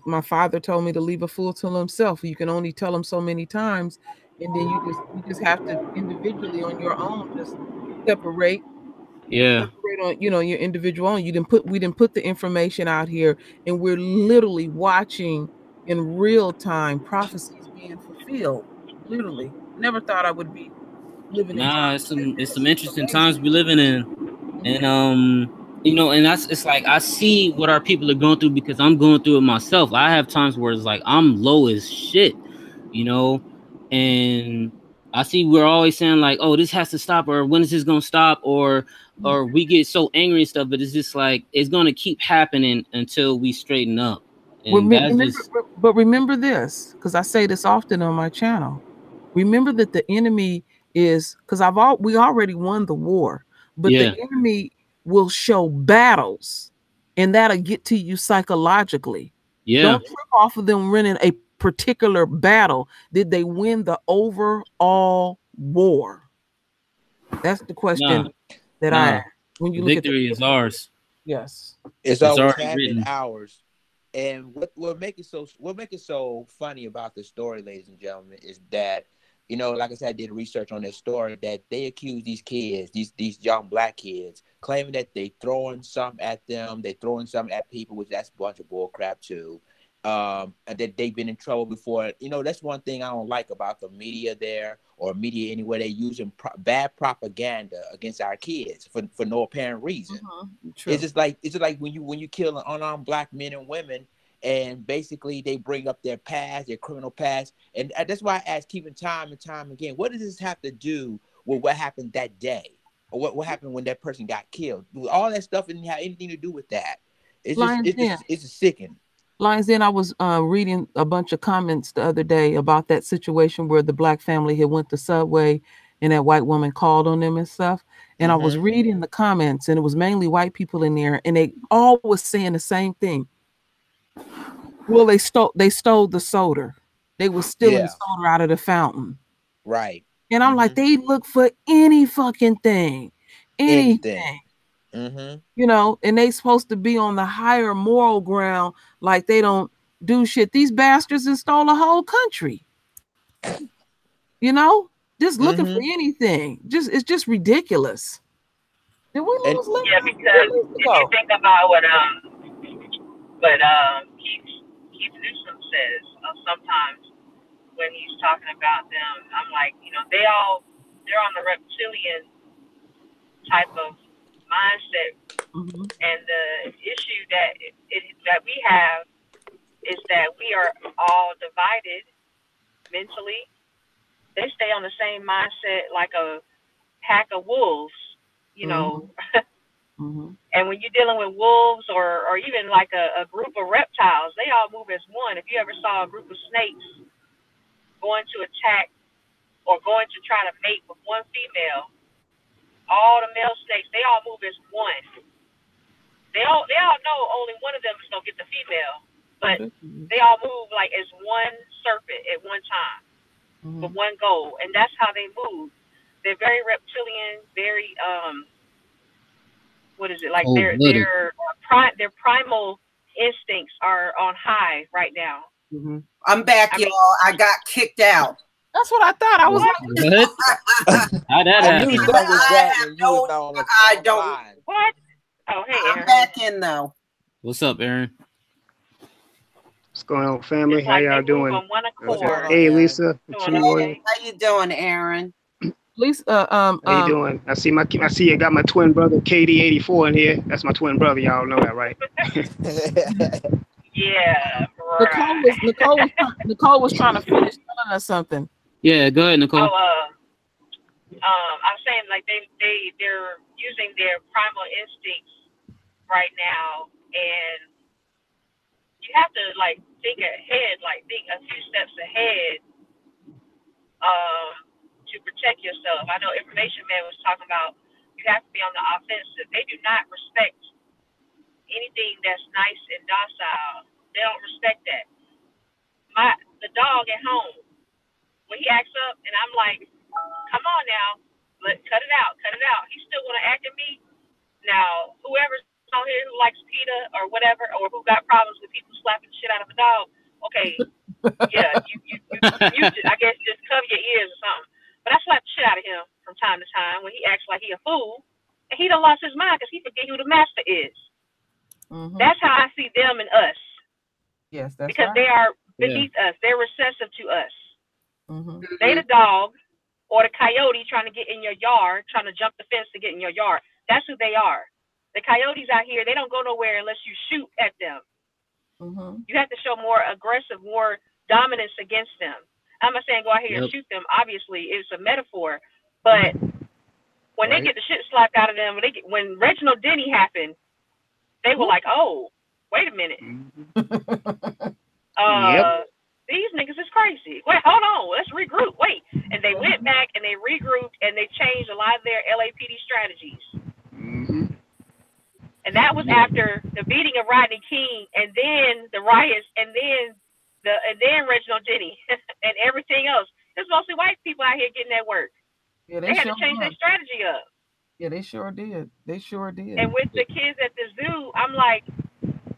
My father told me to leave a fool to himself. You can only tell him so many times, and then you just have to individually on your own just separate. Yeah. Separate on your individual own. We didn't put the information out here, and we're literally watching in real time prophecies being fulfilled. Literally, never thought I would be living in Nah, times. it's some interesting times we're living in. And and it's like I see what our people are going through because I'm going through it myself. I have times where it's like I'm low as shit, and I see we're always saying like, oh, this has to stop, or when is this gonna stop, or we get so angry and stuff, but it's just like it's gonna keep happening until we straighten up. And Remember this, because I say this often on my channel. Remember that the enemy is because we already won the war, but the enemy will show battles, and that'll get to you psychologically. Yeah. Don't trip off of them winning a particular battle. Did they win the overall war? That's the question that I ask. When you look victory is ours. Yes. It's always already have been written. ours. And what make it so funny about this story, ladies and gentlemen, is that, like I said, I did research on this story that they accuse these kids, these young black kids, claiming that they throwing something at them, they throwing something at people, which that's a bunch of bull crap too. And that they've been in trouble before. That's one thing I don't like about the media there, or media anywhere. They're using bad propaganda against our kids for no apparent reason. It's just like when you kill unarmed black men and women, and basically they bring up their past, their criminal past, and that's why I ask, keeping time and time again, what does this have to do with what happened that day, or what happened when that person got killed? All that stuff didn't have anything to do with that. It's just sickening. Lions Den, I was reading a bunch of comments the other day about that situation where the black family had went to Subway and that white woman called on them and stuff. And I was reading the comments, and it was mainly white people in there, and they all was saying the same thing. Well, they stole the soda. They were stealing soda out of the fountain. Right. And I'm like, they look for any fucking thing. Anything. And they supposed to be on the higher moral ground, like they don't do shit. These bastards have stole a whole country. Just looking for anything. It's just ridiculous. Did we lose Lynn? Yeah, because if you think about what Keith Newsom says, sometimes when he's talking about them, I'm like, they're on the reptilian type of mindset. And the issue that we have is that we are all divided mentally. They stay on the same mindset like a pack of wolves, And when you're dealing with wolves or even like a group of reptiles, they all move as one. If you ever saw a group of snakes going to attack or going to try to mate with one female, all the male snakes, they all move as one. They all know only one of them is gonna get the female, but they all move like as one serpent at one time for one goal, and that's how they move. They're very reptilian, very what is it like? Their primal instincts are on high right now. I'm back, y'all. I got kicked out. That's what I thought. I was like, what? How that happened? I don't. What? Oh, hey, Aaron. I'm back in though. What's up, Aaron? What's going on, family? How y'all doing? Hey, Lisa. How you doing, Aaron? Lisa, how you doing? I see you got my twin brother KD84 in here. That's my twin brother. Y'all know that, right? Yeah. Nicole was trying to finish telling us something. Yeah, go ahead, Nicole. I'm saying like they're using their primal instincts right now, and you have to like think ahead, like think a few steps ahead to protect yourself. I know Information Man was talking about you have to be on the offensive. They do not respect anything that's nice and docile. They don't respect that. The dog at home, when he acts up and I'm like, come on now, cut it out. He's still gonna act at me. Now, whoever's on here who likes PETA or whatever, or who got problems with people slapping the shit out of a dog, okay, yeah, you I guess just cover your ears or something. But I slap the shit out of him from time to time when he acts like he a fool, and he done lost his mind because he forget who the master is. That's how I see them and us. Yes, that's because right. they are beneath us. They're recessive to us. They the dog or the coyote trying to get in your yard, trying to jump the fence to get in your yard. That's who they are. The coyotes out here, they don't go nowhere unless you shoot at them. You have to show more aggressive, more dominance against them. I'm not saying go out here and shoot them. Obviously, it's a metaphor. But when they get the shit slapped out of them, when Reginald Denny happened, they were like, oh, wait a minute. These niggas is crazy. Wait, hold on. Let's regroup. Wait. And they went back and they regrouped and they changed a lot of their LAPD strategies. And that was after the beating of Rodney King and then the riots and then Reginald Denny and everything else. There's mostly white people out here getting that work. Yeah, they had to change their strategy up. Yeah, they sure did. They sure did. And with the kids at the zoo, I'm like,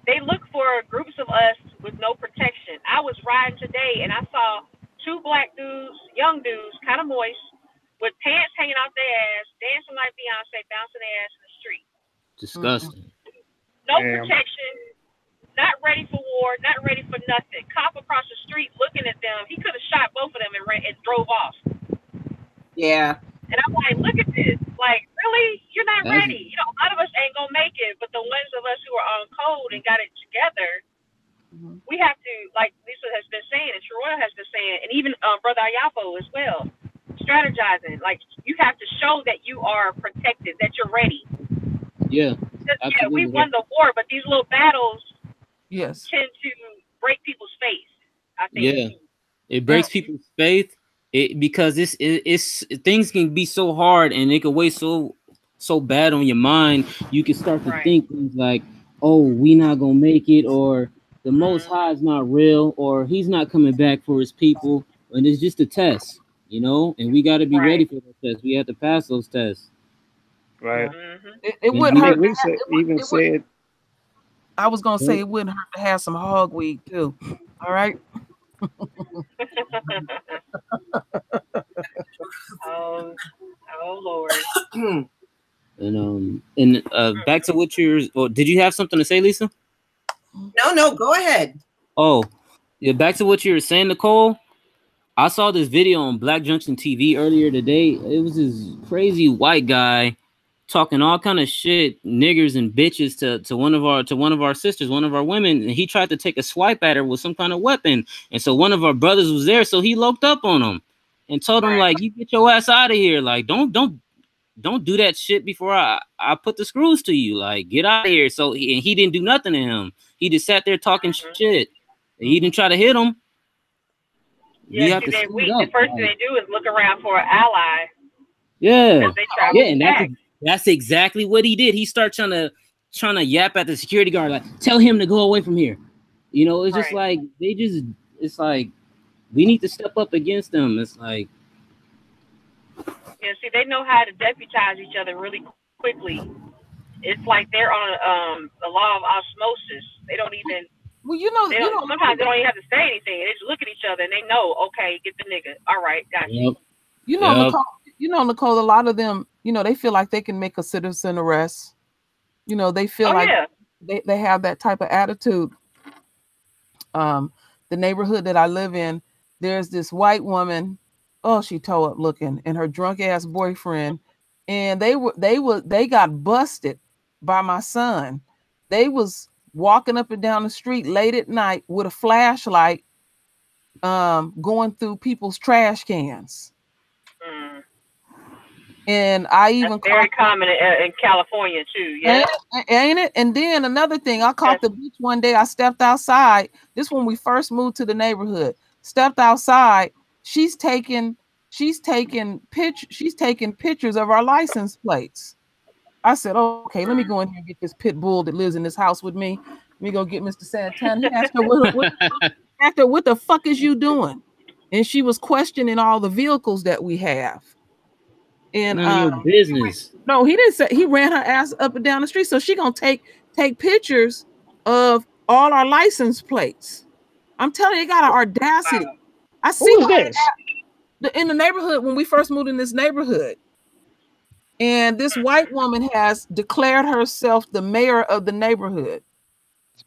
they look for groups of us with no protection. I was riding today and I saw two black dudes, young dudes, kind of moist, with pants hanging off their ass, dancing like Beyonce, bouncing their ass in the street. Disgusting. No protection, not ready for war, not ready for nothing. Cop across the street looking at them. He could have shot both of them and drove off. Yeah. And I'm like, look at this. Like, really? You're not ready. You know, a lot of us ain't going to make it, but the ones of us who are on code and got it together, we have to, like Lisa has been saying, and Sherelle has been saying, and even Brother Ayapo as well, strategizing. Like, you have to show that you are protected, that you're ready. Yeah. Yeah, we won the war, but these little battles tend to break people's faith, I think. Yeah. It breaks people's faith. Because it's things can be so hard and it can weigh so bad on your mind. You can start to think things like, oh, we not gonna make it, or the Most High is not real, or he's not coming back for his people, and it's just a test, you know. And we got to be ready for those tests. We have to pass those tests. Right. It wouldn't hurt. Said. I was gonna say it wouldn't hurt to have some hogweed too. All right. Oh Lord. And back to what did you have something to say, Lisa? No, go ahead. Oh, yeah, back to what you were saying, Nicole. I saw this video on Black Junction TV earlier today. It was this crazy white guy talking all kind of shit, niggers and bitches to one of our sisters, one of our women, and he tried to take a swipe at her with some kind of weapon. And so one of our brothers was there, so he loped up on him and told him, like, you get your ass out of here. Like, don't do that shit before I put the screws to you. Like, get out of here. So he didn't do nothing to him. He just sat there talking shit. He didn't try to hit him. Yeah, you have to the first thing they do is look around for an ally. Yeah. Yeah, and that's exactly what he did. He started trying to yap at the security guard, like, tell him to go away from here. You know, it's just like it's like we need to step up against them. It's like, yeah, see, they know how to deputize each other really quickly. It's like they're on a law of osmosis. They don't even. Well, sometimes they don't even have to say anything. They just look at each other and they know, okay, get the nigga. All right, got you. Nicole, a lot of them, they feel like they can make a citizen arrest. They feel they have that type of attitude. The neighborhood that I live in, there's this white woman. Oh, she toe up looking, and her drunk ass boyfriend, and they got busted by my son. They was walking up and down the street late at night with a flashlight, going through people's trash cans. And I even very common in California too. Yeah, ain't it? And then another thing, I caught the bitch one day. I stepped outside. This when we first moved to the neighborhood. Stepped outside. She's taking pictures of our license plates. I said, oh, okay, let me go in here and get this pit bull that lives in this house with me. Let me go get Mr. Santana. He asked her, what the fuck is you doing? And she was questioning all the vehicles that we have. And none of your business. No, he didn't say. He ran her ass up and down the street. So she gonna take pictures of all our license plates. I'm telling you, they got an audacity. I see this? In the neighborhood when we first moved in this neighborhood. And this white woman has declared herself the mayor of the neighborhood.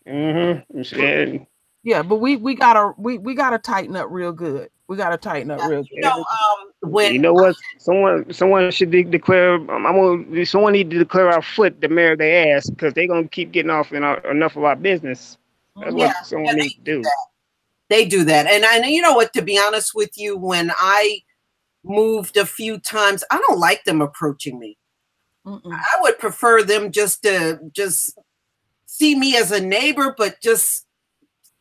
Mm-hmm. Yeah, but we gotta tighten up real good. We gotta tighten up real good. You know what? Someone should declare. Someone need to declare our foot the mayor of their ass because they're gonna keep getting off in enough of our business. That's what someone needs to do. They do that, and you know what? To be honest with you, when I moved a few times, I don't like them approaching me. I would prefer them just to see me as a neighbor, but just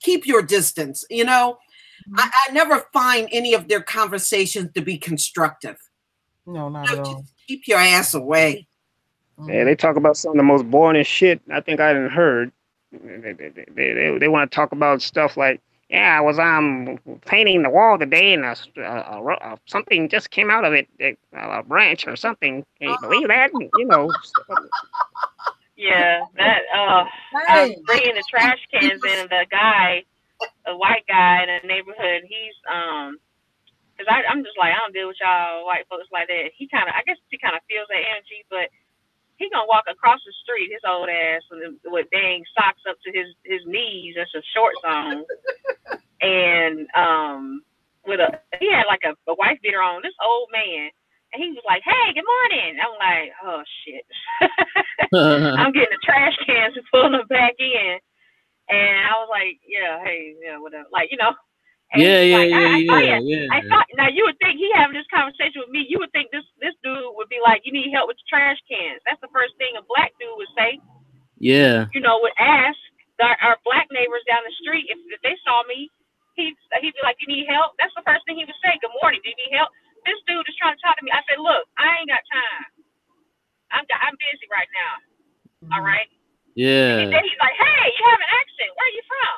keep your distance. You know, I never find any of their conversations to be constructive. No, not at all. Just keep your ass away. Yeah, they talk about some of the most boring shit I think I done heard. They want to talk about stuff like, yeah, I was painting the wall today and something just came out of it, a branch or something. Can you believe that? You know. Yeah, that I was bringing the trash cans in, and the guy, a white guy in the neighborhood, he's because I'm just like, I don't deal with y'all white folks like that. I guess he kind of feels that energy, but he gonna walk across the street, his old ass, with dang socks up to his knees and some shorts on, and he had like a wife beater on. This old man. And he was like, hey, good morning. I'm like, oh, shit. I'm getting the trash cans and pulling them back in. And I was like, yeah, hey, yeah, whatever. Like, you know. And I thought, now, you would think he having this conversation with me. You would think this dude would be like, you need help with the trash cans. That's the first thing a black dude would say. Yeah. You know, would ask our black neighbors down the street if they saw me. He'd be like, you need help? That's the first thing he would say. Good morning. Do you need help? This dude is trying to talk to me. I said, look, I ain't got time. I'm busy right now. All right? Yeah. And then he's like, hey, you have an accent. Where are you from?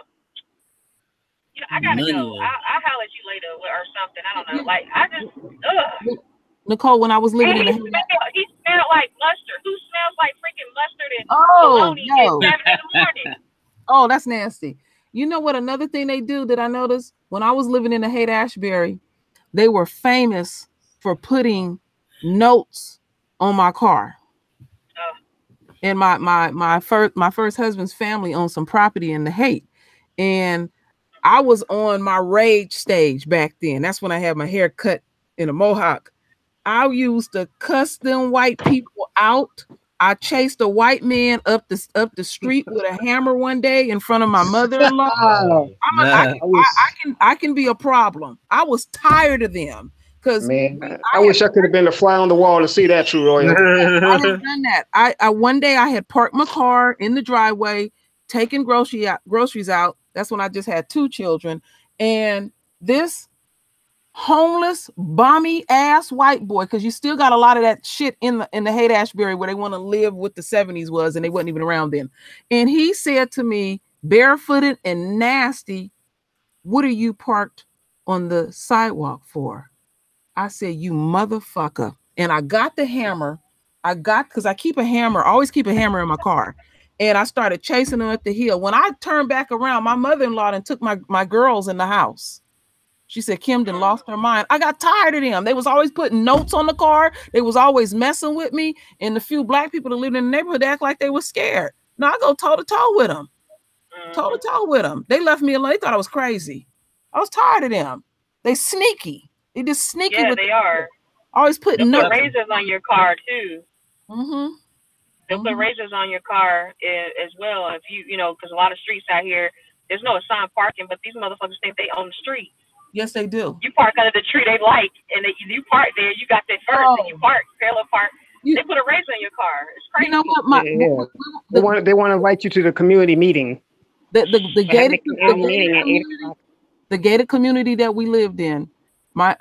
You know, I got to go. I'll holler at you later or something. I don't know. Like, I just, ugh. Nicole, when I was living he smelled like mustard. Who smells like freaking mustard and bologna at 7 in the morning? Oh, that's nasty. You know what? Another thing they do that I noticed when I was living in the Haight-Ashbury, they were famous for putting notes on my car. And my first husband's family owned some property in the Haight, and I was on my rage stage back then. That's when I had my hair cut in a mohawk. I used to cuss them white people out. I chased a white man up the street with a hammer one day in front of my mother-in-law. I can be a problem. I was tired of them because I wish I could have been a fly on the wall to see that, True Royal. I had done that. I one day I had parked my car in the driveway, taking groceries out. That's when I just had 2 children, and this homeless, bomby ass white boy, because you still got a lot of that shit in the Haight-Ashbury where they want to live what the 70s was, and they wasn't even around then. And he said to me, barefooted and nasty, what are you parked on the sidewalk for? I said, you motherfucker. And I got the hammer. Because I keep a hammer, I always keep a hammer in my car. And I started chasing him up the hill. When I turned back around, my mother-in-law and took my girls in the house. She said, Kim done lost her mind. I got tired of them. They was always putting notes on the car. They was always messing with me. And the few black people that lived in the neighborhood, they act like they were scared. No, I go toe to toe with them. Toe to toe with them. They left me alone. They thought I was crazy. I was tired of them. They sneaky. They just sneaky. Yeah, they are. Always putting They'll notes. put razors on your car too. Mm-hmm. They'll put razors on your car as well. If you know, because a lot of streets out here, there's no assigned parking, but these motherfuckers think they own the street. Yes, they do. You park under the tree they like, and you park there. You got there first, and you park parallel park. They put a race on your car. It's crazy. You know what? They want to invite you to the community meeting. The gated community that we lived in, my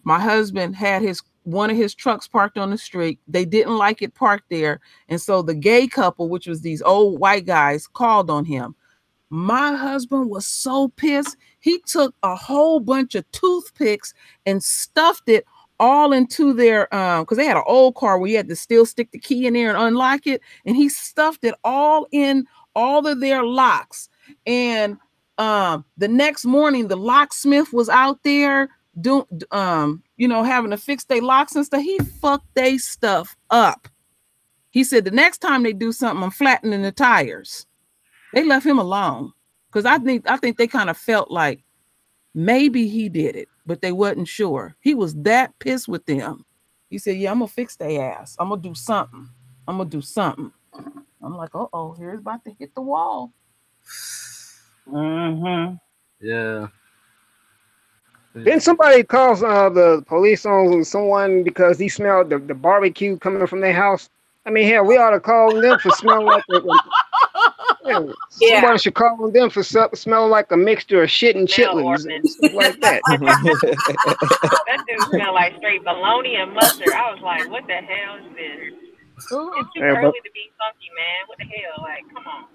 husband had one of his trucks parked on the street. They didn't like it parked there, and so the gay couple, which was these old white guys, called on him. My husband was so pissed. He took a whole bunch of toothpicks and stuffed it all into their because they had an old car where you had to still stick the key in there and unlock it, and he stuffed it all in all of their locks. And the next morning the locksmith was out there doing having to fix their locks and stuff. He fucked their stuff up. He said the next time they do something, I'm flattening the tires. They left him alone because I think they kind of felt like maybe he did it, but they wasn't sure. He was that pissed with them. He said, yeah, I'm gonna fix their ass. I'm gonna do something. I'm like, uh-oh, here's about to hit the wall. Yeah. Then somebody calls the police on someone because he smelled the barbecue coming from their house. I mean, hell, we ought to call them for smelling like somebody should call on them for smelling like a mixture of shit and chitlins and stuff like that. That dude smelled like straight bologna and mustard. I was like, what the hell is this? It's too early to be funky, man. What the hell? Like, come on.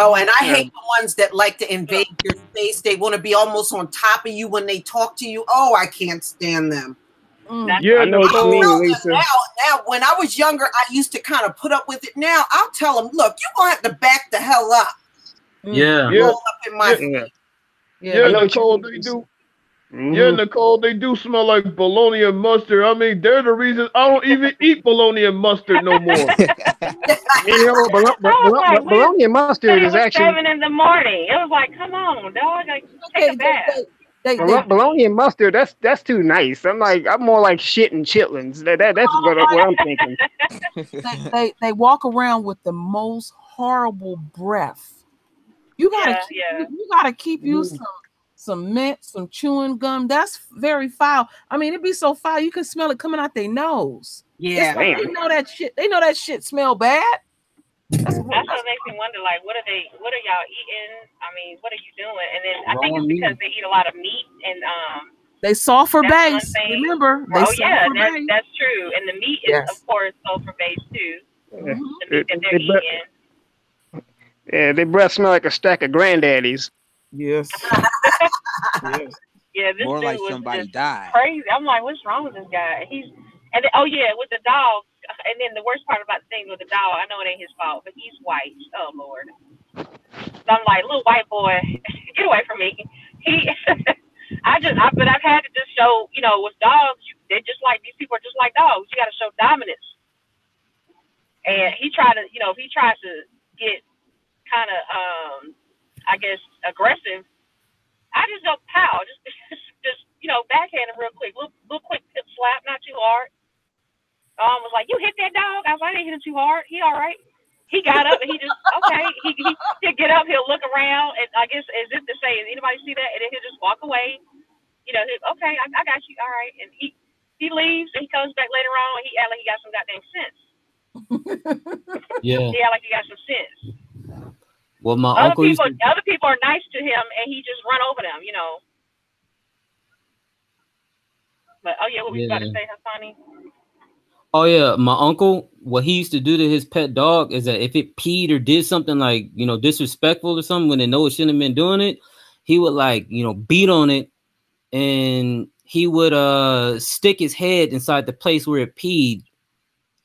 Oh, and I hate the ones that like to invade your space. They want to be almost on top of you when they talk to you. Oh, I can't stand them. Yeah, I know what you mean, Lisa. Now, when I was younger, I used to kind of put up with it. Now, I'll tell them, look, you're going to have to back the hell up. Yeah. Roll up in my feet. Yeah, Nicole, they do. Yeah, Nicole, they do smell like bologna and mustard. I mean, they're the reason I don't even eat bologna and mustard no more. Bologna and mustard is actually 7 in the morning. It was like, come on, dog, like, take a bath. bologna and mustard. That's too nice. I'm more like shit and chitlins. That's what I'm thinking. They walk around with the most horrible breath. You gotta keep you some mint, some chewing gum. That's very foul. I mean, it'd be so foul you can smell it coming out their nose. Yeah, like they know that shit. They know that shit smell bad. That's what makes me wonder, like, what are y'all eating? I mean, what are you doing? And then I think it's because they eat a lot of meat and they sulfur base. Remember? That's true. And the meat is of course sulfur based too. The meat that they're eating. Yeah, their breath smell like a stack of granddaddies. Yes. Yeah, this more dude like was somebody just died. crazy. I'm like, what's wrong with this guy? With the dog. And then the worst part about the thing with the dog, I know it ain't his fault, but he's white. Oh Lord. So I'm like, little white boy, get away from me. But I've had to just show, with dogs, they're just like, these people are just like dogs. You got to show dominance. And he tried to, if he tries to get kind of, I guess, aggressive, I just go pow, just backhand him real quick, little quick pip slap, not too hard. Was like, you hit that dog? I was like, I didn't hit him too hard. He all right. He got up and he just okay. He'll get up, he'll look around, and I guess as if to say, anybody see that? And then he'll just walk away. Okay, I got you, all right. And he leaves and he comes back later on and he act like he got some goddamn sense. Yeah. He act like he got some sense. Well, my other uncle other people are nice to him and he just run over them, But what were you about to say, Hassani? Oh yeah, my uncle, what he used to do to his pet dog is that if it peed or did something like, disrespectful or something when they know it shouldn't have been doing it, he would beat on it and he would stick his head inside the place where it peed.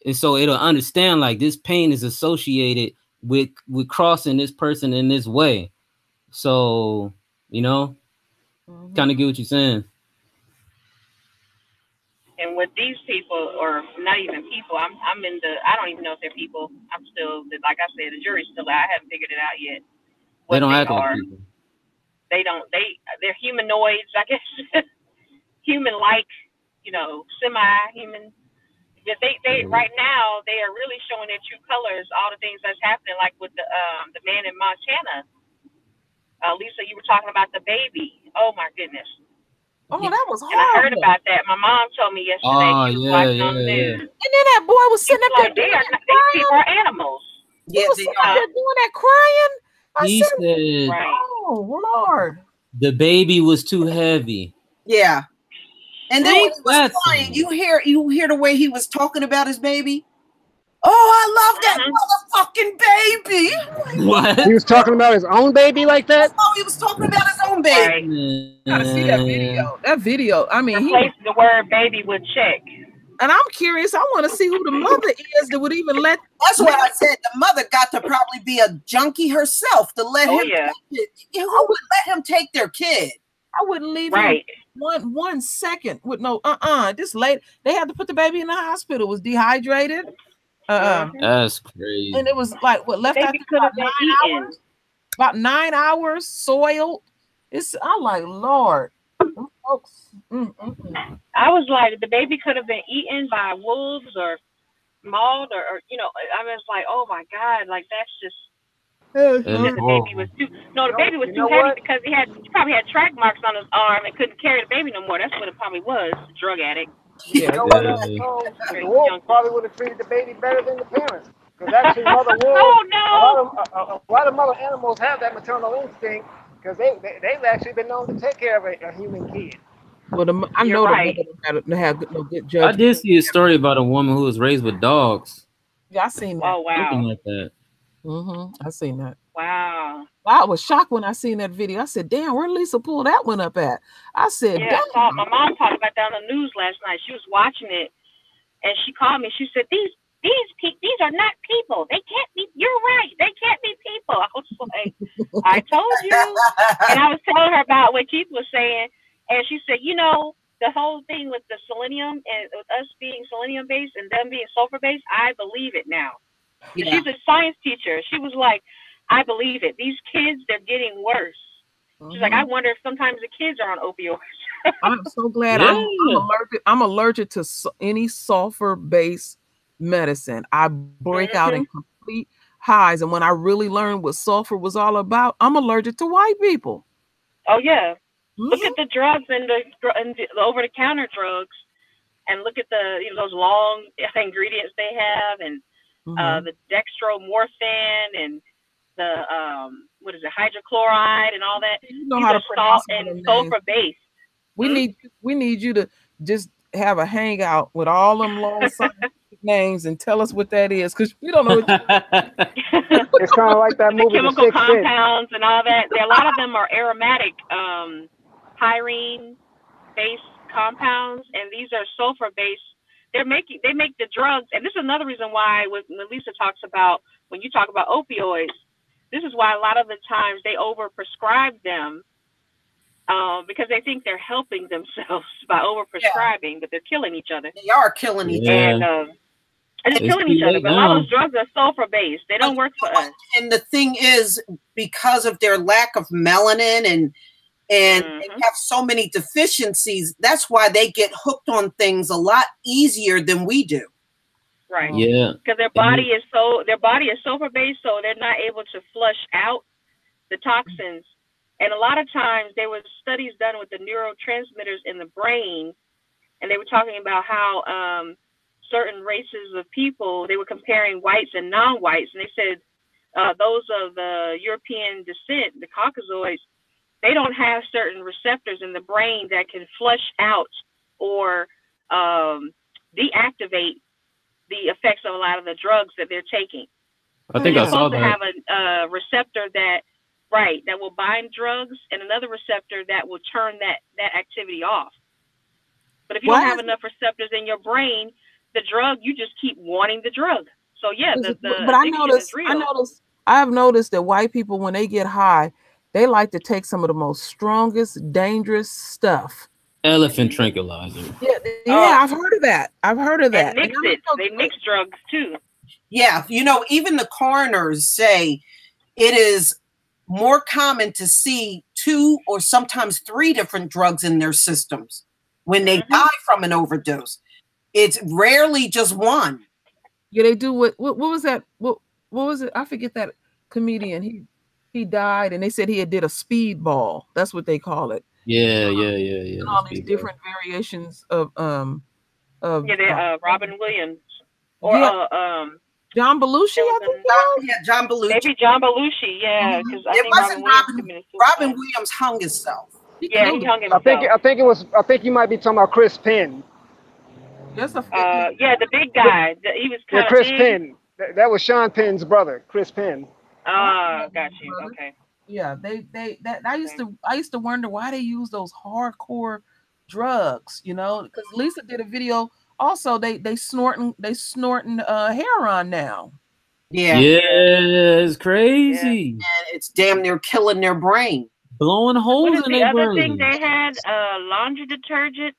And so it'll understand like this pain is associated with crossing this person in this way. So, kind of get what you're saying. And with these people, or not even people, I don't even know if they're people. I'm still, like I said, the jury's still out. I haven't figured it out yet. They don't act like people. They're humanoids, I guess. Human-like, semi-human. They right now, they are really showing their true colors, all the things that's happening, like with the man in Montana. Lisa, you were talking about the baby. Oh my goodness. Oh, that was And I heard horrible. about that. My mom told me yesterday. Oh, She was yeah, watching on the yeah, news. yeah. And then that boy was sitting up there Like, doing they are that not, these crying. people are animals. He Yeah, was they sitting up are. there doing that crying. I He said, said Right. oh, Lord. the baby was too heavy. Yeah. And then when Ain't he was that crying, something? you hear the way he was talking about his baby. Oh, I love that motherfucking baby. What? He was talking about his own baby like that? Oh, he was talking about his own baby. Right. Gotta see that video. That video. I mean, he was, Replace the word baby with check. and I'm curious. I want to see who the mother is that would even let. That's what I said. The mother got to probably be a junkie herself to let him take it. Who would let him take their kid? I wouldn't leave Right. him 1 second with no This lady, they had to put the baby in the hospital. It was dehydrated. That's crazy. And it was like what left Baby after could have about been 9 eaten. hours. About 9 hours, soiled. I'm like, Lord, them folks. I was like, the baby could have been eaten by wolves or mauled or you know, I was like, oh my God, like that's just. That's The baby was too. No, the baby was too heavy because he probably had track marks on his arm and couldn't carry the baby no more. That's what it probably was. Drug addict. You know what? The wolf probably would have treated the baby better than the parents. Because actually, mother wolves, a lot of mother animals have that maternal instinct because they've actually been known to take care of a human kid. Well, I know the mother had no good judgment. I did see a story about a woman who was raised with dogs. Yeah, I seen that. Oh wow. Something like that. I seen that. Wow. I was shocked when I seen that video. I said, "Damn, where Lisa pull that one up at?" I said, Yeah, "Damn." my mom talked about that on the news last night. She was watching it, and she called me. She said, "These are not people. They can't be. You're right. They can't be people." I was like, "I told you." And I was telling her about what Keith was saying, and she said, "You know, the whole thing with the selenium and with us being selenium based and them being sulfur based, I believe it now." Yeah. She's a science teacher. She was like, "I believe it. These kids, they're getting worse." She's like, "I wonder if sometimes the kids are on opioids." I'm so glad I'm allergic to any sulfur-based medicine. I break out in complete highs, and when I really learned what sulfur was all about, I'm allergic to white people. Oh yeah, look at the drugs and the over-the-counter drugs, and look at those long ingredients they have, and the dextromorphin and the what is it, hydrochloride and all that. You know These how are to pronounce salt and them names. sulfur based. We need you to just have a hangout with all them long scientific names and tell us what that is, because we don't know what It's kind of like that the movie, The chemical Sixth Sense. compounds and all that. A lot of them are aromatic, pyrene based compounds, and these are sulfur based. They make the drugs, and this is another reason why when Lisa talks about, when you talk about opioids, this is why a lot of the times they overprescribe them, because they think they're helping themselves by overprescribing, but they're killing each other. They are killing each other. And they're killing each other. But a lot of those drugs are sulfur based. They don't work for us. And the thing is, because of their lack of melanin and they have so many deficiencies, that's why they get hooked on things a lot easier than we do. Right. Yeah. Because their body is sulfur based, so they're not able to flush out the toxins. And a lot of times there was studies done with the neurotransmitters in the brain, and they were talking about how certain races of people, they were comparing whites and non-whites, and they said those of the European descent, the Caucasoids, they don't have certain receptors in the brain that can flush out or deactivate the effects of a lot of the drugs that they're taking. I think I saw supposed to that. have a receptor that will bind drugs, and another receptor that will turn that activity off. But if you don't have enough receptors in your brain, the drug, you just keep wanting the drug. So yeah, but I have noticed that white people, when they get high, they like to take some of the most strongest, dangerous stuff. Elephant tranquilizer. Yeah, I've heard of that. And mix it. They mix drugs too. Yeah, even the coroners say it is more common to see 2 or sometimes 3 different drugs in their systems when they die from an overdose. It's rarely just one. Yeah, they do. What was that? What was it? I forget that comedian. He died, and they said he had did a speedball. That's what they call it. Yeah. And all these different variations of Robin Williams or John Belushi, I think it was. Yeah, John Belushi. Maybe John Belushi, yeah, because I It think wasn't Robin Williams committed suicide. Robin Williams hung himself. Yeah, he hung himself. I think you might be talking about Chris Penn. Yes, yeah, the big guy. He was kind of Chris big. Penn. That was Sean Penn's brother, Chris Penn. Got you. Okay. Yeah, I used to wonder why they use those hardcore drugs, you know, because Lisa did a video also. They snorting heroin now. Yeah, it's crazy. And it's damn near killing their brain, blowing holes in their brain. The other thing they had laundry detergent.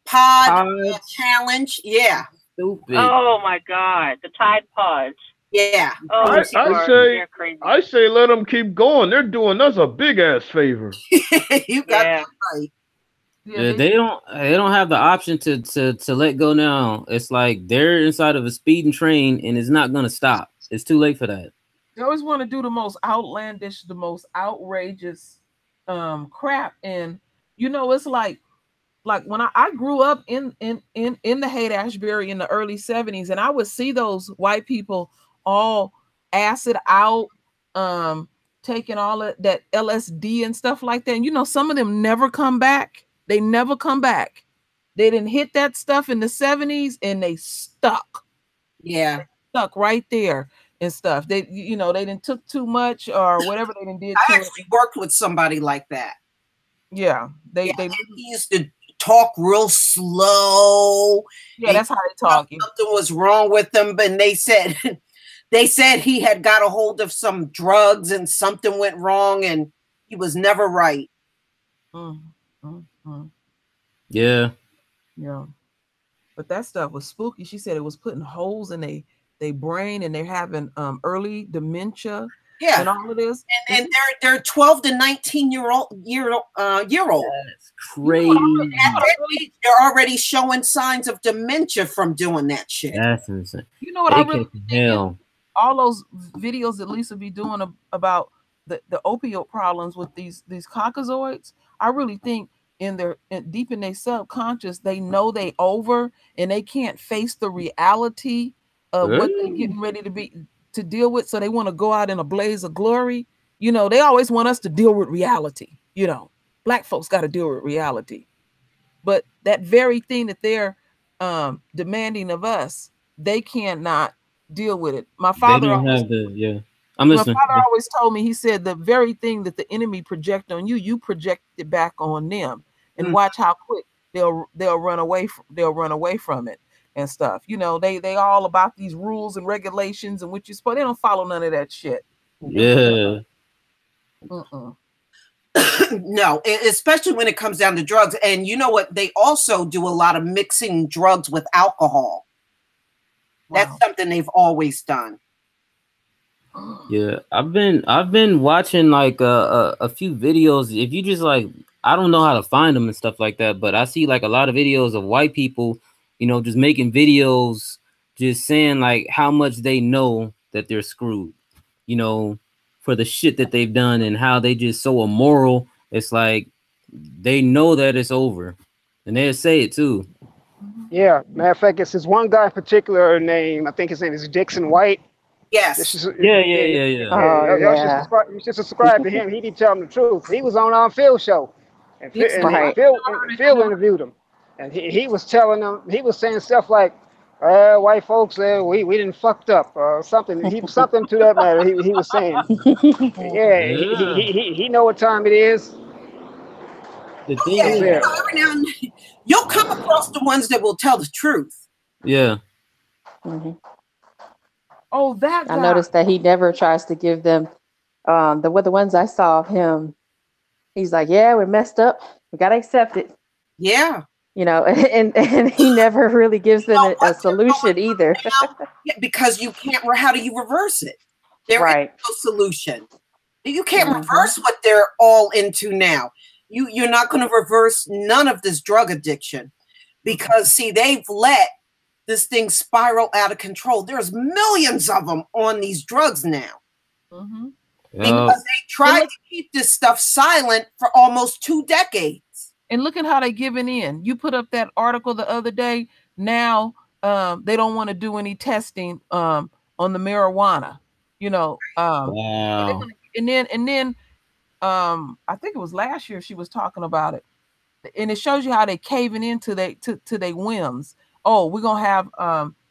Pod challenge. Yeah. Stupid. Oh my God, the Tide Pods. Yeah. Oh, I say let them keep going. They're doing us a big ass favor. You got that right. Yeah, they don't have the option to let go now. It's like they're inside of a speeding train and it's not gonna stop. It's too late for that. They always want to do the most outlandish, the most outrageous crap. And you know, it's like when I grew up in the Haight-Ashbury in the early 70s, and I would see those white people all acid out, taking all of that LSD and stuff like that. And you know, some of them never come back. They never come back. They didn't hit that stuff in the 70s and they stuck. Yeah. They stuck right there and stuff. They, you know, they didn't took too much or whatever they didn't did. I actually worked with somebody like that. Yeah. They he used to talk real slow. Yeah, that's how they talk. Something was wrong with them, but they said he had got a hold of some drugs and something went wrong and he was never right. Yeah. But that stuff was spooky. She said it was putting holes in their brain and they're having early dementia. Yeah. And all of this. And they're 12 to 19-year-old. That's crazy. They're already showing signs of dementia from doing that shit. That's insane. You know what I really think? All those videos that Lisa be doing about the opioid problems with these caucasoids, I really think deep in their subconscious, they know they over and they can't face the reality of what they're getting ready to deal with. So they want to go out in a blaze of glory. You know, they always want us to deal with reality. You know, Black folks got to deal with reality. But that very thing that they're demanding of us, they cannot deal with it. My father always told me, he said, the very thing that the enemy project on you, you project it back on them, and watch how quick they'll run away from it and stuff. You know, they all about these rules and regulations and what you're supposed. They don't follow none of that shit. Yeah. No, especially when it comes down to drugs. And you know what? They also do a lot of mixing drugs with alcohol. Wow. That's something they've always done. Yeah, I've been watching like a few videos. If you just like, I don't know how to find them and stuff like that, but I see like a lot of videos of white people, you know, just making videos, just saying like how much they know that they're screwed, you know, for the shit that they've done and how they just so immoral. It's like they know that it's over, and they'll say it too. Yeah, matter of fact, it's this one guy in particular name. I think his name is Dixon White. Yes. Yeah. You should subscribe to him. He be telling the truth. He was on Phil's show, and Phil interviewed him, and he was telling them, he was saying stuff like, "White folks, we didn't fucked up," something. Something to that matter. He was saying, he know what time it is. The thing is, every now and then, you'll come across the ones that will tell the truth. Yeah. Oh, that guy. I noticed that he never tries to give them the ones I saw of him. He's like, yeah, we messed up. We gotta accept it. Yeah. You know, and he never really gives them a solution either. Yeah, because you can't. How do you reverse it? There is no solution. You can't reverse what they're all into now. You're not going to reverse none of this drug addiction, because see, they've let this thing spiral out of control. There's millions of them on these drugs now. because they tried to keep this stuff silent for almost 2 decades. And look at how they giving in. You put up that article the other day. Now they don't want to do any testing on the marijuana. You know, Wow. and then I think it was last year she was talking about it, and it shows you how they caving into their whims. Oh, we're gonna have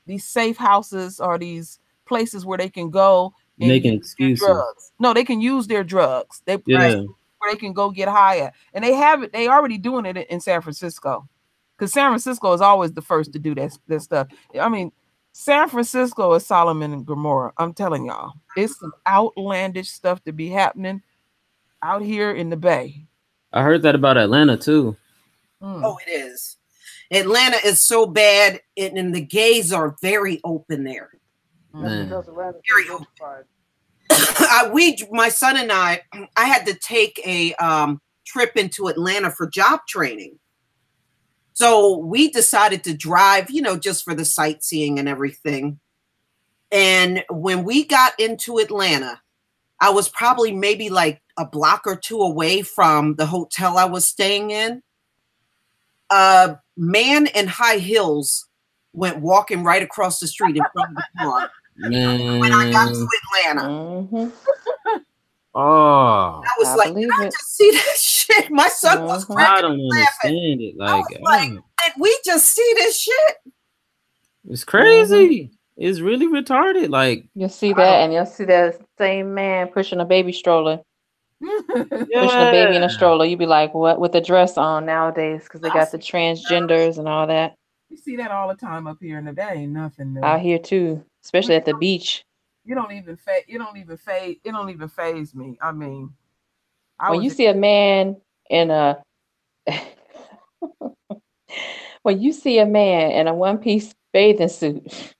these safe houses or these places where they can go and Making use their excuses. drugs. No, they can use their drugs. They Yeah. where they can go get higher, and they have it. They already doing it in San Francisco, because San Francisco is always the first to do that stuff. I mean, San Francisco is Solomon and Gomorrah. I'm telling y'all, it's some outlandish stuff to be happening out here in the Bay. I heard that about Atlanta too. Oh, it is. Atlanta is so bad, and the gays are very open there. Man. Very open. My son and I had to take a trip into Atlanta for job training. So we decided to drive, just for the sightseeing and everything. And when we got into Atlanta, I was probably maybe like a block or two away from the hotel I was staying in. A man in high heels went walking right across the street in front of the car. Man. When I got to Atlanta. Oh, I was like, did I just see that shit? My son was I cracking don't understand it. Like, did we just see this shit? it's crazy. It's really retarded. Like, You'll see that, and you'll see that same man pushing a baby stroller. Pushing a baby in a stroller. You'd be like, what? With a dress on nowadays, because they got the transgenders and all that. You see that all the time up here, and that ain't nothing new. Out here too, especially at the beach. It don't even phase me. I mean, When you see a man in a when you see a man in a one-piece bathing suit.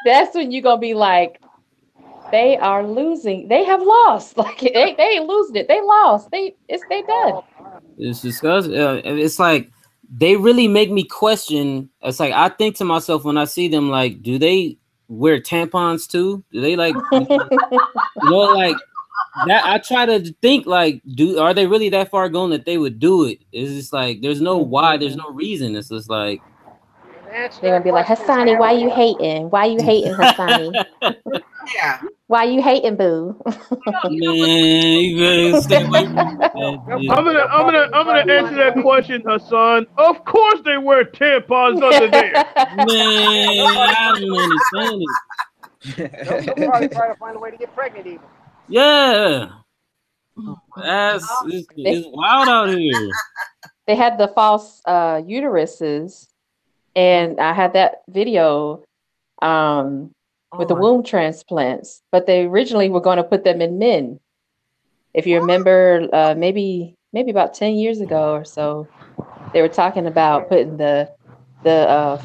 That's when you're gonna be like, they are losing. They have lost. Like they ain't losing it. They lost. They done. it's disgusting. It's like they really make me question. It's like I think to myself when I see them, like, do they wear tampons too? Do they like, like that? I try to think like, are they really that far gone that they would do it? It's just like there's no why, there's no reason. It's just like they're gonna be like, Hassani, why you hating? Why you hating, Hassani? Yeah. Why you hating, boo? Man, you better stay away from that. I'm gonna answer that question, Hassan. Of course they wear tampons under there. Man, I don't understand it. They'll probably try to find a way to get pregnant even. Yeah. It's wild out here. They had the false uteruses, and I had that video with the womb transplants, but they originally were going to put them in men. If you remember, maybe about 10 years ago or so, they were talking about putting the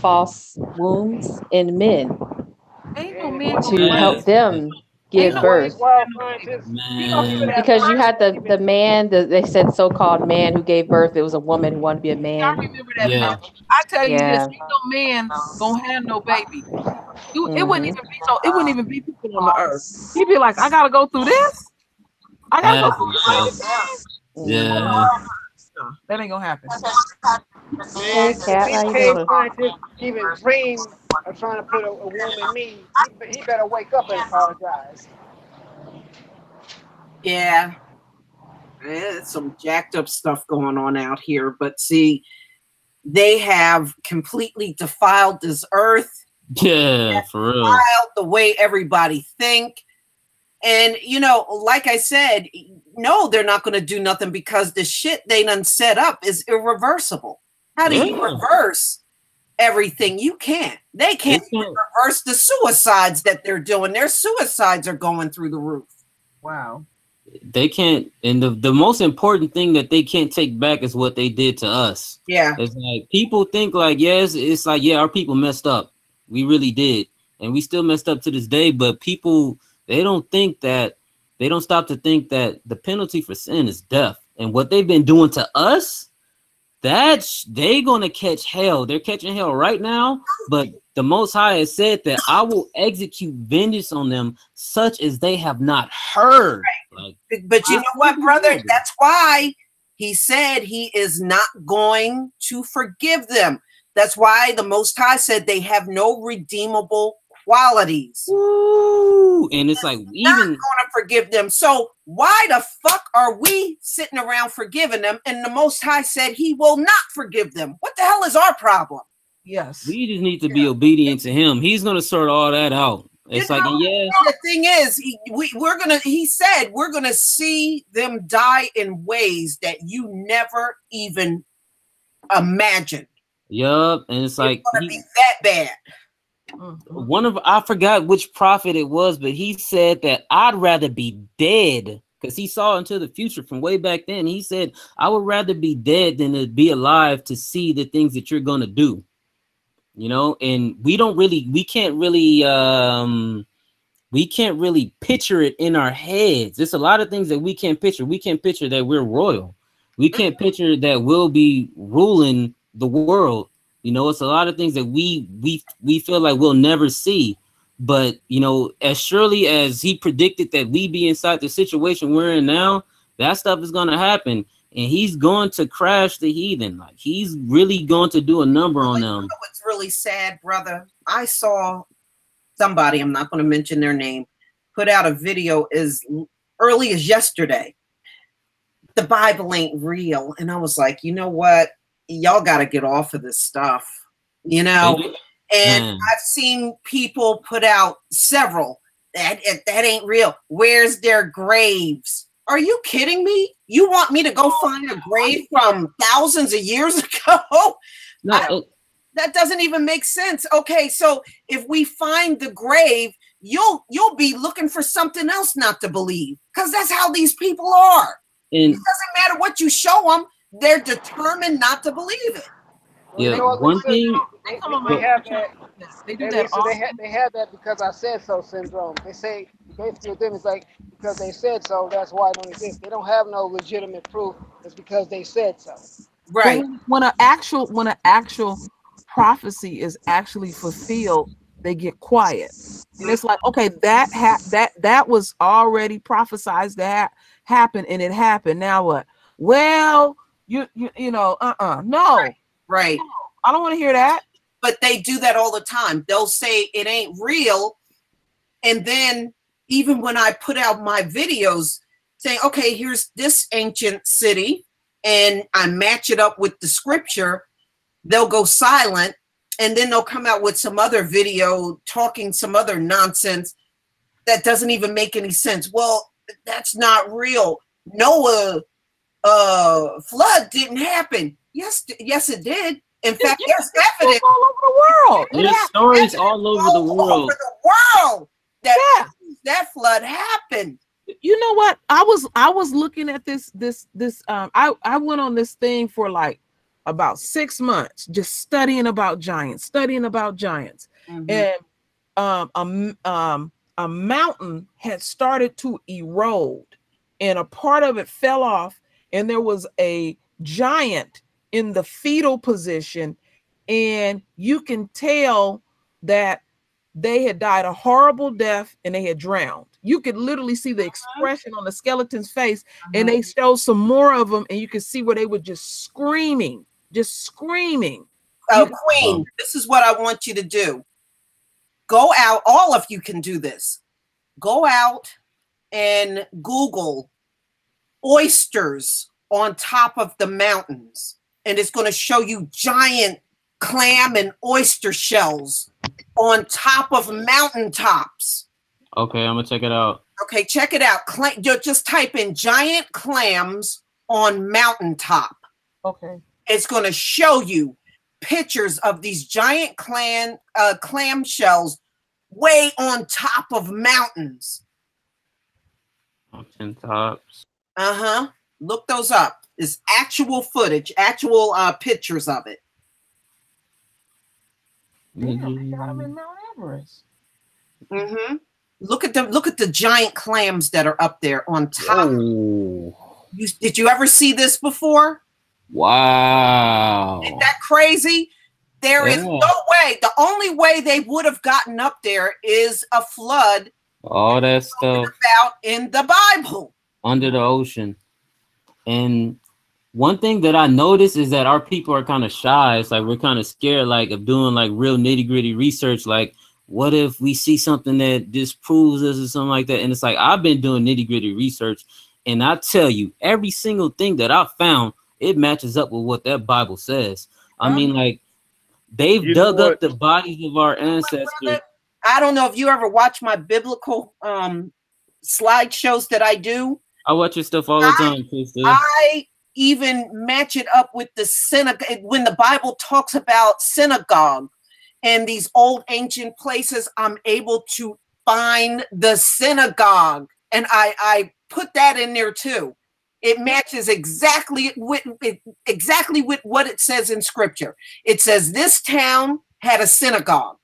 false wombs in men to help them give birth. Because you had the man, they said so-called man who gave birth. It was a woman who wanted to be a man. I remember that. Yeah. I tell you this, ain't no man gonna have no baby. It wouldn't even be people on the earth. He'd be like, I gotta go through this. I gotta go through this. Yeah. That ain't gonna happen. Hey, Kat, how you doing? Scientists even dream of trying to put a woman in me. He better wake up and apologize. Yeah. There's some jacked up stuff going on out here, but see, they have completely defiled this earth. Yeah, for real. Defiled the way everybody think. And, like I said, no, they're not going to do nothing because the shit they done set up is irreversible. How do you reverse everything? You can't. They can't even reverse the suicides that they're doing. Their suicides are going through the roof. Wow. They can't, and the most important thing that they can't take back is what they did to us. Yeah. It's like people think like, yes, it's like, yeah, our people messed up. We really did. And we still messed up to this day, but people, they don't stop to think that the penalty for sin is death. And what they've been doing to us, they gonna catch hell. They're catching hell right now, but the Most High has said that I will execute vengeance on them, such as they have not heard. Like, but you know what, brother? That's why he said he is not going to forgive them. That's why the Most High said they have no redeemable qualities. Ooh, and it's like not going to forgive them. So why the fuck are we sitting around forgiving them? And the Most High said he will not forgive them. What the hell is our problem? Yes, we just need to be obedient to him. He's gonna sort all that out. It's like, yeah. The thing is, he said we're gonna see them die in ways that you never even imagined. Yup, and it's like gonna be that bad. I forgot which prophet it was, but he said that I'd rather be dead, because he saw into the future from way back then. He said, I would rather be dead than to be alive to see the things that you're gonna do. You know, and we can't really picture it in our heads. There's a lot of things that we can't picture. We can't picture that we're royal. We can't picture that we'll be ruling the world. You know, it's a lot of things that we feel like we'll never see. But, you know, as surely as he predicted that we be inside the situation we're in now, that stuff is going to happen. And he's going to crash the heathen. Like, he's really going to do a number on them. You know what's really sad, brother? I saw somebody, I'm not going to mention their name, put out a video as early as yesterday. The Bible ain't real. And I was like, you know what? Y'all got to get off of this stuff, you know? And I've seen people put out several that ain't real. Where's their graves? Are you kidding me? You want me to go find a grave from thousands of years ago? No, that doesn't even make sense. Okay, so if we find the grave, you'll be looking for something else not to believe, because that's how these people are. And it doesn't matter what you show them; they're determined not to believe it. Yeah, one thing. They have that. They have that because I said so syndrome. They say basically with them it's like because they said so, that's why it don't exist. They don't have no legitimate proof. It's because they said so. Right. When an actual prophecy is actually fulfilled, they get quiet, and it's like, okay, that was already prophesied that happened, and it happened. Now what? Well, you know, no. Right. I don't want to hear that. But they do that all the time. They'll say it ain't real. And then even when I put out my videos saying, okay, here's this ancient city, and I match it up with the scripture, they'll go silent. And then they'll come out with some other video talking some other nonsense that doesn't even make any sense. Well, that's not real. Noah flood didn't happen. Yes, it did. In fact, there's evidence all over the world. There's stories all over the world. All over the world that flood happened. You know what? I was looking at this. I went on this thing for like about 6 months, just studying about giants. Mm-hmm. And a mountain had started to erode, and a part of it fell off, and there was a giant in the fetal position, and you can tell that they had died a horrible death and they had drowned. You could literally see the expression on the skeleton's face, and they showed some more of them, and you could see where they were just screaming. Oh, Queen, this is what I want you to do. Go out, all of you can do this. Go out and Google oysters on top of the mountains. And it's going to show you giant clam and oyster shells on top of mountaintops. Okay, I'm gonna check it out. Okay, check it out. You just type in giant clams on mountaintop. Okay. It's going to show you pictures of these giant clam shells way on top of mountains. Mountaintops. Look those up. It's actual footage, actual pictures of it. Damn, I got them in Mount Everest. Look at the giant clams that are up there on top. Oh. Did you ever see this before? Wow. Isn't that crazy? There is no way. The only way they would have gotten up there is a flood. All that stuff about in the Bible. Under the ocean. And one thing that I noticed is that our people are kind of shy. It's like we're kind of scared, like, of doing like real nitty-gritty research. Like, what if we see something that disproves us or something like that? And it's like, I've been doing nitty-gritty research, and I tell you, every single thing that I found, it matches up with what that Bible says. I mean, like, they've dug up the bodies of our ancestors. I don't know if you ever watch my biblical slideshows that I do. I watch your stuff all the time, sister. I even match it up with the synagogue. When the Bible talks about synagogue and these old ancient places, I'm able to find the synagogue. And I put that in there too. It matches exactly with what it says in scripture. It says this town had a synagogue.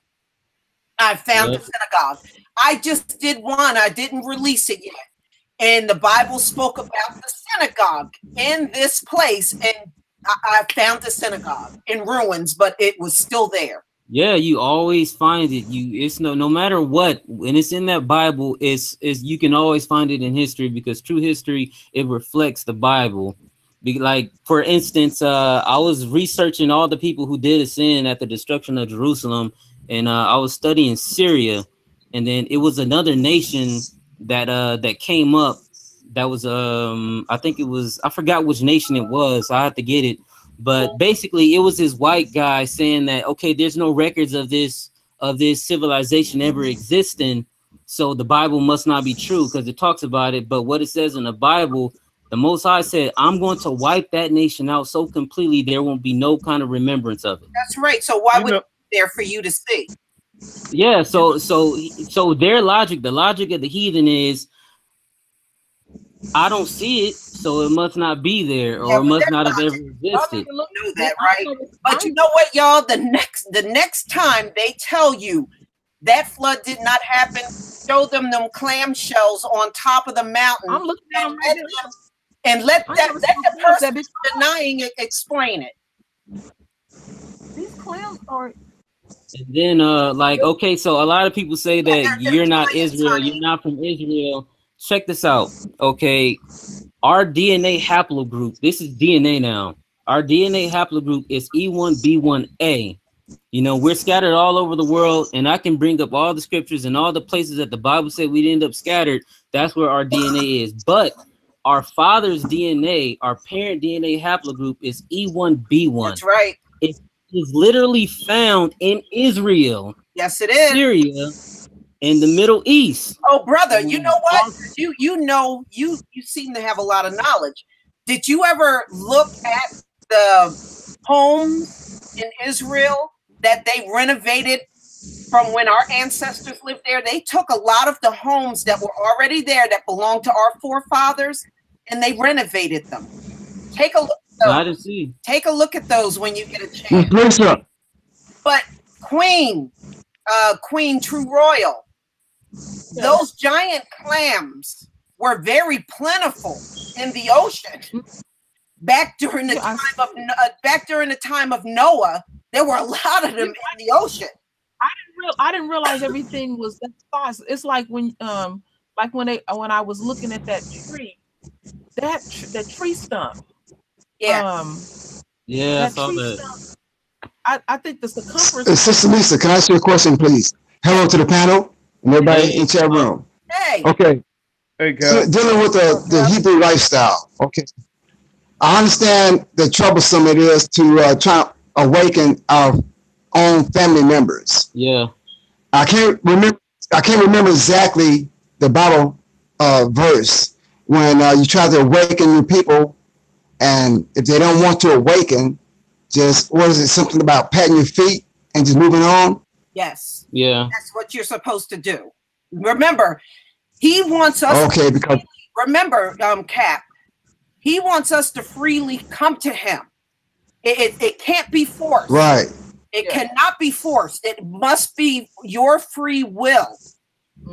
I found the synagogue. I just did one. I didn't release it yet. And the Bible spoke about the synagogue in this place. And I found the synagogue in ruins, but it was still there. Yeah, you always find it. It's no matter what, when it's in that Bible, it's you can always find it in history, because true history, it reflects the Bible. Like, for instance, I was researching all the people who did a sin at the destruction of Jerusalem, and I was studying Syria, and then it was another nation that came up. That was I think it was, I forgot which nation it was. So I have to get it. But basically, it was this white guy saying that, okay, there's no records of this civilization ever existing, so the Bible must not be true because it talks about it. But what it says in the Bible, the Most High said, I'm going to wipe that nation out so completely there won't be no kind of remembrance of it. That's right. So why would it be there for you to see? Yeah. So their logic, the logic of the heathen is, I don't see it, so it must not be there, or it must not have ever existed. Know that, right? But you know what, y'all? The next time they tell you that flood did not happen, show them clamshells on top of the mountain. I'm looking at them right now. And let the person denying it explain it. These clams are. And then, like, okay, so a lot of people say that you're not Israel, you're not from Israel. Check this out. Okay, our DNA haplogroup, this is DNA now. Our DNA haplogroup is E1B1A. You know, we're scattered all over the world, and I can bring up all the scriptures and all the places that the Bible said we'd end up scattered. That's where our DNA is. But our father's DNA, our parent DNA haplogroup is E1B1. That's right. It is literally found in Israel. Yes, it is. Syria. In the Middle East. Oh, brother, you know what? You seem to have a lot of knowledge. Did you ever look at the homes in Israel that they renovated from when our ancestors lived there? They took a lot of the homes that were already there that belonged to our forefathers, and they renovated them. Take a look at those. I didn't see. Take a look at those when you get a chance. But Queen True Royal, those giant clams were very plentiful in the ocean back during the time of Noah. There were a lot of them in the ocean. I didn't realize everything was that size. It's like when I was looking at that tree, that tree stump. Yeah. Yeah, I saw that. I think the circumference. Sister Lisa, can I ask you a question, please? Hello to the panel and everybody in chat room. Hey. Okay. Hey, so dealing with the Hebrew lifestyle. Okay. I understand the troublesome it is to try to awaken our own family members. Yeah. I can't remember exactly the Bible verse when you try to awaken your people, and if they don't want to awaken, just, what is it, something about patting your feet and just moving on? Yes. Yeah. That's what you're supposed to do. Remember, he wants us remember, Cap, he wants us to freely come to him. It can't be forced. Right. It cannot be forced. It must be your free will.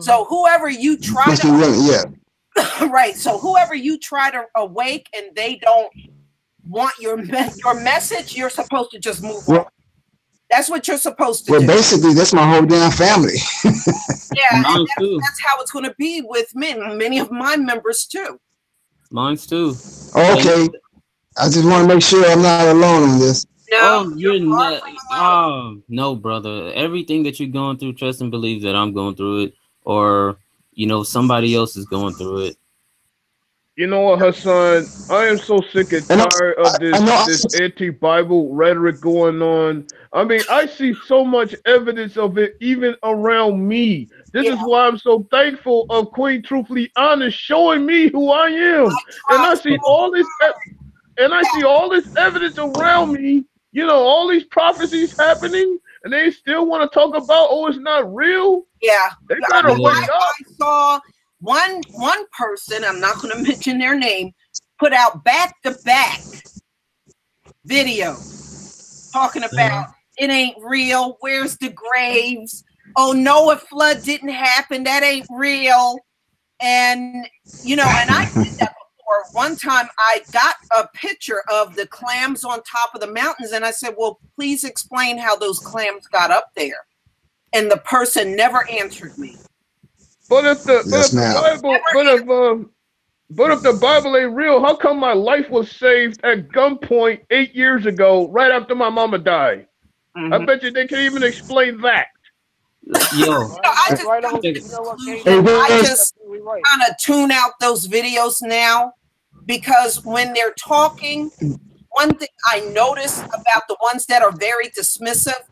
So whoever you try to right. So whoever you try to awake and they don't want your message, you're supposed to just move on. That's what you're supposed to do. Well, basically, that's my whole damn family. Yeah, and that's how it's going to be with many of my members too. Mine's too. Okay, I just want to make sure I'm not alone on this. No, you're not. Oh, no, brother. Everything that you're going through, trust and believe that I'm going through it, or somebody else is going through it. You know what, Hassan? I am so sick and tired of this anti-Bible rhetoric going on. I mean, I see so much evidence of it even around me. This is why I'm so thankful of Queen Truthfully Honest showing me who I am. And I see all this evidence around me, all these prophecies happening, and they still want to talk about, oh, it's not real. Yeah. They better wake up. I saw one person, I'm not going to mention their name, put out back-to-back videos talking about it ain't real. Where's the graves? Oh, Noah flood didn't happen. That ain't real. And, and I did that before. One time I got a picture of the clams on top of the mountains, and I said, well, please explain how those clams got up there. And the person never answered me. But if the Bible ain't real, how come my life was saved at gunpoint 8 years ago, right after my mama died? I bet you they can't even explain that. Yo, I just kind of tune out those videos now, because when they're talking, one thing I notice about the ones that are very dismissive,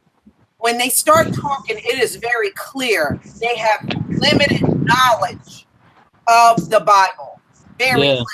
when they start talking, it is very clear they have limited knowledge of the Bible. Very limited.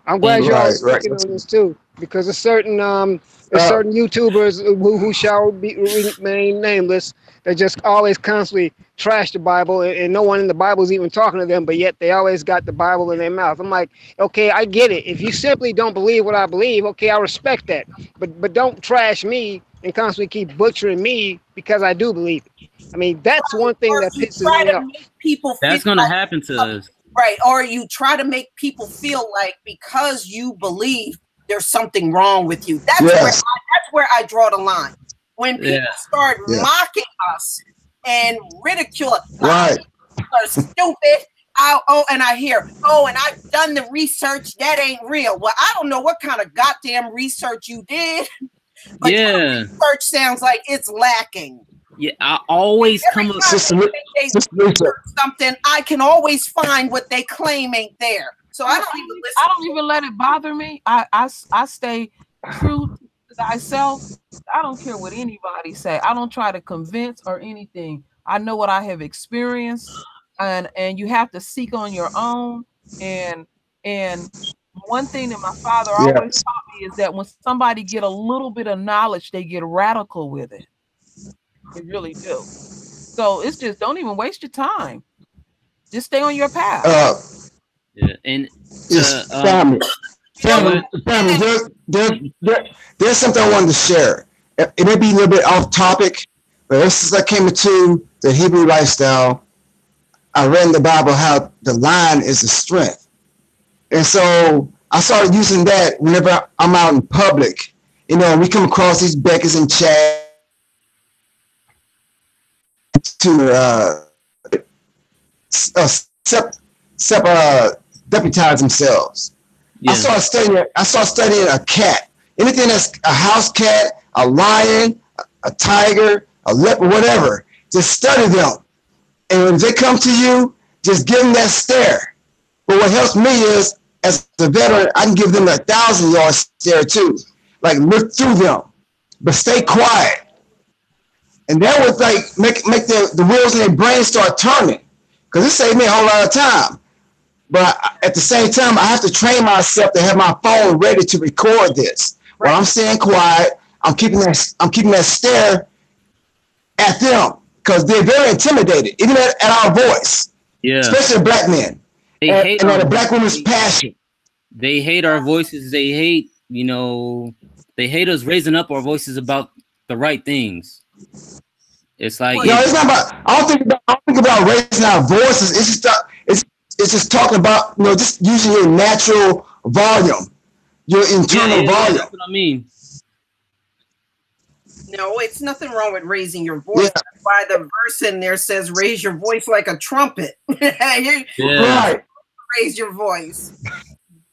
I'm glad y'all are speaking on this too, because there's certain YouTubers who shall remain nameless that just always constantly trash the Bible, and no one in the Bible is even talking to them, but yet they always got the Bible in their mouth. I'm like, okay, I get it. If you simply don't believe what I believe, okay, I respect that. But don't trash me and constantly keep butchering me because I do believe it. I mean, that's one thing that pisses me off. That's going to happen to us. Right, or you try to make people feel like because you believe there's something wrong with you. That's where I draw the line. When people start mocking us and ridicule us, are stupid. And I hear, and I've done the research. That ain't real. Well, I don't know what kind of goddamn research you did, but your research sounds like it's lacking. Yeah, I always come up with something. I can always find what they claim ain't there. So I don't even listen. I don't even let it bother me. I stay true to thyself. I don't care what anybody say. I don't try to convince or anything. I know what I have experienced, and you have to seek on your own. And one thing that my father always taught me is that when somebody get a little bit of knowledge, they get radical with it. They really do. So it's just, don't even waste your time. Just stay on your path. And family, there's something I wanted to share. It may be a little bit off topic, but ever since I came into the Hebrew lifestyle, I read in the Bible how the line is a strength. And so I started using that whenever I'm out in public. We come across these Beckers and Chad to deputize themselves. I started studying a cat. Anything that's a house cat, a lion, a tiger, a leopard, whatever. Just study them. And when they come to you, just give them that stare. But what helps me is, as a veteran, I can give them a 1,000-yard stare too. Like, look through them. But stay quiet. And that would make the wheels in their brain start turning. Because it saved me a whole lot of time. But at the same time, I have to train myself to have my phone ready to record this. While I'm staying quiet, I'm keeping that stare at them. Because they're very intimidated, even at our voice. Yeah. Especially black men. And at a black woman's passion. They hate our voices. They hate, they hate us raising up our voices about the right things. It's like it's not about. I don't think about raising our voices. It's just talking about just using your natural volume. your internal volume. That's what I mean. No, it's nothing wrong with raising your voice. That's why the verse in there says, raise your voice like a trumpet. Right. Raise your voice.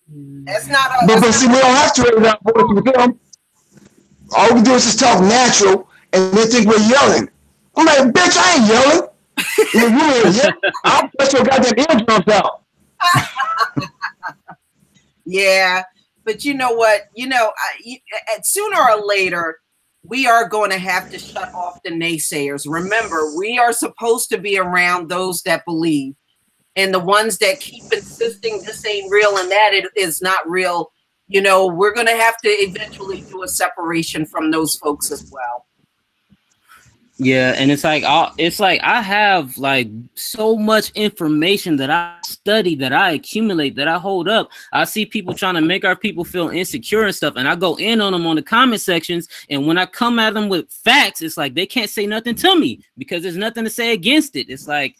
That's not But see, we don't have to raise our voice with them. All we do is just talk natural, and they think we're yelling. I'm like, bitch, I ain't yelling. If you ain't yelling, I'll put your goddamn eardrums out. Yeah, but you know what? Sooner or later, we are going to have to shut off the naysayers. Remember, we are supposed to be around those that believe, and the ones that keep insisting this ain't real and that it is not real. We're going to have to eventually do a separation from those folks as well. Yeah, and it's like I have like so much information that I study, that I accumulate, that I hold up. I see people trying to make our people feel insecure and stuff, and I go in on them on the comment sections. And when I come at them with facts, it's like they can't say nothing to me because there's nothing to say against it. It's like,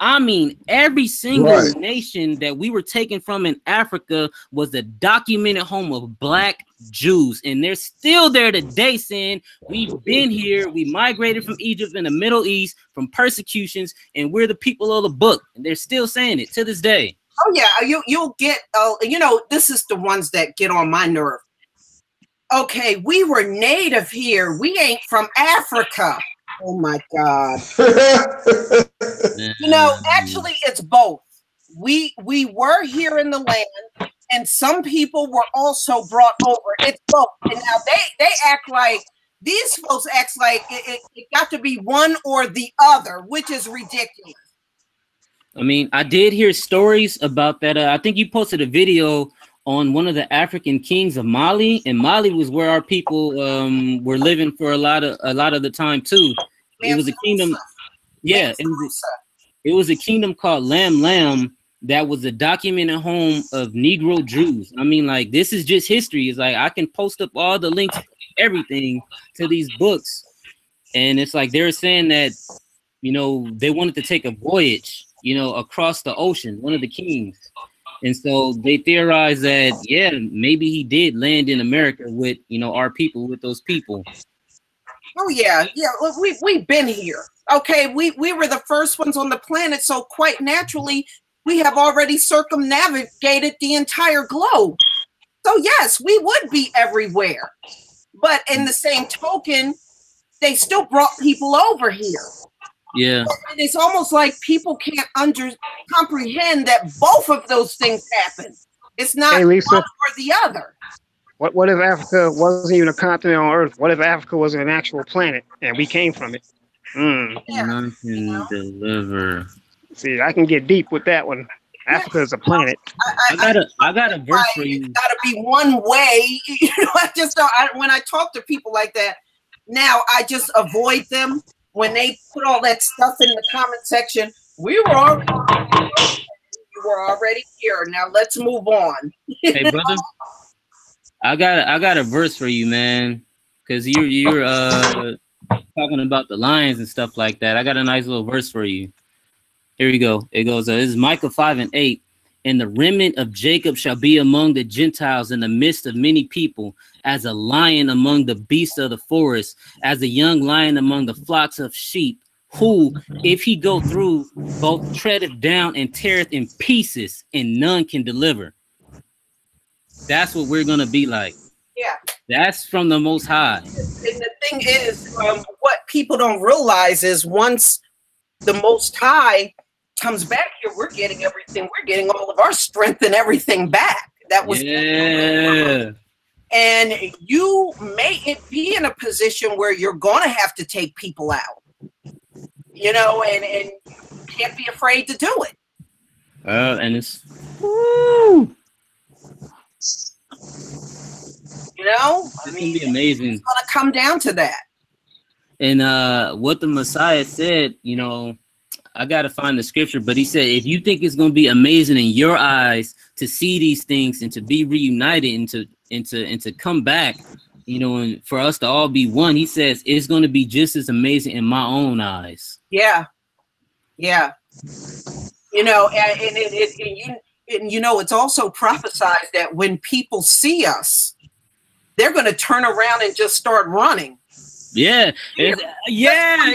I mean, every single nation that we were taken from in Africa was the documented home of Black Jews, and they're still there today saying we've been here, we migrated from Egypt in the Middle East from persecutions, and we're the people of the book, and they're still saying it to this day. Oh yeah, you'll get this is the ones that get on my nerve. Okay, we were native here, we ain't from Africa. Oh my God. Actually it's both. We were here in the land, and some people were also brought over. It's both. And now they act like, these folks act like it got to be one or the other, which is ridiculous. I mean, I did hear stories about that. I think you posted a video on one of the African kings of Mali, and Mali was where our people were living for a lot of the time too. It was a kingdom. Yeah, it was a kingdom called Lam that was a documented home of Negro Jews. I mean, like, this is just history. It's like I can post up all the links, everything to these books, and it's like they're saying that they wanted to take a voyage across the ocean, one of the kings. And so they theorized that, yeah, maybe he did land in America with, our people, with those people. Oh yeah, yeah. Look, we've been here. Okay, we were the first ones on the planet, so quite naturally, we have already circumnavigated the entire globe. So yes, we would be everywhere. But in the same token, they still brought people over here. Yeah. And it's almost like people can't comprehend that both of those things happen. It's not Hey, Lisa, one or the other. What if Africa wasn't even a continent on Earth? What if Africa was an actual planet and we came from it? None can deliver. See, I can get deep with that one. Africa is a planet. I got a verse for you. It's got to be one way. I just don't. When I talk to people like that, now I just avoid them when they put all that stuff in the comment section. You were already here. Now let's move on. Hey, brother, I got a verse for you, man, because you're talking about the lions and stuff like that. I got a nice little verse for you. Here we go. It goes, this is Micah 5:8. And the remnant of Jacob shall be among the Gentiles in the midst of many people, as a lion among the beasts of the forest, as a young lion among the flocks of sheep, who, if he go through, both treadeth down and teareth in pieces, and none can deliver. That's what we're going to be like. Yeah. That's from the Most High. And the thing is, what people don't realize is once the Most High comes back here, we're getting everything. We're getting all of our strength and everything back. That was and you may be in a position where you're going to have to take people out, and you can't be afraid to do it. And it's woo. It's gonna be amazing. It's gonna come down to that. And what the Messiah said, I gotta find the scripture, but he said, if you think it's gonna be amazing in your eyes to see these things and to be reunited and to come back, and for us to all be one, he says it's gonna be just as amazing in my own eyes. Yeah, yeah. And and you know, it's also prophesied that when people see us, they're going to turn around and just start running. Yeah, yeah.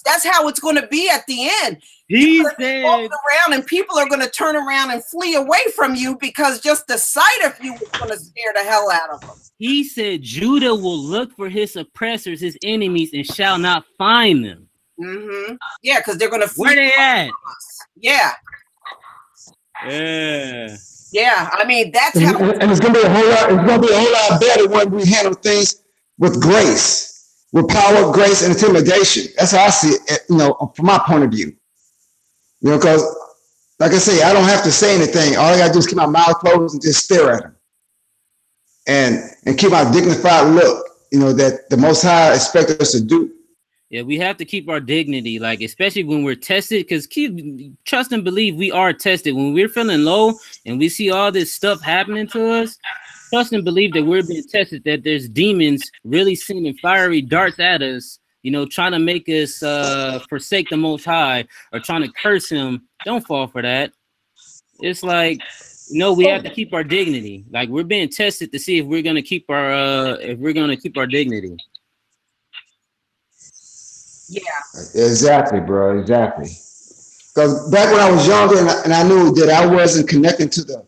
That's how it's going to be at the end. He said, around and people are going to turn around and flee away from you because just the sight of you is going to scare the hell out of them. He said, Judah will look for his oppressors, his enemies, and shall not find them. Mm-hmm. Yeah, because they're going to flee. Where they at? Yeah. Yeah. Yeah, I mean, that's how. And it's gonna be a whole lot. It's gonna be a whole lot better when we handle things with grace, with power, grace, and intimidation. That's how I see it. You know, from my point of view. You know, because like I say, I don't have to say anything. All I gotta do is keep my mouth closed and just stare at them, and keep my dignified look. You know that the Most High expects us to do. Yeah, we have to keep our dignity, like especially when we're tested, because trust and believe we are tested. When we're feeling low and we see all this stuff happening to us, trust and believe that we're being tested, that there's demons really sending fiery darts at us, you know, trying to make us forsake the Most High or trying to curse him. Don't fall for that. It's like, no, we have to keep our dignity. Like we're being tested to see if we're gonna keep our dignity. Yeah. Exactly, bro. Exactly. Because back when I was younger and I knew that I wasn't connecting to the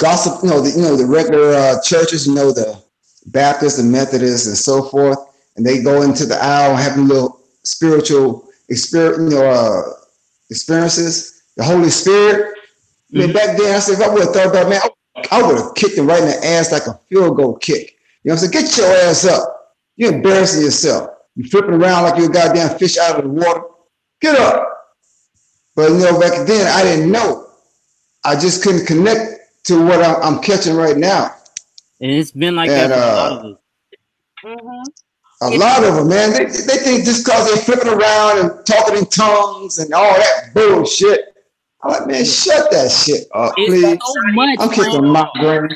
gospel, the regular churches, the Baptists and Methodists and so forth, and they go into the aisle having little spiritual experiences, the Holy Spirit. I mean, back then I said, if I would have thought about, man, I would have kicked him right in the ass like a field goal kick. You know what I'm saying? Get your ass up. You're embarrassing yourself. You're flipping around like you're a goddamn fish out of the water. Get up. But back then I didn't know. I just couldn't connect to what I'm catching right now. And it's been like that for a lot of us. Mm-hmm. A lot of them, man. They think just because they're flipping around and talking in tongues and all that bullshit. I'm like, man, shut that shit up, please. So much, I'm kicking my brain.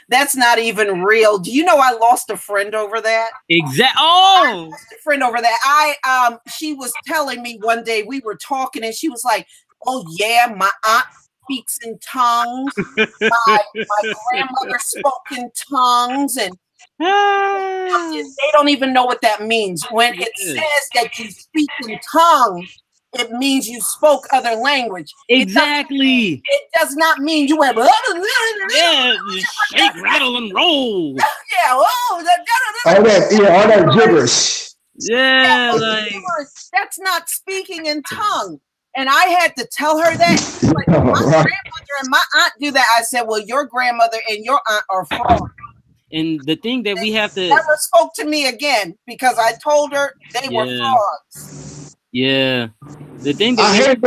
That's not even real. Do you know I lost a friend over that? Exactly. Oh, I lost a friend over that. She was telling me one day, we were talking and she was like, oh yeah, my aunt speaks in tongues. My grandmother spoke in tongues, and they don't even know what that means. When it says that you speak in tongues, it means you spoke other language. Exactly. It does not mean you have shake, rattle, and roll. Yeah, all that gibberish. Yeah, like that's not speaking in tongue. And I had to tell her that. Like, my grandmother and my aunt do that. I said, well, your grandmother and your aunt are frauds. And the thing that we have to never spoke to me again because I told her they were frauds. Yeah. The thing that I hated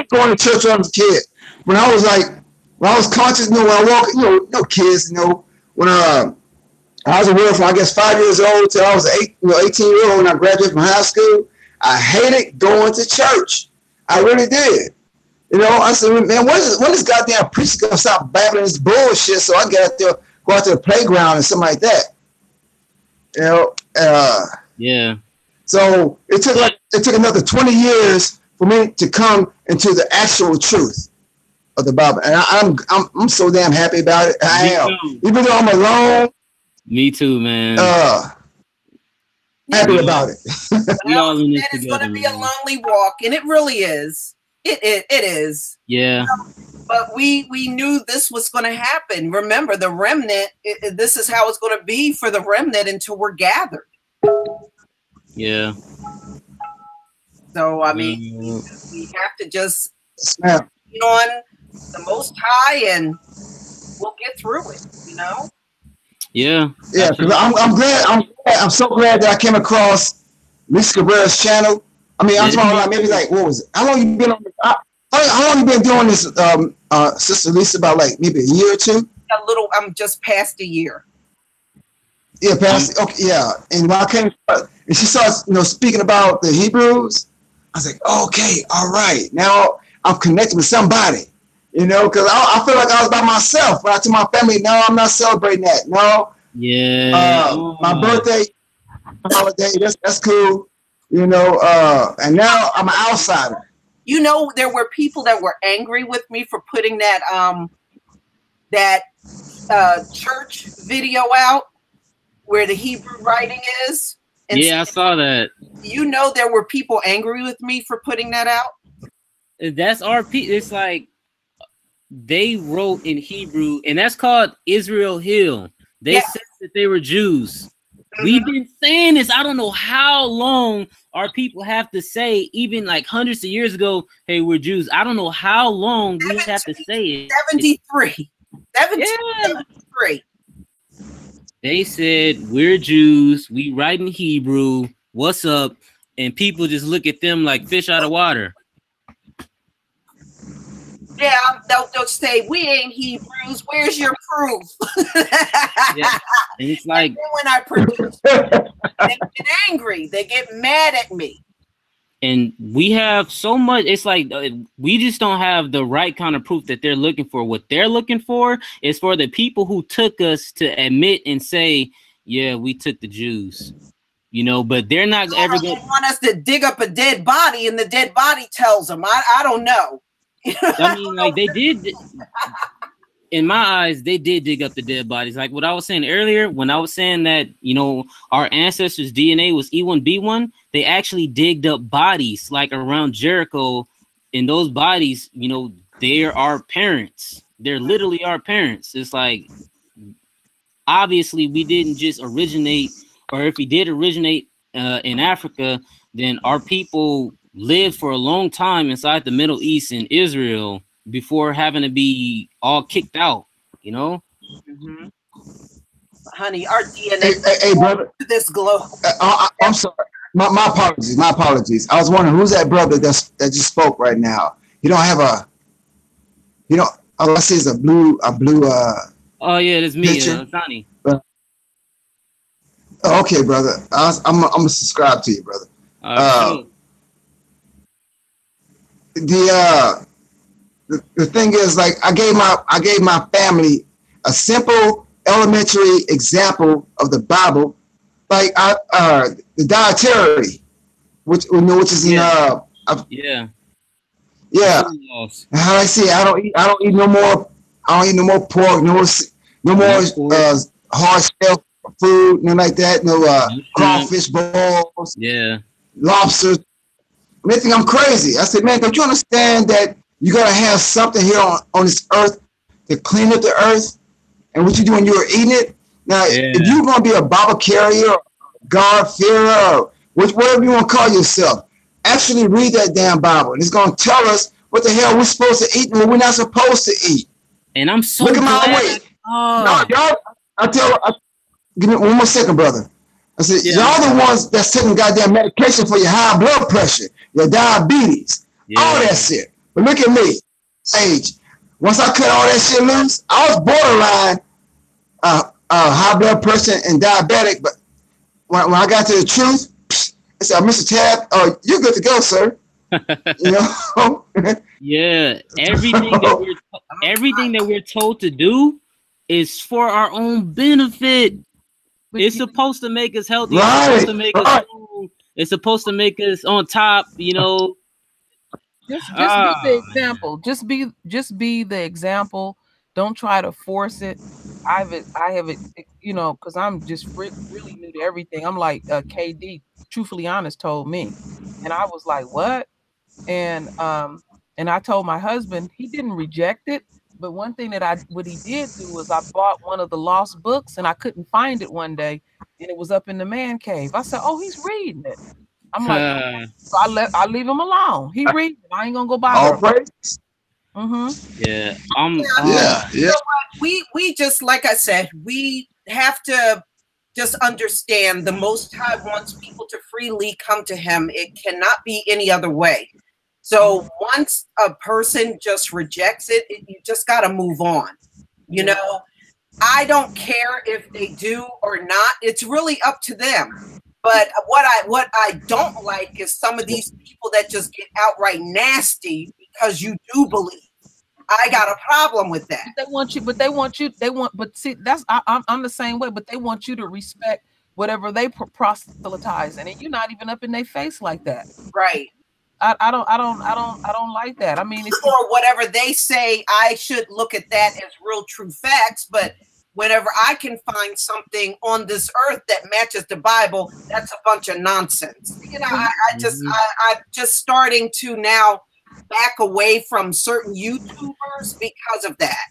going to church when I was a kid. When I was conscious, when I walk, no kids, when I was aware from, I guess, 5 years old till I was 18-year-old when I graduated from high school, I hated going to church. I really did. I said, man, when is this goddamn preacher gonna stop babbling this bullshit so I get out there, go out to the playground and something like that? Yeah. So it took another 20 years for me to come into the actual truth of the Bible, and I'm so damn happy about it. I am, even though I'm alone. Me too, man. Happy about it. We all in this it's together. Going to be a lonely walk, and it really is. It is. Yeah. But we knew this was going to happen. Remember, the remnant. This is how it's going to be for the remnant until we're gathered. Yeah. So I mean, we have to just get on the Most High, and we'll get through it. Yeah. Yeah. Because I'm so glad that I came across Lisa Cabrera's channel. I mean, I'm talking like maybe like what was it? How long you been on? How long you been doing this, Sister Lisa? About like maybe a year or two. I'm just past a year. Yeah, okay, yeah. And when I came, and she starts, speaking about the Hebrews, I was like, okay, all right. Now I'm connected with somebody, because I feel like I was by myself. When I told my family, no, I'm not celebrating that. No. Yeah. My birthday, holiday, that's cool, and now I'm an outsider. You know, there were people that were angry with me for putting that church video out where the Hebrew writing is. And yeah, I saw that. You know, there were people angry with me for putting that out. That's RP. It's like they wrote in Hebrew, and that's called Israel Hill. They said that they were Jews. We've been saying this. I don't know how long our people have to say, even like hundreds of years ago, hey, we're Jews. I don't know how long we have to say it. 73. 73. They said, we're Jews. We write in Hebrew. What's up? And people just look at them like fish out of water. Yeah, they'll say, we ain't Hebrews. Where's your proof? Yeah. And it's like, and then when I produce it, they get angry. They get mad at me. And we have so much. It's like we just don't have the right kind of proof that they're looking for. What they're looking for is for the people who took us to admit and say, yeah, we took the Jews. You know, but they're not ever going to want us to dig up a dead body, and the dead body tells them. I don't know. I mean, like they did. In my eyes, they did dig up the dead bodies. Like what I was saying earlier, when I was saying that, you know, our ancestors' DNA was E1B1, they actually digged up bodies like around Jericho. And those bodies, you know, they're our parents. They're literally our parents. It's like, obviously, we didn't just originate, or if we did originate in Africa, then our people lived for a long time inside the Middle East and Israel before having to be all kicked out, you know? Mm-hmm. Honey, our DNA hey brother, to this globe. I'm sorry. My apologies. My apologies. I was wondering who's that brother that just spoke right now. You don't have a, you know, all I see is a blue. Oh yeah, that's me, Sonny. Okay, brother. I'm gonna subscribe to you, brother. Sure. The thing is, like, I gave my family a simple elementary example of the Bible, like the dietary, which is in yeah. How I say, I don't eat no more pork, no more hard shell food, nothing like that, no crawfish balls, lobsters. They think I'm crazy. I said, man, don't you understand that you gotta have something here on this earth to clean up the earth? And what you do when you're eating it? Now, if you're gonna be a Bible carrier, or God-fearer, or whatever you want to call yourself, actually read that damn Bible. And it's gonna tell us what the hell we're supposed to eat and what we're not supposed to eat. And I'm so look at my weight. Give me one more second, brother. I said, y'all the ones that's taking goddamn medication for your high blood pressure, your diabetes, all that shit. But look at me, age. Once I cut all that shit loose, I was borderline high blood pressure and diabetic. But when I got to the truth, I said, Mr. Tab, you're good to go, sir. You know? Yeah, everything that we're told to do is for our own benefit. It's supposed to make us healthy. It's supposed to make us strong. It's supposed to make us on top, you know. Just be the example. Just be the example. Don't try to force it. I have it, you know, because I'm just really new to everything. I'm like KD, truthfully honest, told me, and I was like, what? And I told my husband. He didn't reject it, but one thing that what he did do was I bought one of the lost books, and I couldn't find it one day, and it was up in the man cave. I said, oh, he's reading it. I'm like, so I leave him alone. He reads it. I ain't gonna go bother him. Yeah. You know what? We just, like I said, we have to just understand the Most High wants people to freely come to him. It cannot be any other way. So once a person just rejects it, you just got to move on. You know, I don't care if they do or not. It's really up to them. But what I don't like is some of these people that just get outright nasty because you do believe. I got a problem with that. But see, that's I'm the same way. But they want you to respect whatever they proselytize, and you're not even up in their face like that, right? don't like that. I mean, or whatever they say, I should look at that as real true facts. But whenever I can find something on this earth that matches the Bible, that's a bunch of nonsense. You know, I'm just starting to now back away from certain YouTubers because of that.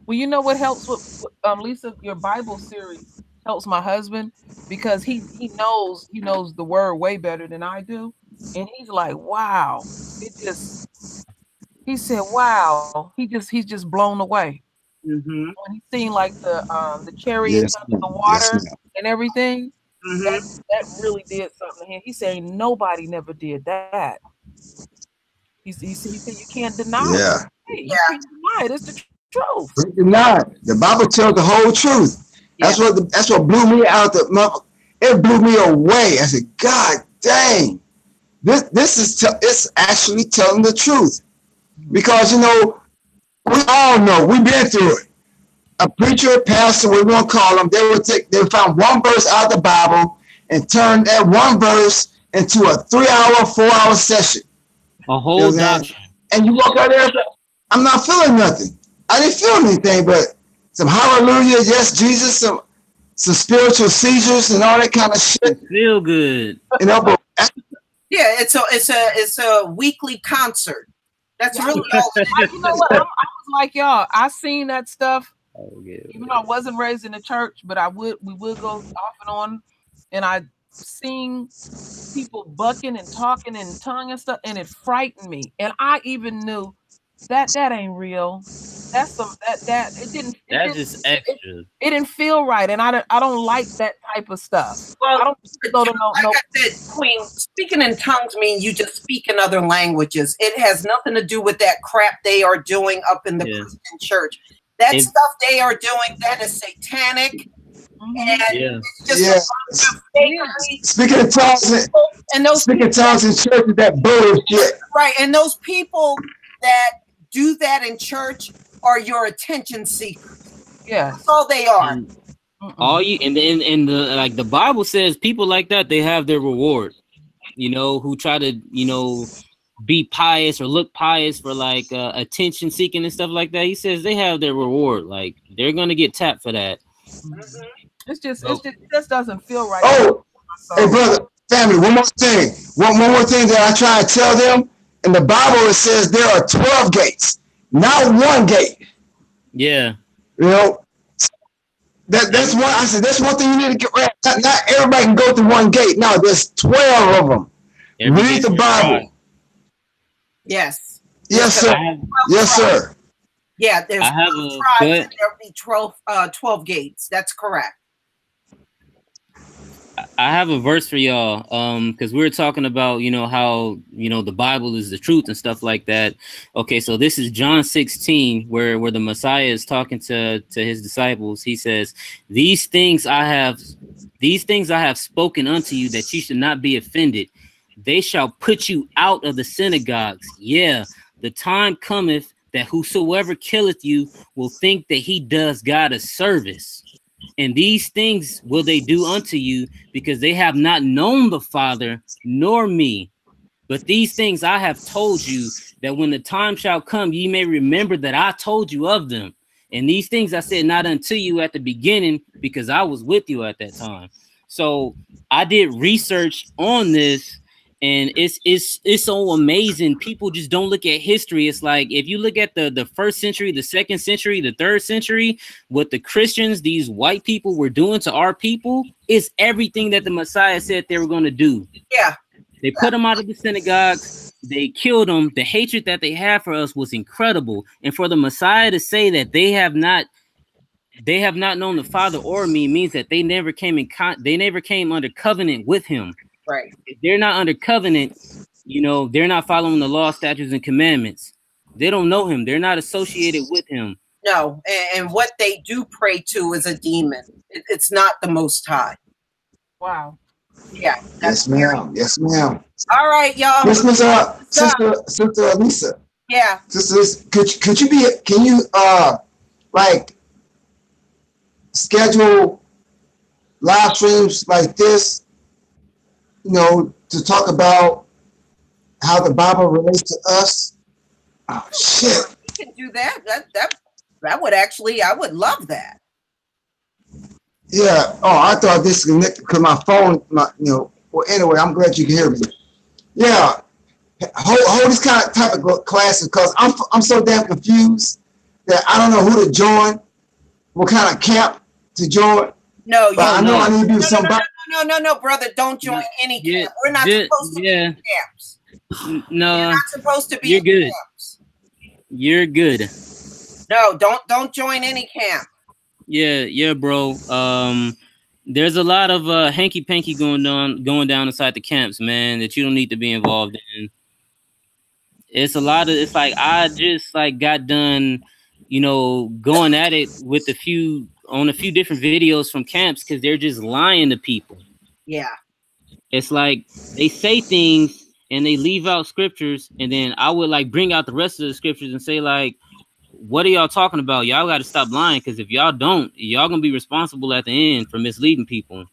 Well, you know what helps with Lisa, your Bible series helps my husband because he knows the word way better than I do, and he's like, wow, he said, wow, he's just blown away. When he's seen like the chariots under the water and everything, that really did something to him. He said nobody never did that. He said you can't deny it. Hey, you can't deny it. It's the truth. Deny it. The Bible tells the whole truth. That's what blew me out. It blew me away. I said, God dang, this is it's actually telling the truth, because you know we all know we've been through it. A preacher, pastor, we won't call them. They would find one verse out of the Bible and turn that one verse into a 3-hour, 4-hour session. A whole doctrine. And you walk out there and say, I'm not feeling nothing. I didn't feel anything, but some hallelujah, yes, Jesus, some spiritual seizures and all that kind of shit. Feel good. You know, but yeah, it's a weekly concert. That's really all. You know what? I was like y'all. I seen that stuff. Even though I wasn't raised in the church, but we would go off and on, and I seen people bucking and talking in tongue and stuff, and it frightened me. And I even knew that ain't real. That's some that it didn't. That's just extra. It didn't feel right, and I don't like that type of stuff. Well, I don't go to no. Like I said, Queen, speaking in tongues mean you just speak in other languages. It has nothing to do with that crap they are doing up in the Christian church. That stuff they are doing, that is satanic. And it's just speaking of tongues, and those speaking of tongues in church is that bullshit. Right, and those people that do that in church are your attention seekers. Yeah, that's all they are. All you and the like the Bible says, people like that, they have their reward. You know, who try to be pious or look pious for like attention seeking and stuff like that. He says they have their reward. Like they're gonna get tapped for that. It just doesn't feel right. Oh, hey brother, family, one more thing. One more thing that I try to tell them. In the Bible, it says there are 12 gates, not one gate. Yeah. You know, that's one. I said that's one thing you need to get right. Not everybody can go through one gate. No, there's 12 of them. Read the Bible. Yes. Yes, sir. Yes, sir. Yeah, there's 12 tribes and there'll be 12 gates. That's correct. I have a verse for y'all, because we were talking about, how, the Bible is the truth and stuff like that. Okay, so this is John 16, where the Messiah is talking to his disciples. He says, these things I have spoken unto you, that you should not be offended. They shall put you out of the synagogues. Yeah, the time cometh that whosoever killeth you will think that he does God a service. And these things will they do unto you, because they have not known the Father nor me. But these things I have told you, that when the time shall come, ye may remember that I told you of them. And these things I said not unto you at the beginning, because I was with you at that time. So I did research on this, and it's so amazing. People just don't look at history. It's like if you look at the first century, the second century, the third century, what the Christians, these white people, were doing to our people is everything that the Messiah said they were going to do. Yeah. They put them out of the synagogues. They killed them. The hatred that they had for us was incredible. And for the Messiah to say that they have not known the Father or me means that they never came under covenant with him. Right. If they're not under covenant, they're not following the law, statutes, and commandments. They don't know him. They're not associated with him. No, and what they do pray to is a demon. It's not the Most High. Wow. Yeah. Yes, ma'am. Yes, ma'am. All right, y'all. Sister Lisa. Yeah. Sister, can you like schedule live streams like this? To talk about how the Bible relates to us. Oh shit! You can do that. That would actually, I would love that. Yeah. Oh, I thought disconnected because my phone, well, anyway, I'm glad you can hear me. Yeah. Hold this type of classes because I'm so damn confused that I don't know who to join, what kind of camp to join. No, but I know I need to do something. No, brother, don't join any camp. We're not supposed to be in camps. No, you're not supposed to be you're in good. camps. You're good. No, don't join any camp. Yeah, bro. There's a lot of hanky panky going down inside the camps, man, that you don't need to be involved in. It's like I just got done, going at it with a few different videos from camps because they're just lying to people. Yeah. It's like they say things and they leave out scriptures, and then I would bring out the rest of the scriptures and say what are y'all talking about? Y'all got to stop lying, because if y'all don't, y'all gonna be responsible at the end for misleading people.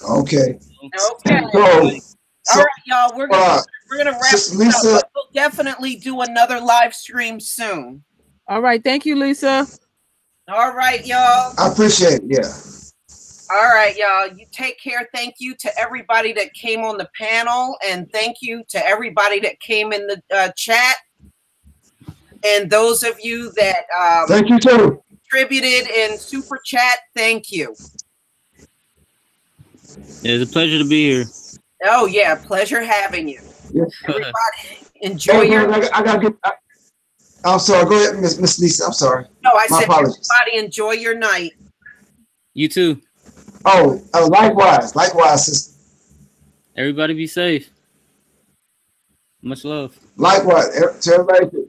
Okay. All right, y'all. We're gonna wrap this up. We'll definitely do another live stream soon. All right. Thank you, Lisa. All right, y'all. I appreciate it. Yeah. All right, y'all. You take care. Thank you to everybody that came on the panel, and thank you to everybody that came in the chat. And those of you that thank you too. Contributed in super chat, thank you. It's a pleasure to be here. Oh yeah, pleasure having you. Yeah. Everybody, enjoy your. I gotta get. I'm sorry. Go ahead, Miss Lisa. I'm sorry. No, I said apologies. everybody enjoy your night. You too. Oh, likewise, sister. Everybody be safe. Much love. Likewise to everybody.